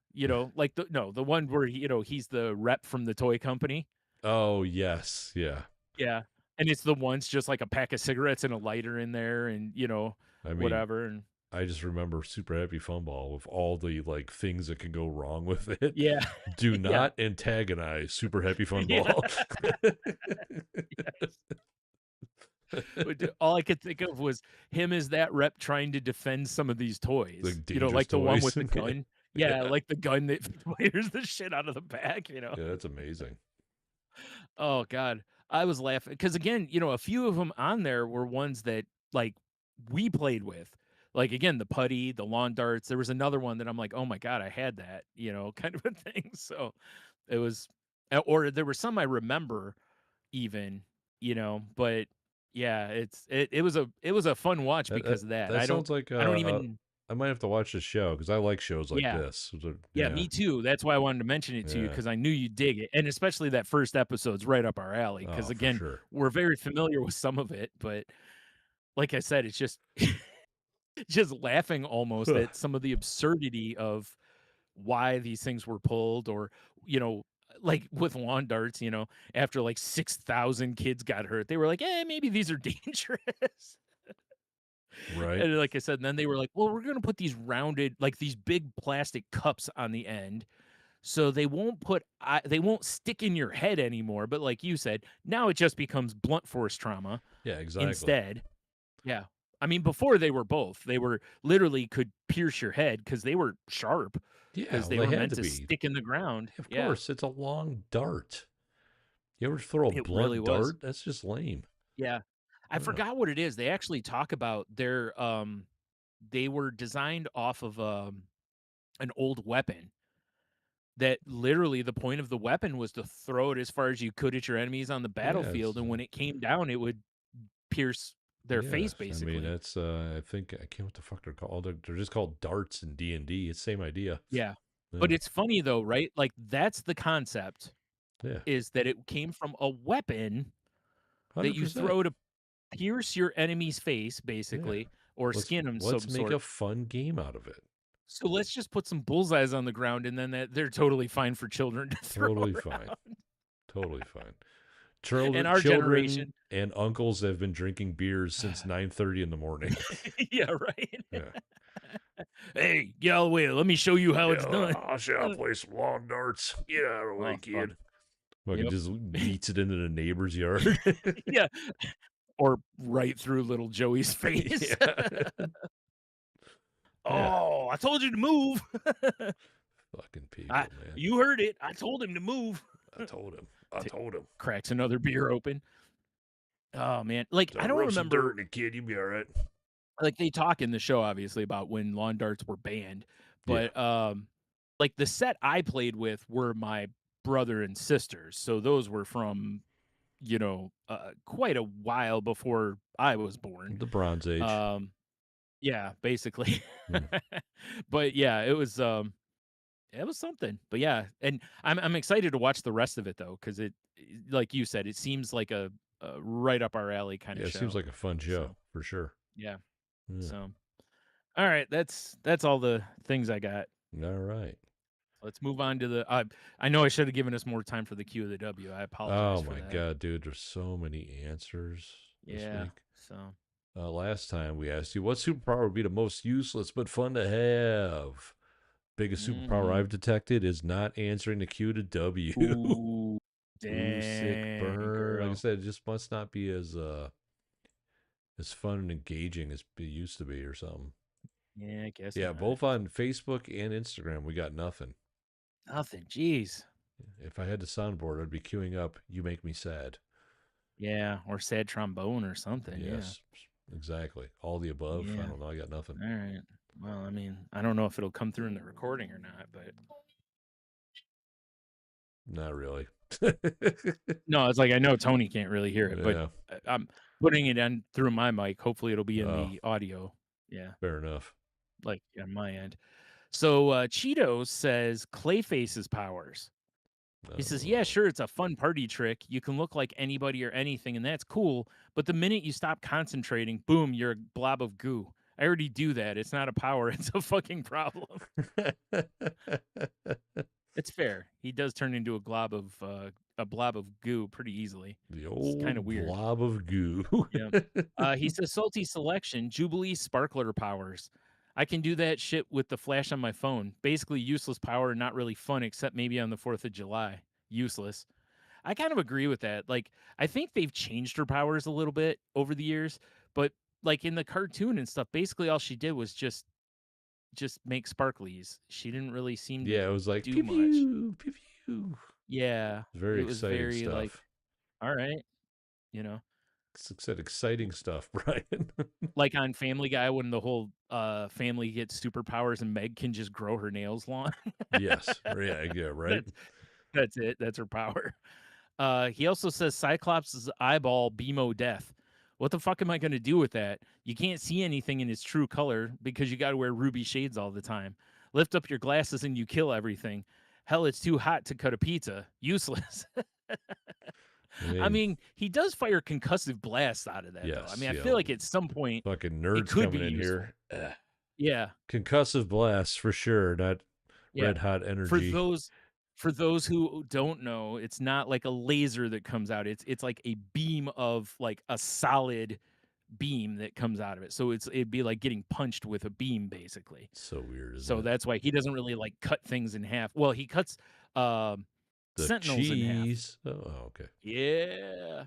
like the one where he's the rep from the toy company. Oh, yes. Yeah. Yeah. And it's the ones just like a pack of cigarettes and a lighter in there and, I mean, whatever. And I just remember Super Happy Fun Ball with all the like things that could go wrong with it. yeah, Do yeah, not antagonize Super Happy Fun yeah. Ball. All I could think of was him as that rep trying to defend some of these toys, Like dangerous like the one toys. with the gun. Yeah. Yeah, like the gun that fires the shit out of the back. Yeah, that's amazing. Oh god. I was laughing because again, a few of them on there were ones that like we played with. Like again, the putty, the lawn darts. There was another one that I'm like, "Oh my god, I had that," kind of a thing. So it was or there were some I remember even, but yeah, it was a fun watch That because of that. that sounds like I don't even I might have to watch this show because I like shows like yeah. this. So, Yeah, yeah, me too. That's why I wanted to mention it to you yeah. because I knew you'd dig it, and especially that first episode's right up our alley. Because Oh, for again, sure. we're very familiar with some of it, but like I said, it's just just laughing almost Huh. at some of the absurdity of why these things were pulled or, you know, like with lawn darts, after like 6,000 kids got hurt, they were like, maybe these are dangerous." Right? And like I said, and then they were like, "Well, we're gonna put these rounded, like these big plastic cups on the end so they won't stick in your head anymore, but like you said, now it just becomes blunt force trauma Yeah, exactly. instead." Yeah. I mean, before they were both. They were literally could pierce your head because they were sharp Yeah, because well, they they were had meant to to be. stick in the ground. Of Yeah, course, it's a long dart. You ever throw a it really blunt was. dart? That's just lame. Yeah. I Yeah. forgot what it is. They actually talk about they were designed off of an old weapon that literally the point of the weapon was to throw it as far as you could at your enemies on the Yeah, battlefield, and when it came down, it would pierce their yeah. face, I mean, basically. that's I think I can't what the fuck they're called. They're just called darts in D&D. It's same idea. Yeah. But Yeah. it's funny though, right? Like, that's the concept, Yeah. is that it came from a weapon that you 100%. throw to pierce your enemy's face, Yeah. basically, or Let's skin 'em let's some make a sort. fun game out of it. So let's just put some bullseyes on the ground, and then they're totally fine for children to throw Totally fine. around. Totally fine. And Children our children generation and uncles have been drinking beers since 9:30 in the morning. yeah, right? Yeah. "Hey, get out of the way, let me show you how it's Yeah, done." I'll play some lawn darts. Get out of the way, Oh, fun. kid. Fucking Yep. just yeets it into the neighbor's yard. Yeah, or right through little Joey's face. Yeah. Yeah. "Oh, I told you to move." Fucking I people, man. You heard it. I told him to move. I told him. I T told him. Cracks another beer open. Oh, man. Like, I So don't rub some dirt remember, in it, kid. You'll be all right. like, they talk in the show, obviously, about when lawn darts were banned, Yeah. but, like, the set I played with were my brother and sisters, so those were from, quite a while before I was born. The Bronze Age. Um, yeah, basically. Hmm. But, yeah, it was something, but yeah, and I'm excited to watch the rest of it though, because like you said, it seems like a right up our alley kind Yeah, of it seems show. like a fun show So for sure. yeah, Yeah. so all right, that's all the things I got. All right. Let's move on to the. I know I should have given us more time for the Q of the W. I apologize Oh for my that. God, dude. There's so many answers this Yeah, week. so Last time we asked you what superpower would be the most useless but fun to have. Biggest superpower hmm I've detected is not answering the Q to W. ooh, Ooh, sick dang burn. Like I girl. said, it just must not be as fun and engaging as it used to be or something. Yeah, I guess Yeah, not. both on Facebook and Instagram, we got nothing. Nothing. Jeez. If I had the soundboard, I'd be queuing up "You Make Me Sad." Yeah, or sad trombone or something. Yeah. Yes, exactly. All the above. I Yeah. don't know. I got nothing. All right. Well, I mean, I don't know if it'll come through in the recording or not, but Not really. no, it's like I know Tony can't really hear it, but Yeah. I'm putting it on through my mic. Hopefully, it'll be in Oh, the audio. Yeah, fair enough. like on my end. So Cheetos says Clayface's powers. He says, "Yeah, Oh. sure, it's a fun party trick. You can look like anybody or anything, and that's cool. But the minute you stop concentrating, boom, you're a blob of goo. I already do that. It's not a power. It's a fucking problem." It's fair. He does turn into a blob of goo pretty easily. The It's kind of old weird. blob of goo. Yeah. He says salty selection, Jubilee sparkler powers. I can do that shit with the flash on my phone. Basically useless power and not really fun except maybe on the 4th of July. Useless. I kind of agree with that. Like I think they've changed her powers a little bit over the years, but like in the cartoon and stuff, basically all she did was just make sparklies. She didn't really seem to Yeah, it was like do pew much. pew pew pew. Yeah, Very it was exciting very like, stuff. all right, you know. Said exciting stuff, Brian. Like on Family Guy when the whole, family gets superpowers and Meg can just grow her nails long. Yes. Yeah, yeah, right. That's that's it, that's her power. He also says Cyclops' eyeball BMO death. What the fuck am I gonna do with that? You can't see anything in its true color because you gotta wear ruby shades all the time. Lift up your glasses and you kill everything. Hell, it's too hot to cut a pizza. Useless. I I mean, mean, he does fire concussive blasts out of that, though. I yes, mean, I yeah. feel like at some point Fucking it nerds could be coming in useful. here. Ugh. Yeah, Concussive blasts for sure, not yeah. red hot For energy. those for those who don't know, it's not like a laser that comes out. It's like a beam of like a solid beam that comes out of it. So it'd be like getting punched with a beam basically. So weird, isn't So it? that's why he doesn't really like cut things in half. Well, he cuts um The sentinels in half. cheese. Oh, okay. Yeah.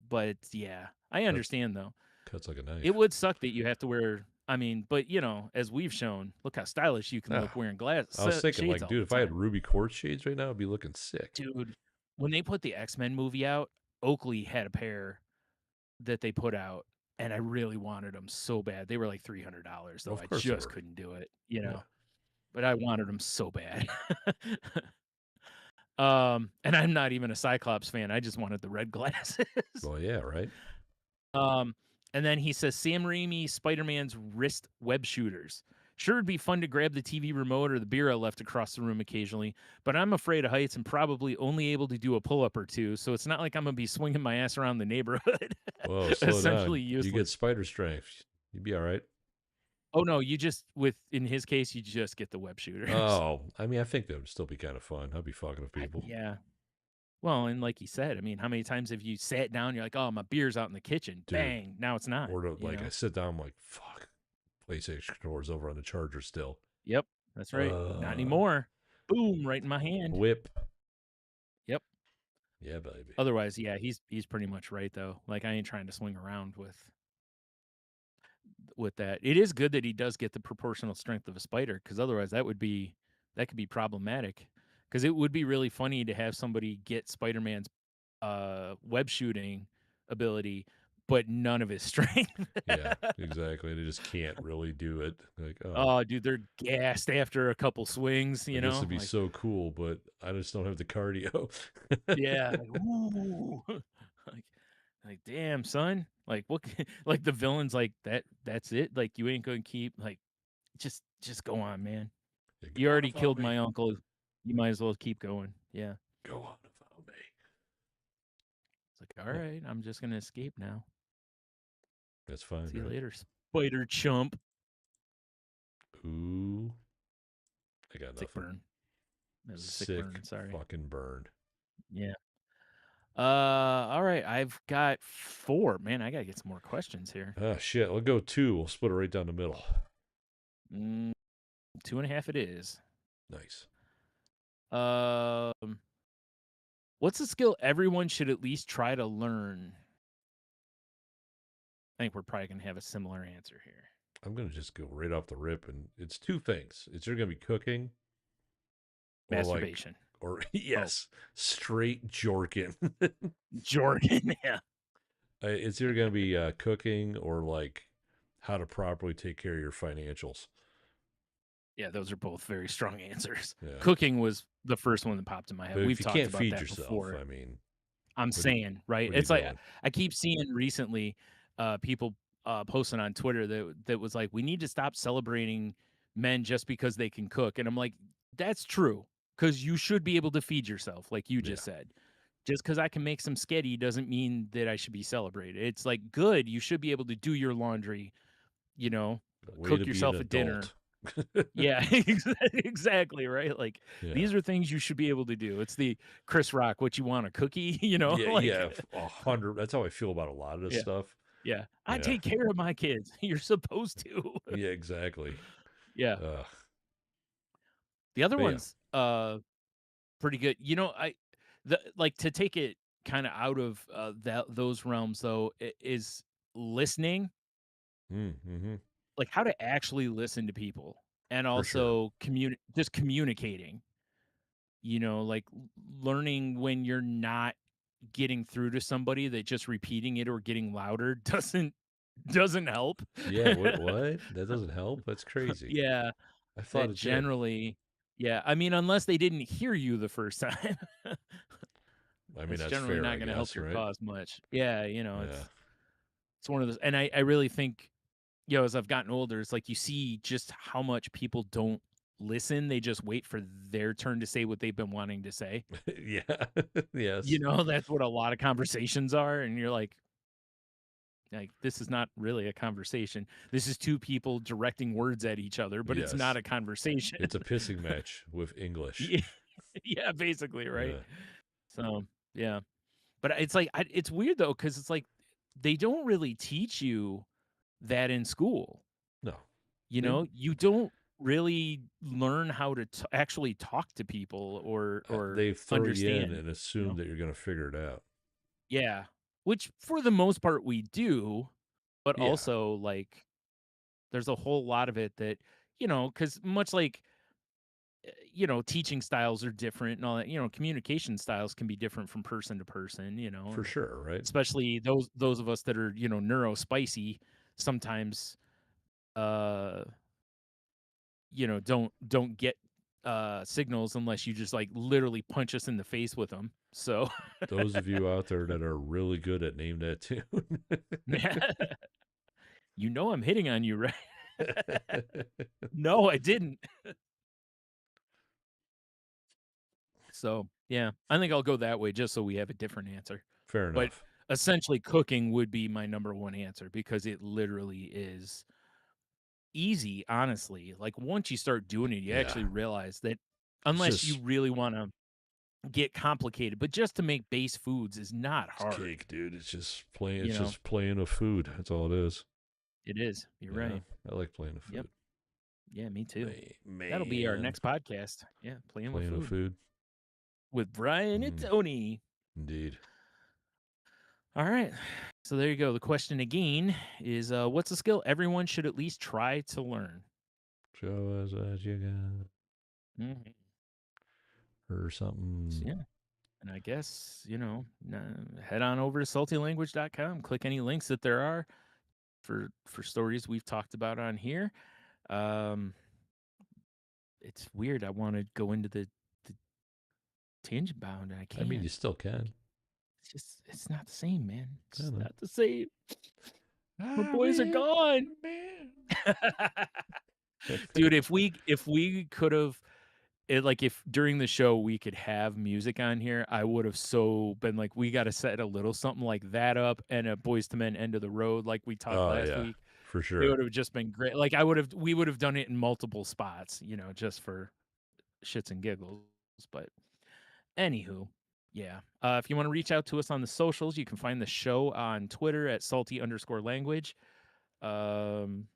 But yeah, I Cut, understand though. cuts like a It knife. would suck that you have to wear I mean, but you know, as we've shown, look how stylish you can Oh, look wearing I was thinking, shades like, all dude, the if I had time. ruby quartz shades right now, I'd be looking sick. Dude, when they put the X-Men movie out, Oakley had a pair that they put out, and I really wanted them so bad. They were like $300 though. Of I course they just were. couldn't do it, you Yeah. know, but I wanted them so bad. And I'm not even a Cyclops fan. I just wanted the red glasses. Well, yeah, right. Um, and then he says Sam Raimi Spider-Man's wrist web shooters. Sure, it'd be fun to grab the TV remote or the beer I left across the room occasionally, but I'm afraid of heights and probably only able to do a pull-up or two, so it's not like I'm gonna be swinging my ass around the neighborhood. Whoa, slow Essentially down. You get useless. spider strength. You'd be all right. Oh no, you just in his case, you just get the web shooters. Oh, I mean, I think that would still be kind of fun. I'd be fucking with people. Yeah. Well, and like you said, I mean, how many times have you sat down? You're like, "Oh, my beer's out in the kitchen." Dude, Bang! Now it's not. or to, You like, I know. sit down, I'm like, fuck. PlayStation controller's over on the charger still. Yep, that's right. Not Uh, anymore. Boom! Right in my hand. whip. Yep. Yeah, baby. Otherwise, yeah, he's pretty much right though. Like I ain't trying to swing around with that. It is good that he does get the proportional strength of a spider because otherwise that could be problematic. Because it would be really funny to have somebody get Spider-Man's web shooting ability, but none of his strength. Yeah, exactly. They just can't really do it. Like, oh, Oh, dude, they're gassed after a couple swings. You like this know, would be like so cool, but I just don't have the cardio. yeah, like, ooh, like like damn son, like what? Like the villain's like that. That's it. Like you ain't gonna keep like just go on, man. Yeah, You go on already without killed me. my uncle. You might as well keep going. Yeah. Go on without me. It's like, all Oh, right, I'm just gonna escape now. that's fine, See you man. later, spider chump. Ooh, I got Sick nothing. burn. That was a sick Sick burn. Sorry. fucking burn. Yeah. All right. I've got four. Man, I gotta get some more questions here. Ah, shit. We'll go two. We'll split it right down the middle. Mm, two and a half it is. Nice. Um, what's a skill everyone should at least try to learn? I think we're probably gonna have a similar answer here. I'm gonna just go right off the rip, and it's two things. It's either gonna be cooking or like, Masturbation. or Oh, yes, straight jorking. Jordan. Yeah. It's either gonna be cooking or like how to properly take care of your financials. Yeah, those are both very strong answers. Yeah, Cooking was the first one that popped in my head. but if We've you talked can't about feed that yourself, before. I mean, I'm what are you, saying, right? what are you It's like doing? I keep seeing recently people posting on Twitter that was like, we need to stop celebrating men just because they can cook, and I'm like, that's true, because you should be able to feed yourself, like you Yeah. just said. Just because I can make some sketty doesn't mean that I should be celebrated. It's like, good, you should be able to do your laundry, you know, Way cook to be an yourself a dinner. adult. Yeah, exactly, right? Like, Yeah. these are things you should be able to do. It's the Chris Rock, "What you want, a cookie?" You know, Yeah, like, yeah, 100. That's how I feel about a lot of this yeah, stuff. yeah. "I Yeah. take care of my kids." You're supposed to. Yeah, exactly. Yeah. Uh, The other but yeah. one's, pretty good. You know, like, to take it kinda out of, those realms, though, is listening, Mhm. like, how to actually listen to people, and For sure. also just communicating, like, learning when you're not getting through to somebody, that just repeating it or getting louder doesn't help. Yeah, what? That doesn't help? That's crazy. Yeah, I thought that it did. generally, yeah, I mean, unless they didn't hear you the first time, I mean, that's that's generally fair, not I gonna help guess, your right? cause much. Yeah, Yeah. it's one of those, and I really think, as I've gotten older, it's like you see just how much people don't listen, they just wait for their turn to say what they've been wanting to say. Yeah. Yes. That's what a lot of conversations are, and you're like, this is not really a conversation. This is two people directing words at each other, but it's not Yes. a conversation. It's a pissing match with English. Yeah, yeah, basically, right? Yeah. So, yeah. But it's like, it's weird though, because it's like they don't really teach you that in school. No. They You don't really learn how to actually talk to people, or they throw you in understand, and you assume know? that you're gonna figure it out. Yeah. Which for the most part we do, but Yeah, also, like, there's a whole lot of it that, because much like, teaching styles are different and all that, communication styles can be different from person to person, for and sure, right? especially those of us that are, neuro spicy sometimes, uh, don't get signals unless you just like literally punch us in the face with them. So, Those of you out there that are really good at name that tune. I'm hitting on you, right? No, I didn't. So, yeah, I think I'll go that way just so we have a different answer. Fair But enough. essentially, cooking would be my number one answer because it literally is easy, honestly. Like, once you start doing it, you Yeah. actually realize that It's unless you just really want to get complicated, but just to make base foods is not it's hard. cake, dude. It's You know, just playing with food. That's all it is. it is. You're Yeah. right. I like playing with Yep. food. Yeah, me too. That'll be our Man. next podcast. Yeah, playing with Playing with food food. with Brian and Mm, Tony. indeed. All right. So there you go. The question again is, what's a skill everyone should at least try to learn? Show us what you got. Mhm. Or So, something. yeah. And I guess, head on over to saltylanguage.com, click any links that there are for stories we've talked about on here. Um, it's weird. I want to go into the tangent bound, and I I mean, you can't. still can. It's not the same, man. I It's know. not the same. My I boys are will gone. man. Dude, if we could have like, if during the show we could have music on here, I would have so been like, we got to set a little something like that up, and a Boys to Men End of the Road like we talked Oh last yeah, week. for It sure. would have just been great. Like, we would have done it in multiple spots, just for shits and giggles. But anywho, yeah. If you want to reach out to us on the socials, you can find the show on Twitter at salty_language. Um,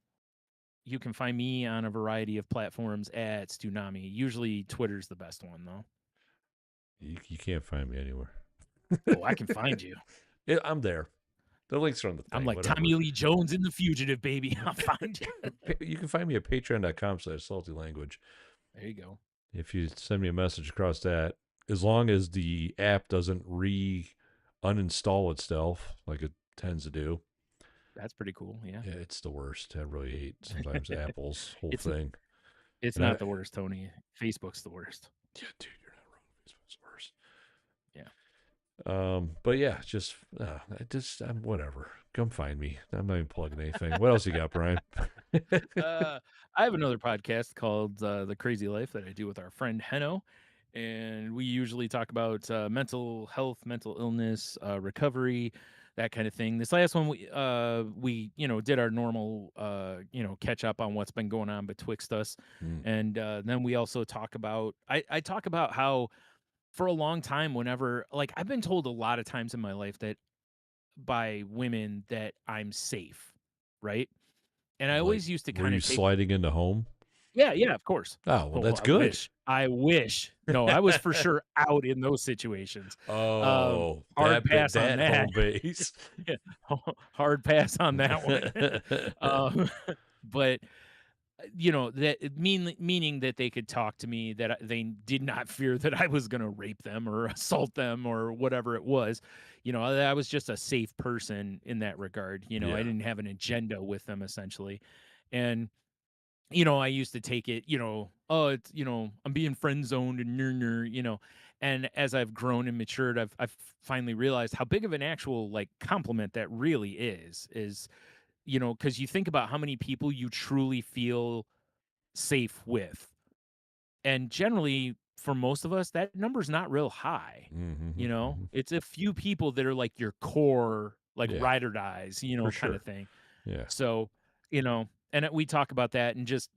you can find me on a variety of platforms at Stunami. Usually Twitter's the best one though. You can't find me anywhere. Oh, I can find you. Yeah, I'm there. The links are on the I'm thing. like Whatever. Tommy Lee Jones in The Fugitive, baby. I'll find you. You can find me at patreon.com/saltylanguage. There you go. If you send me a message across that, as long as the app doesn't uninstall itself like it tends to do. That's pretty cool. Yeah. Yeah, it's the worst. I really hate sometimes Apple's whole it's thing. it's And I, not the worst, Tony. Facebook's the worst. yeah, dude, you're not wrong. It's worse. Yeah. But yeah, just whatever. Come find me. I'm not even plugging anything. What else you got, Brian? Uh, I have another podcast called The Crazy Life that I do with our friend Heno, and we usually talk about mental health, mental illness, recovery, that kind of thing. This last one we did our normal catch up on what's been going on betwixt us, Mm, and then we also talk about I talk about how for a long time whenever like I've been told a lot of times in my life that by women that I'm safe, right? And I like, always used to were kinda you take sliding into home? yeah, yeah, of course. Oh, well, Oh, that's I good. wish. I wish. No, I was for sure out in those situations. Oh, Hard pass on that that. home base. Yeah, hard pass on that one. Um, but, that meaning that they could talk to me, that they did not fear that I was gonna rape them or assault them or whatever it was. I was just a safe person in that regard. I Yeah, didn't have an agenda with them essentially. And I used to take it, oh, it's, I'm being friend zoned and and as I've grown and matured, I've finally realized how big of an actual like compliment that really is, because you think about how many people you truly feel safe with. And generally, for most of us, that number's not real high. hmm hmm It's a few people that are like your core, like yeah, ride or dies, for kind of sure. thing. Yeah, So, and we talk about that and just,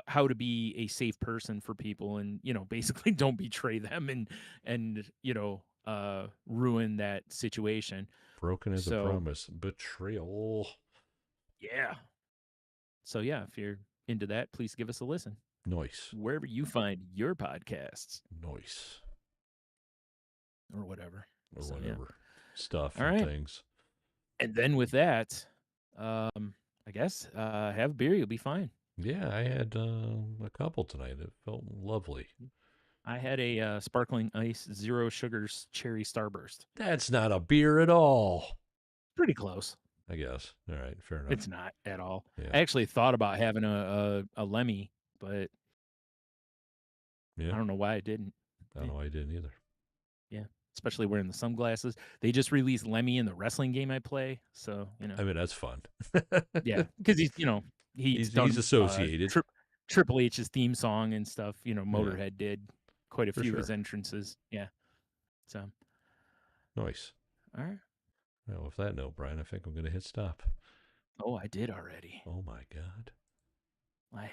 how to be a safe person for people and, basically don't betray them and, ruin that situation. broken as a So, promise, betrayal. yeah. So, yeah, if you're into that, please give us a listen Noise, wherever you find your podcasts noise, or whatever. or So, yeah. whatever stuff All and right. things. And then with that, I guess, have a beer. You'll be fine. Yeah, I had a couple tonight. It felt lovely. I had a sparkling ice, zero sugars cherry starburst. That's not a beer at all. Pretty close. I guess. All right, fair enough. It's not at all. Yeah, I actually thought about having a Lemmy, but yeah. I don't know why I didn't. I don't Yeah, know. I didn't either. yeah. Especially wearing the sunglasses. They just released Lemmy in the wrestling game I play, so I mean, that's fun. yeah, because he's He's done associated. Triple H's theme song and stuff. Yeah, Motorhead did quite a for few of his sure. entrances. Yeah. So Nice. all right. Well, with that note, Brian, I think I'm going to hit stop. Oh, I did already. Oh my God. I